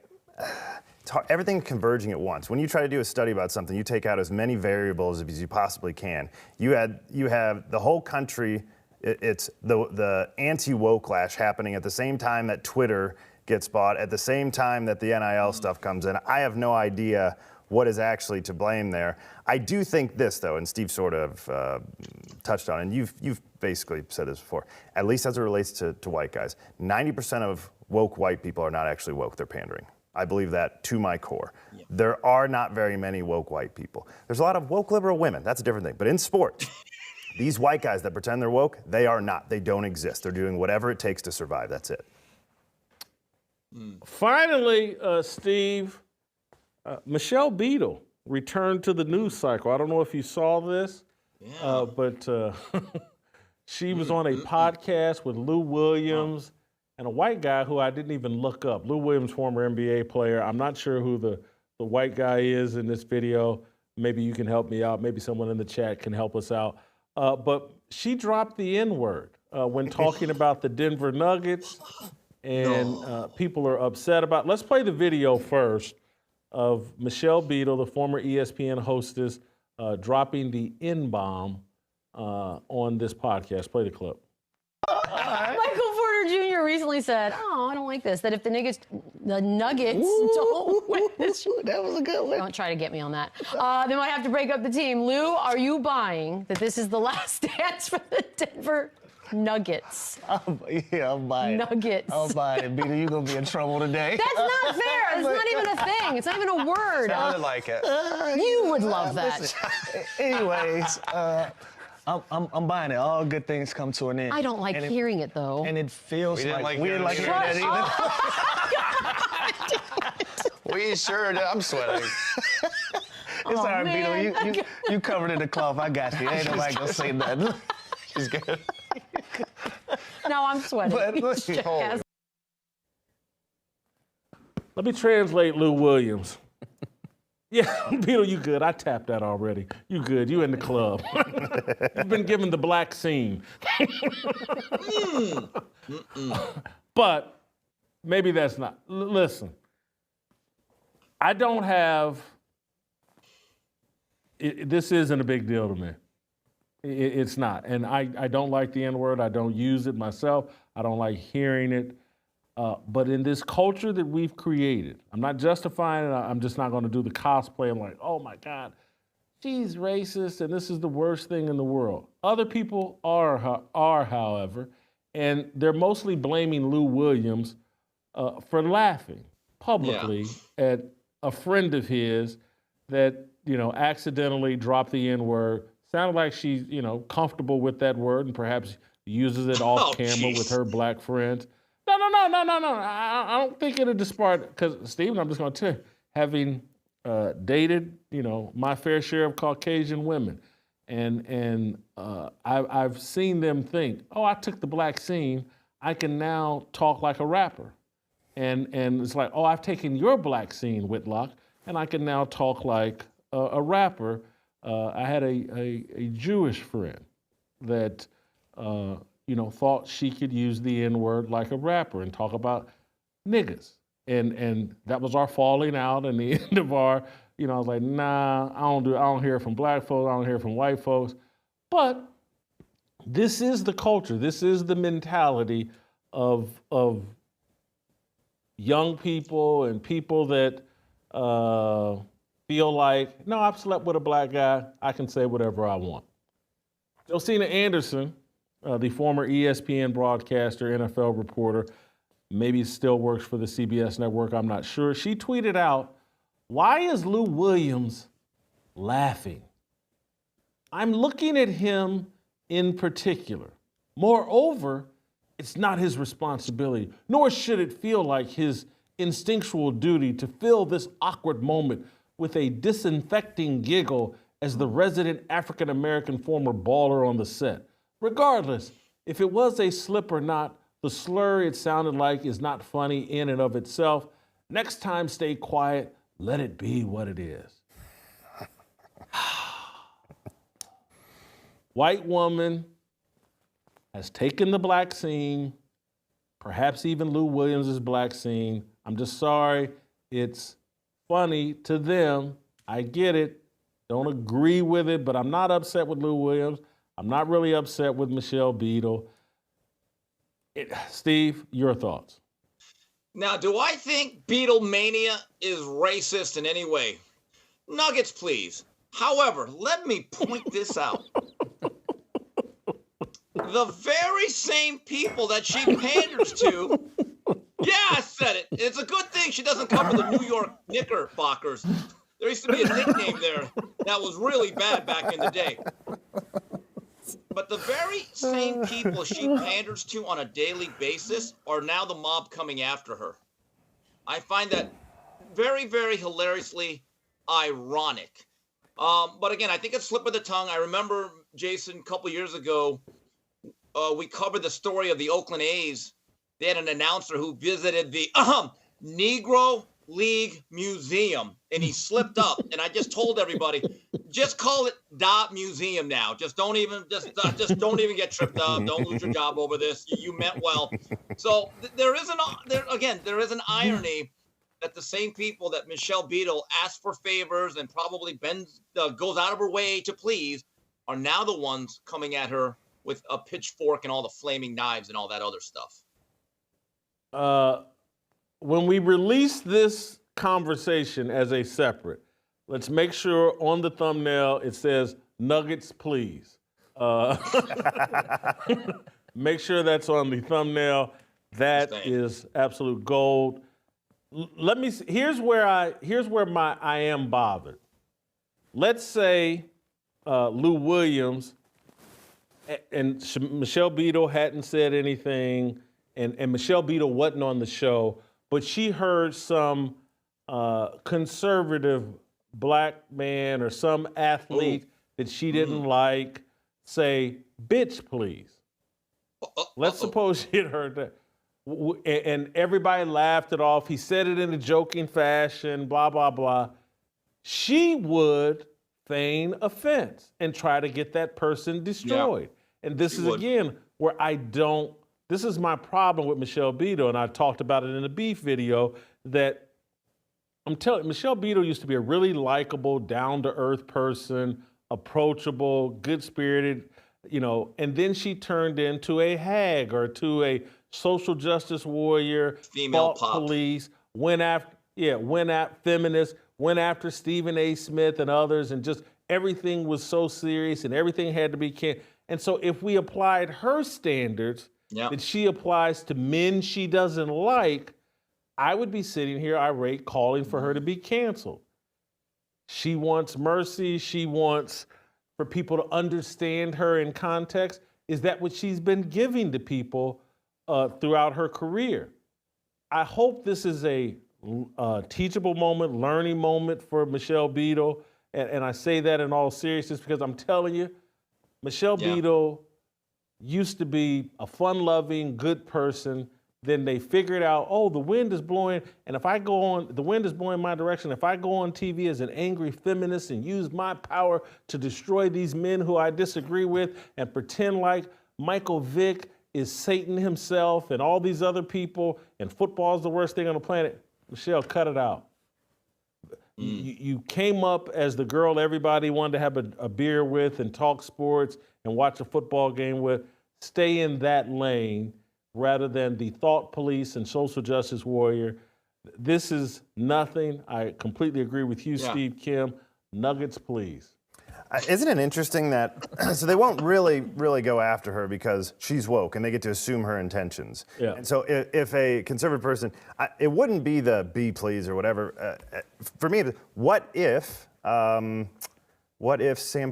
It's hard, everything converging at once. When you try to do a study about something, you take out as many variables as you possibly can. You have the whole country. It's the anti-woke clash happening at the same time that Twitter gets bought, at the same time that the NIL stuff comes in. I have no idea what is actually to blame there. I do think this, though, and Steve sort of touched on, and you've basically said this before, at least as it relates to white guys, 90% of woke white people are not actually woke, they're pandering. I believe that to my core. Yeah. There are not very many woke white people. There's a lot of woke liberal women, that's a different thing. But in sports, these white guys that pretend they're woke, they are not. They don't exist. They're doing whatever it takes to survive, that's it. Finally, Steve, Michelle Beadle returned to the news cycle. I don't know if you saw this, but she was on a podcast with Lou Williams and a white guy who I didn't even look up. Lou Williams, former NBA player. I'm not sure who the white guy is in this video. Maybe you can help me out. Maybe someone in the chat can help us out. But she dropped the N-word when talking about the Denver Nuggets, and people are upset about it. Let's play the video first of Michelle Beadle, the former ESPN hostess, dropping the N-bomb on this podcast. Play the clip. Michael Porter Jr. recently said, "Oh, I don't like this. That if the Nuggets don't win this, that was a good one. Don't try to get me on that. They might have to break up the team." Lou, are you buying that this is the last dance for the Denver Nuggets? Yeah, I'm buying. Nuggets. I'm buying it. Beadle, you're gonna be in trouble today. That's not fair. It's not even a thing. It's not even a word. Sounded like it. You would love that. Listen, anyways. I'm buying it. All good things come to an end. I don't like hearing it, though. And it feels like we didn't like hearing that either. We sure did. I'm sweating. It's all right, Beadle. You covered in the cloth. I got you. Ain't nobody gonna say nothing. She's good. No, I'm sweating. Let me translate Lou Williams. Yeah, Beadle, you good. I tapped that already. You good. You in the club. You've been given the black scene. But maybe that's not. Listen, I don't have, this isn't a big deal to me. It's not. And I don't like the N-word. I don't use it myself. I don't like hearing it. But in this culture that we've created, I'm not justifying it. I'm just not going to do the cosplay. I'm like, oh my God, she's racist and this is the worst thing in the world. Other people are however, and they're mostly blaming Lou Williams for laughing publicly at a friend of his that, accidentally dropped the N-word. Sounded like she's, comfortable with that word and perhaps uses it off camera with her black friends. No. I don't think it'll disparage, because, Stephen, I'm just going to tell you, having dated, my fair share of Caucasian women, and I've seen them think, oh, I took the black scene, I can now talk like a rapper. And it's like, oh, I've taken your black scene, Whitlock, and I can now talk like a rapper. I had a Jewish friend that, thought she could use the N-word like a rapper and talk about niggas. And that was our falling out and the end of our, I was like, nah, I don't hear it from black folks, I don't hear it from white folks. But this is the culture. This is the mentality of young people and people that feel like, no, I've slept with a black guy, I can say whatever I want. Josina Anderson, the former ESPN broadcaster, NFL reporter, Maybe it still works for the CBS network, I'm not sure. She tweeted out, "Why is Lou Williams laughing? I'm looking at him in particular. Moreover, it's not his responsibility, nor should it feel like his instinctual duty to fill this awkward moment with a disinfecting giggle as the resident African-American former baller on the set. Regardless, if it was a slip or not, the slur it sounded like is not funny in and of itself. Next time, stay quiet. Let it be what it is." White woman has taken the black scene, perhaps even Lou Williams' black scene. I'm just sorry, it's funny to them. I get it. Don't agree with it, but I'm not upset with Lou Williams. I'm not really upset with Michelle Beadle. Steve, your thoughts? Now, do I think Beatlemania is racist in any way? Nuggets, please. However, let me point this out. The very same people that she panders to, yeah, I said it. It's a good thing she doesn't cover the New York Knickerbockers. There used to be a nickname there that was really bad back in the day. But the very same people she panders to on a daily basis are now the mob coming after her. I find that very, very hilariously ironic. But again, I think it's slip of the tongue. I remember, Jason, a couple years ago, we covered the story of the Oakland A's. They had an announcer who visited the Negro League Museum, and he slipped up. And I just told everybody, just call it Da Museum now. Just don't even get tripped up. Don't lose your job over this. You meant well. So there is an irony that the same people that Michelle Beadle asked for favors and probably goes out of her way to please are now the ones coming at her with a pitchfork and all the flaming knives and all that other stuff. When we release this conversation as a separate, let's make sure on the thumbnail it says Nuggets, please. Make sure that's on the thumbnail. That is absolute gold. Let me see. Here's where I am bothered. Let's say Lou Williams and Michelle Beadle hadn't said anything, and Michelle Beadle wasn't on the show, but she heard some conservative black man or some athlete that she didn't like say, "Bitch, please." Let's suppose she had heard that. And everybody laughed it off. He said it in a joking fashion, blah, blah, blah. She would feign offense and try to get that person destroyed. Yeah, and this is, again, where this is my problem with Michelle Beadle, and I talked about it in the Beef video, that I'm telling you, Michelle Beadle used to be a really likable, down-to-earth person, approachable, good-spirited, and then she turned into a hag or to a social justice warrior, female fought police, went after feminists, went after Stephen A. Smith and others, and just everything was so serious and everything had to be And so if we applied her standards that she applies to men she doesn't like, I would be sitting here irate calling for her to be canceled. She wants mercy. She wants for people to understand her in context. Is that what she's been giving to people throughout her career? I hope this is a teachable moment, learning moment for Michelle Beadle. And I say that in all seriousness because I'm telling you, Michelle Beadle used to be a fun-loving, good person. Then they figured out, oh, the wind is blowing, and if I go on, the wind is blowing my direction. If I go on TV as an angry feminist and use my power to destroy these men who I disagree with and pretend like Michael Vick is Satan himself and all these other people, and football is the worst thing on the planet, Michelle, cut it out. You came up as the girl everybody wanted to have a beer with and talk sports and watch a football game with. Stay in that lane rather than the thought police and social justice warrior. This is nothing. I completely agree with you, Steve Kim. Nuggets, please. Isn't it interesting that, so they won't really go after her because she's woke and they get to assume her intentions. Yeah. And so if a conservative person, it wouldn't be the be please or whatever. For me, what if Sam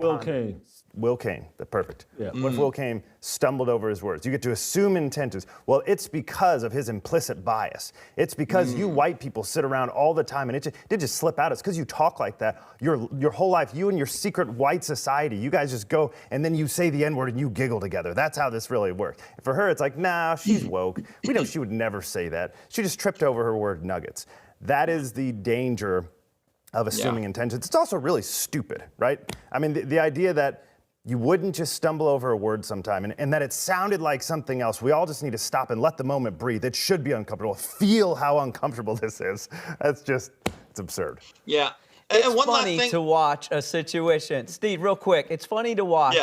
Will Cain, perfect. Yeah. What if Will Cain stumbled over his words? You get to assume intentions. Well, it's because of his implicit bias. It's because you white people sit around all the time and it did just slip out. It's because you talk like that. Your whole life, you and your secret white society, you guys just go and then you say the N-word and you giggle together. That's how this really works. For her, it's like, nah, she's woke. We know she would never say that. She just tripped over her word nuggets. That is the danger of assuming intentions. It's also really stupid, right? I mean, the idea that you wouldn't just stumble over a word sometime and that it sounded like something else. We all just need to stop and let the moment breathe. It should be uncomfortable. Feel how uncomfortable this is. It's absurd. Yeah. It's funny to watch a situation. Steve, real quick, it's funny to watch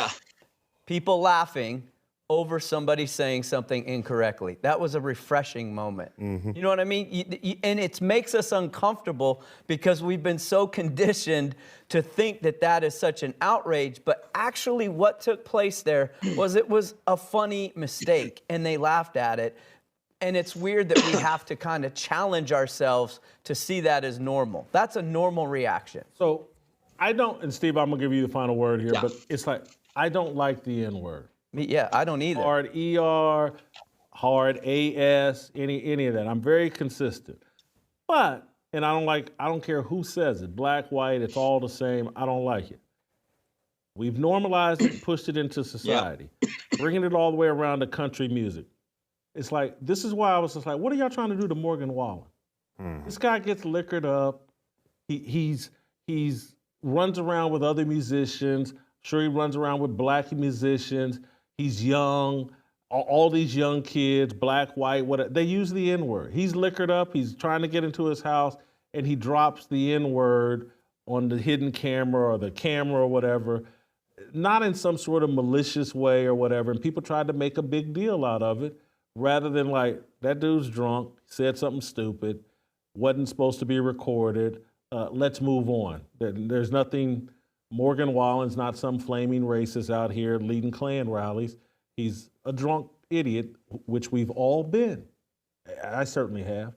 people laughing over somebody saying something incorrectly. That was a refreshing moment. Mm-hmm. You know what I mean? And it makes us uncomfortable because we've been so conditioned to think that that is such an outrage. But actually what took place there was it was a funny mistake and they laughed at it. And it's weird that we have to kind of challenge ourselves to see that as normal. That's a normal reaction. So I don't, and Steve, I'm gonna give you the final word here, but it's like, I don't like the N-word. Yeah, I don't either. Hard ER, hard AS, any of that. I'm very consistent. But, and I don't care who says it, black, white, it's all the same. I don't like it. We've normalized it, pushed it into society, bringing it all the way around to country music. It's like, this is why I was just like, what are y'all trying to do to Morgan Wallen? This guy gets liquored up. He's runs around with other musicians. Sure, he runs around with black musicians. He's young, all these young kids, black, white, whatever, they use the N-word. He's liquored up, he's trying to get into his house, and he drops the N-word on the hidden camera or the camera or whatever, not in some sort of malicious way or whatever, and people tried to make a big deal out of it, rather than like, that dude's drunk, said something stupid, wasn't supposed to be recorded, let's move on. There's nothing... Morgan Wallen's not some flaming racist out here leading Klan rallies. He's a drunk idiot, which we've all been. I certainly have.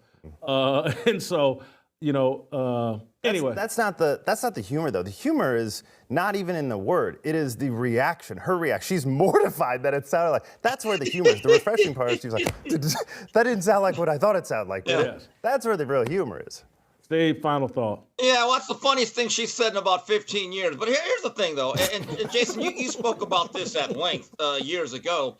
And so, anyway. That's not the humor, though. The humor is not even in the word. It is the reaction, her reaction. She's mortified that it sounded like, that's where the humor is. The refreshing part is she's like, that didn't sound like what I thought it sounded like. Yes. That's where the real humor is. Steve, final thought. Yeah, well, that's the funniest thing she's said in about 15 years. But here's the thing, though, and Jason, you spoke about this at length years ago.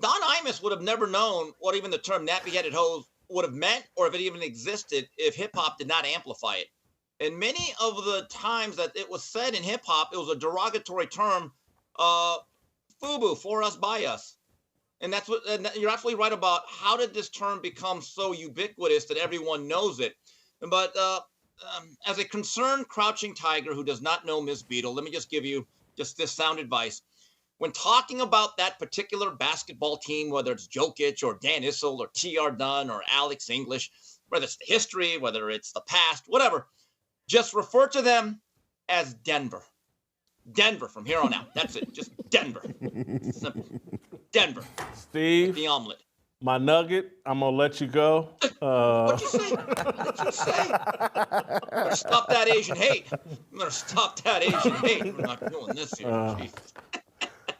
Don Imus would have never known what even the term nappy-headed hose would have meant, or if it even existed, if hip-hop did not amplify it. And many of the times that it was said in hip-hop, it was a derogatory term, FUBU, for us, by us. And you're absolutely right about how did this term become so ubiquitous that everyone knows it. But as a concerned crouching tiger who does not know Ms. Beadle, let me just give you just this sound advice. When talking about that particular basketball team, whether it's Jokic or Dan Issel or T.R. Dunn or Alex English, whether it's the history, whether it's the past, whatever, just refer to them as Denver. Denver from here on out. That's it. Just Denver. Simple. Denver. Steve. The omelet. My nugget, I'm going to let you go. What'd you say? What'd you say? Better stop that Asian hate. You better stop that Asian hate. We're not doing this here.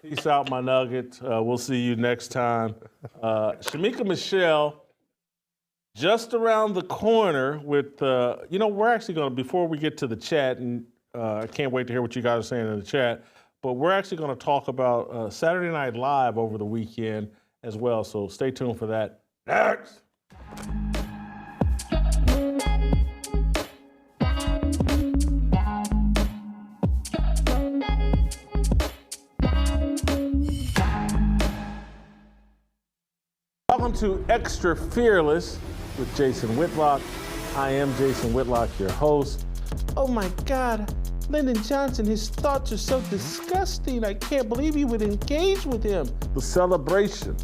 Peace out, my nugget. We'll see you next time. Shamika Michelle, just around the corner with, we're actually going to, before we get to the chat, and I can't wait to hear what you guys are saying in the chat, but we're actually going to talk about Saturday Night Live over the weekend as well, so stay tuned for that. Next. Welcome to Extra Fearless with Jason Whitlock. I am Jason Whitlock, your host. Oh my God, Lyndon Johnson, his thoughts are so disgusting. I can't believe you would engage with him. The celebration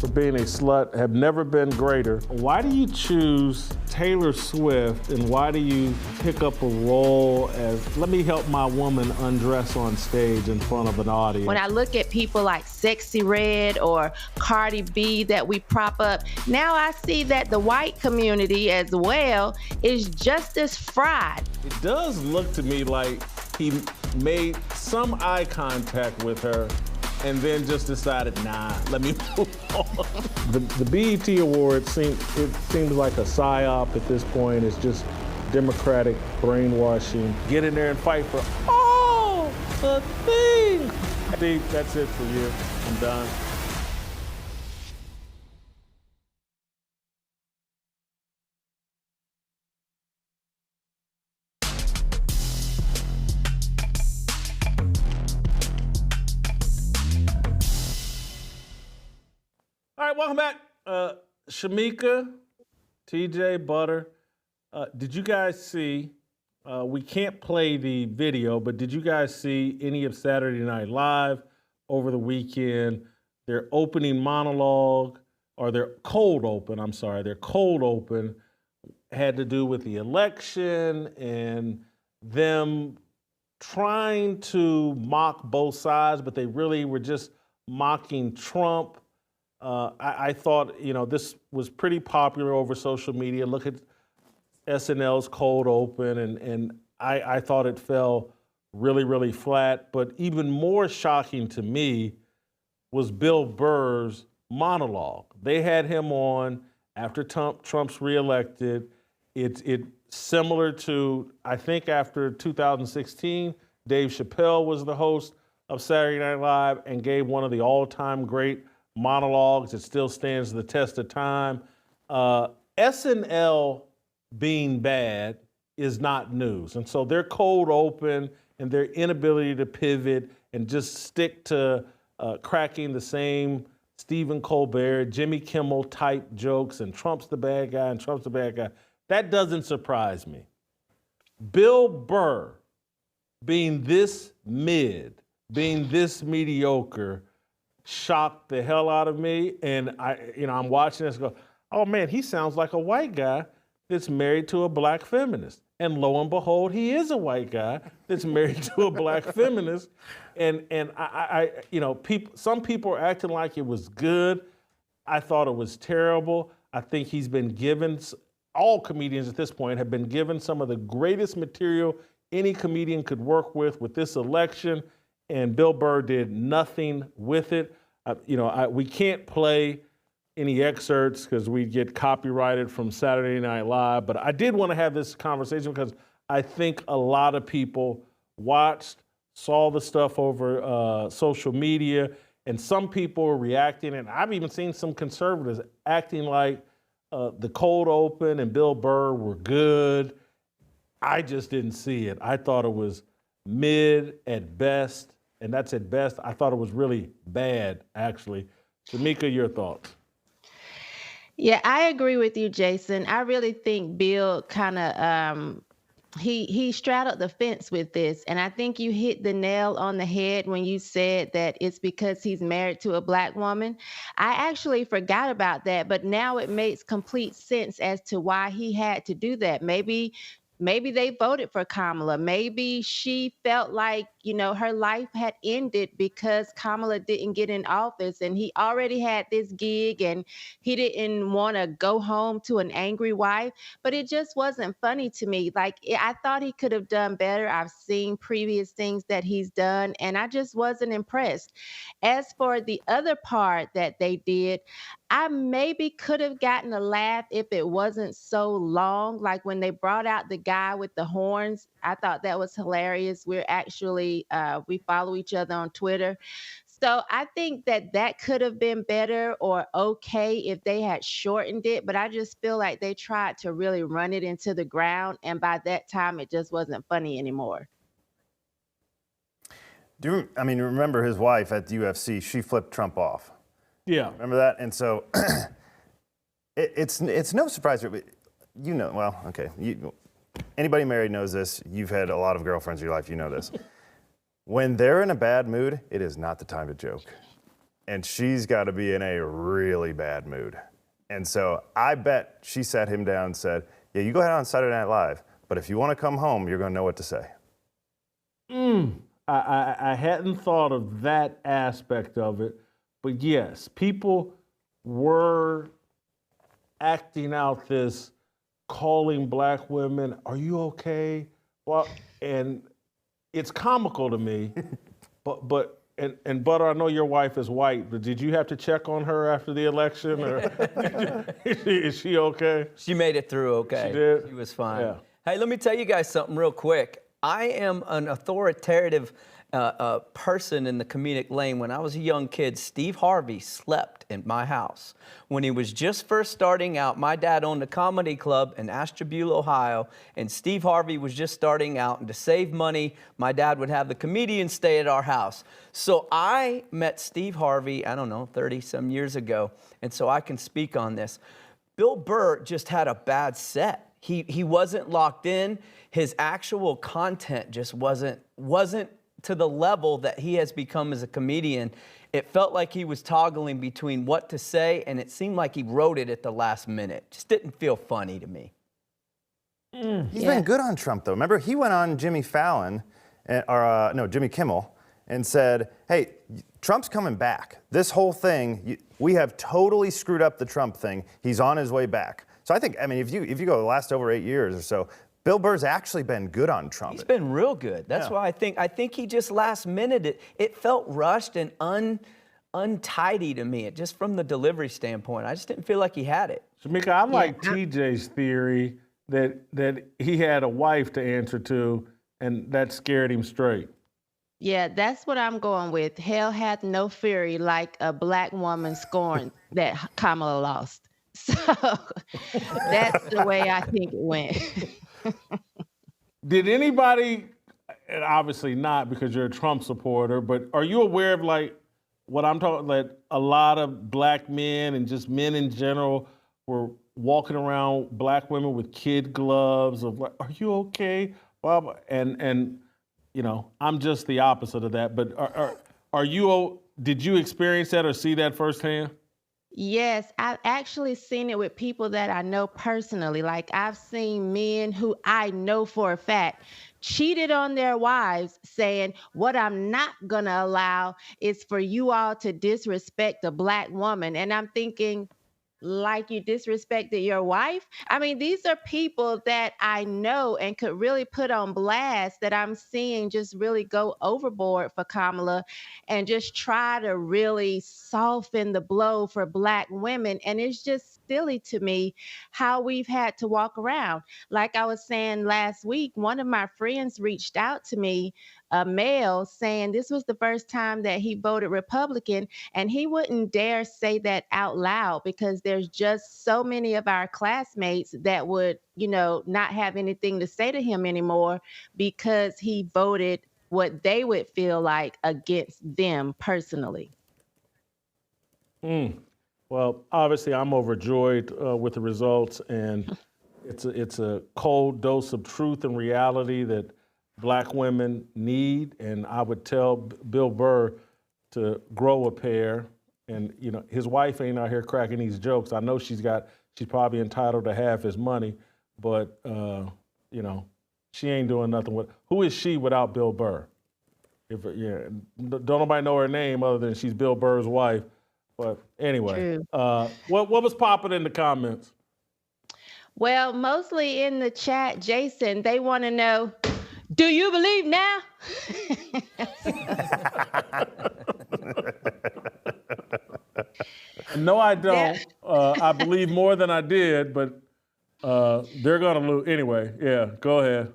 for being a slut have never been greater. Why do you choose Taylor Swift, and why do you pick up a role as, let me help my woman undress on stage in front of an audience? When I look at people like Sexy Red or Cardi B that we prop up, now I see that the white community as well is just as fried. It does look to me like he made some eye contact with her and then just decided, nah, let me move on. The BET Awards seems like a psyop at this point. It's just Democratic brainwashing. Get in there and fight for all the things. I think that's it for you. I'm done. All right, welcome back. Shamika, TJ, Butter, did you guys see, we can't play the video, but did you guys see any of Saturday Night Live over the weekend? Their opening monologue, or their cold open had to do with the election and them trying to mock both sides, but they really were just mocking Trump. I thought, this was pretty popular over social media. Look at SNL's cold open, and I thought it fell really, really flat. But even more shocking to me was Bill Burr's monologue. They had him on after Trump's reelected. It's similar to, I think, after 2016, Dave Chappelle was the host of Saturday Night Live and gave one of the all-time great monologues. It still stands the test of time. SNL being bad is not news. And so their cold open and their inability to pivot and just stick to cracking the same Stephen Colbert, Jimmy Kimmel type jokes, and Trump's the bad guy and Trump's the bad guy, that doesn't surprise me. Bill Burr being this mid, being this mediocre, shocked the hell out of me. And I'm watching this and go, oh man, he sounds like a white guy that's married to a black feminist. And lo and behold, he is a white guy that's married to a black feminist. And some people are acting like it was good. I thought it was terrible. I think he's been given, all comedians at this point have been given some of the greatest material any comedian could work with this election. And Bill Burr did nothing with it. We can't play any excerpts because we get copyrighted from Saturday Night Live, but I did want to have this conversation because I think a lot of people saw the stuff over social media, and some people are reacting, and I've even seen some conservatives acting like the cold open and Bill Burr were good. I just didn't see it. I thought it was mid at best. And that's at best. I thought it was really bad, actually. Shamika, your thoughts? Yeah, I agree with you, Jason. I really think Bill kind of, he straddled the fence with this. And I think you hit the nail on the head when you said that it's because he's married to a black woman. I actually forgot about that, but now it makes complete sense as to why he had to do that. Maybe they voted for Kamala. Maybe she felt like, her life had ended because Kamala didn't get in office and he already had this gig and he didn't want to go home to an angry wife. But it just wasn't funny to me. Like, I thought he could have done better. I've seen previous things that he's done and I just wasn't impressed. As for the other part that they did, I maybe could have gotten a laugh if it wasn't so long. Like when they brought out the guy with the horns, I thought that was hilarious. We're actually, we follow each other on Twitter. So I think that could have been better or okay if they had shortened it. But I just feel like they tried to really run it into the ground. And by that time, it just wasn't funny anymore. Remember his wife at the UFC, she flipped Trump off. Yeah. Remember that? And so it's no surprise. Anybody married knows this. You've had a lot of girlfriends in your life. You know this. When they're in a bad mood, it is not the time to joke. and she's got to be in a really bad mood. And so I bet she sat him down and said, yeah, you go ahead on Saturday Night Live, but if you want to come home, you're going to know what to say. I hadn't thought of that aspect of it, but yes, people were acting out this, calling black women, are you okay? Well, and it's comical to me, but Butter, I know your wife is white, but did you have to check on her after the election? Or is she okay? She made it through okay. She did? She was fine. Yeah. Hey, let me tell you guys something real quick. I am an authoritative person in the comedic lane. When I was a young kid, Steve Harvey slept in my house. When he was just first starting out, my dad owned a comedy club in Ashtabula, Ohio, and Steve Harvey was just starting out, and to save money, my dad would have the comedians stay at our house. So I met Steve Harvey, I don't know, 30-some years ago, and so I can speak on this. Bill Burr just had a bad set. He wasn't locked in. His actual content just wasn't to the level that he has become as a comedian. It felt like he was toggling between what to say, and it seemed like he wrote it at the last minute. Just didn't feel funny to me. He's been good on Trump, though. Remember, he went on Jimmy Fallon, Jimmy Kimmel, and said, hey, Trump's coming back. This whole thing, we have totally screwed up the Trump thing. He's on his way back. So I think, if you go the last over 8 years or so, Bill Burr's actually been good on Trump. He's been real good. That's why I think he just last minute, it felt rushed and untidy to me, just from the delivery standpoint. I just didn't feel like he had it. Shamika, I like TJ's theory that he had a wife to answer to, and that scared him straight. Yeah, that's what I'm going with. Hell hath no fury like a black woman scorned that Kamala lost. So that's the way I think it went. Did anybody, and obviously not because you're a Trump supporter, but are you aware of what I'm talking, that a lot of black men and just men in general were walking around black women with kid gloves of like, are you okay, Bob? And I'm just the opposite of that. But did you experience that or see that firsthand? Yes, I've actually seen it with people that I know personally. Like I've seen men who I know for a fact cheated on their wives, saying, what I'm not going to allow is for you all to disrespect a black woman. And I'm thinking, like you disrespected your wife? I mean, these are people that I know and could really put on blast that I'm seeing just really go overboard for Kamala and just try to really soften the blow for black women. And it's just silly to me how we've had to walk around. Like I was saying last week, one of my friends reached out to me, a male, saying this was the first time that he voted Republican, and he wouldn't dare say that out loud because there's just so many of our classmates that would, not have anything to say to him anymore because he voted what they would feel like against them personally. Well, obviously, I'm overjoyed with the results, and it's a cold dose of truth and reality that black women need. And I would tell Bill Burr to grow a pair. And his wife ain't out here cracking these jokes. I know she's probably entitled to half his money, but she ain't doing nothing with. Who is she without Bill Burr? Don't nobody know her name other than she's Bill Burr's wife. But anyway, what was popping in the comments? Well, mostly in the chat, Jason, they want to know, do you believe now? No, I don't. I believe more than I did, but they're going to lose. Anyway, go ahead.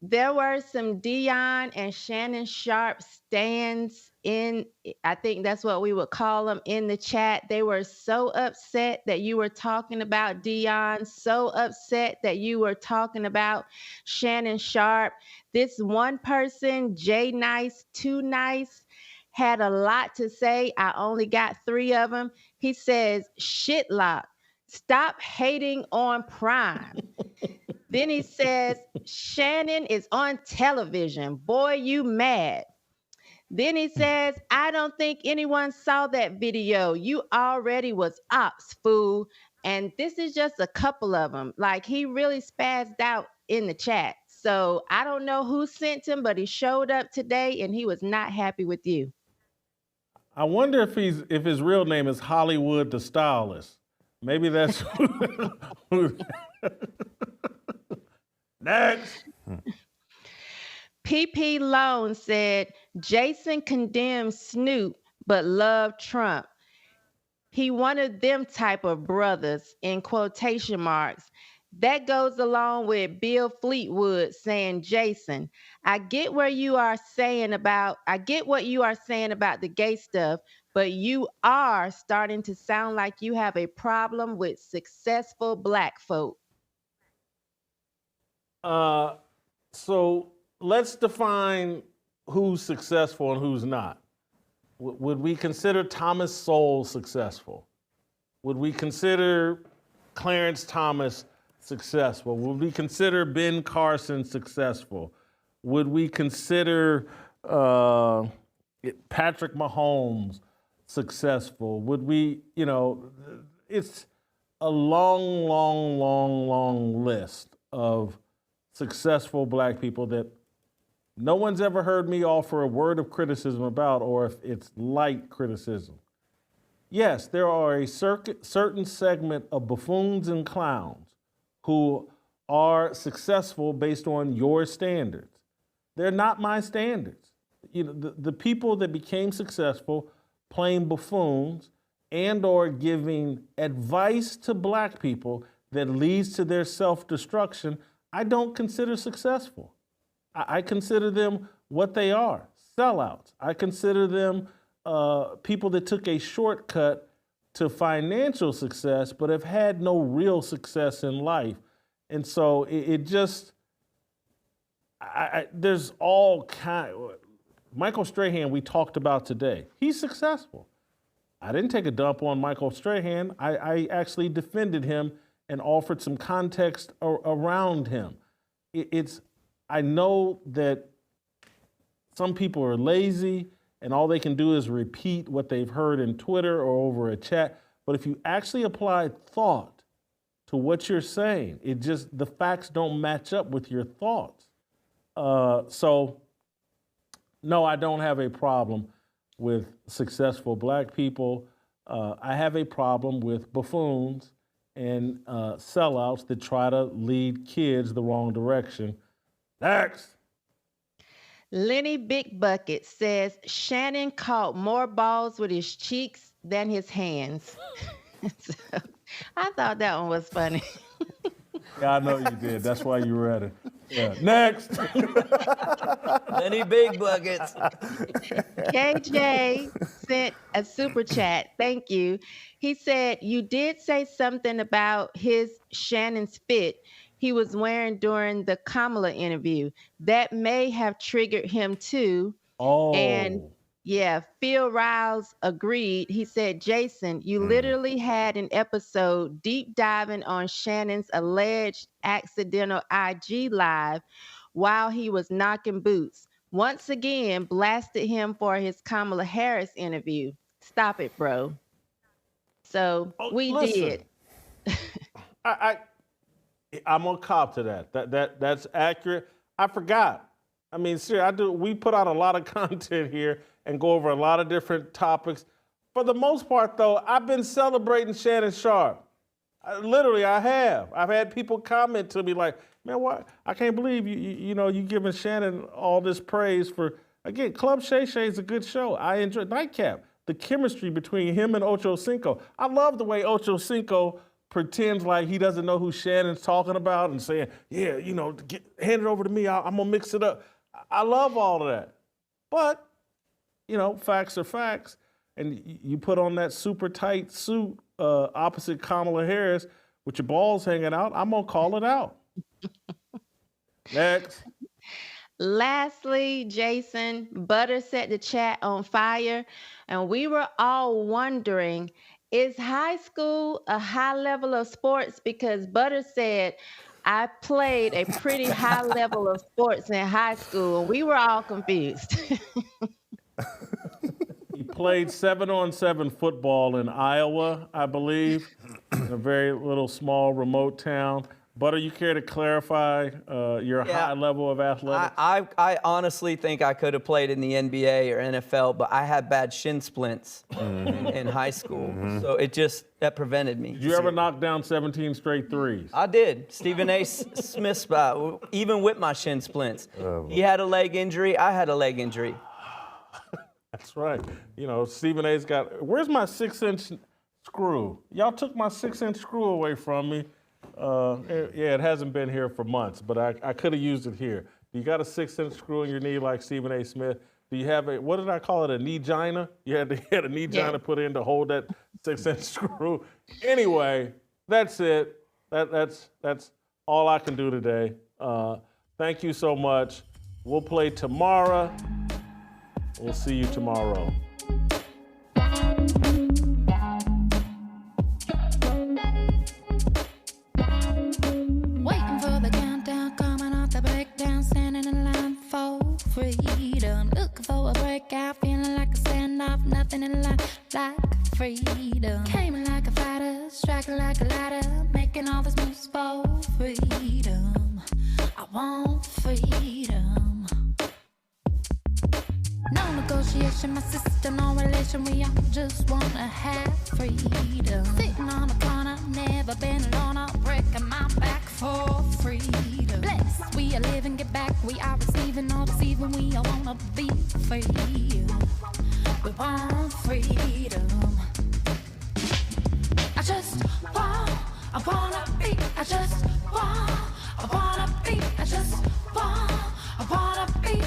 There were some Deion and Shannon Sharp stands in, I think that's what we would call them, in the chat. They were so upset that you were talking about Deion, so upset that you were talking about Shannon Sharp. This one person, J Nice, Too Nice, had a lot to say. I only got 3 of them. He says, shitlock, stop hating on Prime. Then he says, Shannon is on television. Boy, you mad. Then he says, I don't think anyone saw that video. You already was ops, fool. And this is just a couple of them. Like, he really spazzed out in the chat. So I don't know who sent him, but he showed up today and he was not happy with you. I wonder if his real name is Hollywood the Stylist. Maybe that's next. PP Lone said, Jason condemned Snoop but loved Trump. He one of them type of brothers, in quotation marks. That goes along with Bill Fleetwood saying, Jason, I get what you are saying about the gay stuff, but you are starting to sound like you have a problem with successful black folk. So let's define who's successful and who's not. Would we consider Thomas Sowell successful? Would we consider Clarence Thomas successful? Would we consider Ben Carson successful? Would we consider Patrick Mahomes successful? Would we, it's a long list of successful black people that no one's ever heard me offer a word of criticism about, or if it's light criticism. Yes, there are a certain segment of buffoons and clowns who are successful based on your standards. They're not my standards. The people that became successful playing buffoons and or giving advice to black people that leads to their self-destruction, I don't consider successful. I consider them what they are, sellouts. I consider them people that took a shortcut to financial success, but have had no real success in life. And so there's all kind. Michael Strahan, we talked about today. He's successful. I didn't take a dump on Michael Strahan. I actually defended him and offered some context around him. I know that some people are lazy and all they can do is repeat what they've heard in Twitter or over a chat. But if you actually apply thought to what you're saying, the facts don't match up with your thoughts. So no, I don't have a problem with successful black people. I have a problem with buffoons and sellouts that try to lead kids the wrong direction. Next. Lenny Big Bucket says Shannon caught more balls with his cheeks than his hands. So, I thought that one was funny. Yeah, I know you did. That's why you read it. Yeah. Next. Lenny Big Buckets. KJ sent a super chat. Thank you. He said, you did say something about Shannon's fit he was wearing during the Kamala interview. That may have triggered him too. Oh. And yeah, Phil Riles agreed. He said, Jason, you literally had an episode deep diving on Shannon's alleged accidental IG live while he was knocking boots. Once again, blasted him for his Kamala Harris interview. Stop it, bro. So we did. I'm gonna cop to that. That's accurate. I forgot. I mean, seriously, we put out a lot of content here and go over a lot of different topics. For the most part, though, I've been celebrating Shannon Sharpe. Literally, I have. I've had people comment to me like, man, what? I can't believe you giving Shannon all this praise for, again, Club Shay Shay is a good show. I enjoy Nightcap, the chemistry between him and Ocho Cinco. I love the way Ocho Cinco pretends like he doesn't know who Shannon's talking about and saying, yeah, hand it over to me, I'm gonna mix it up. I love all of that. But, facts are facts. And you put on that super tight suit opposite Kamala Harris with your balls hanging out, I'm gonna call it out. Next. Lastly, Jason, Butter set the chat on fire, and we were all wondering, is high school a high level of sports? Because Butter said, I played a pretty high level of sports in high school, and we were all confused. He played 7-on-7 football in Iowa, I believe, in a very little small remote town. Butter, you care to clarify your high level of athletics? I honestly think I could have played in the NBA or NFL, but I had bad shin splints in high school. So that prevented me. Did you ever knock down 17 straight threes? I did. Stephen A. Smith spot, even with my shin splints. He had a leg injury, I had a leg injury. That's right. You know, Stephen A.'s got, where's my 6-inch screw? Y'all took my 6-inch screw away from me. It hasn't been here for months, but I could have used it here. You got a 6-inch screw in your knee like Stephen A. Smith? Do you have what did I call it, a knee-gina? You had a knee-gina put in to hold that 6-inch screw. Anyway, that's it. That's all I can do today. Thank you so much. We'll play tomorrow. We'll see you tomorrow. Waiting for the countdown, coming off the breakdown, standing in line for freedom. Looking for a breakout, feeling like a standoff, nothing in life like freedom. Came like a fighter, striking like a ladder, making all these moves for freedom. I want freedom. No negotiation, my sister, no relation. We all just wanna have freedom. Sitting on a corner, never been alone. I'm breaking my back for freedom. Blessed, we are living, get back. We are receiving, all deceiving. We all wanna be free. We want freedom. I wanna be. I wanna be. I wanna be.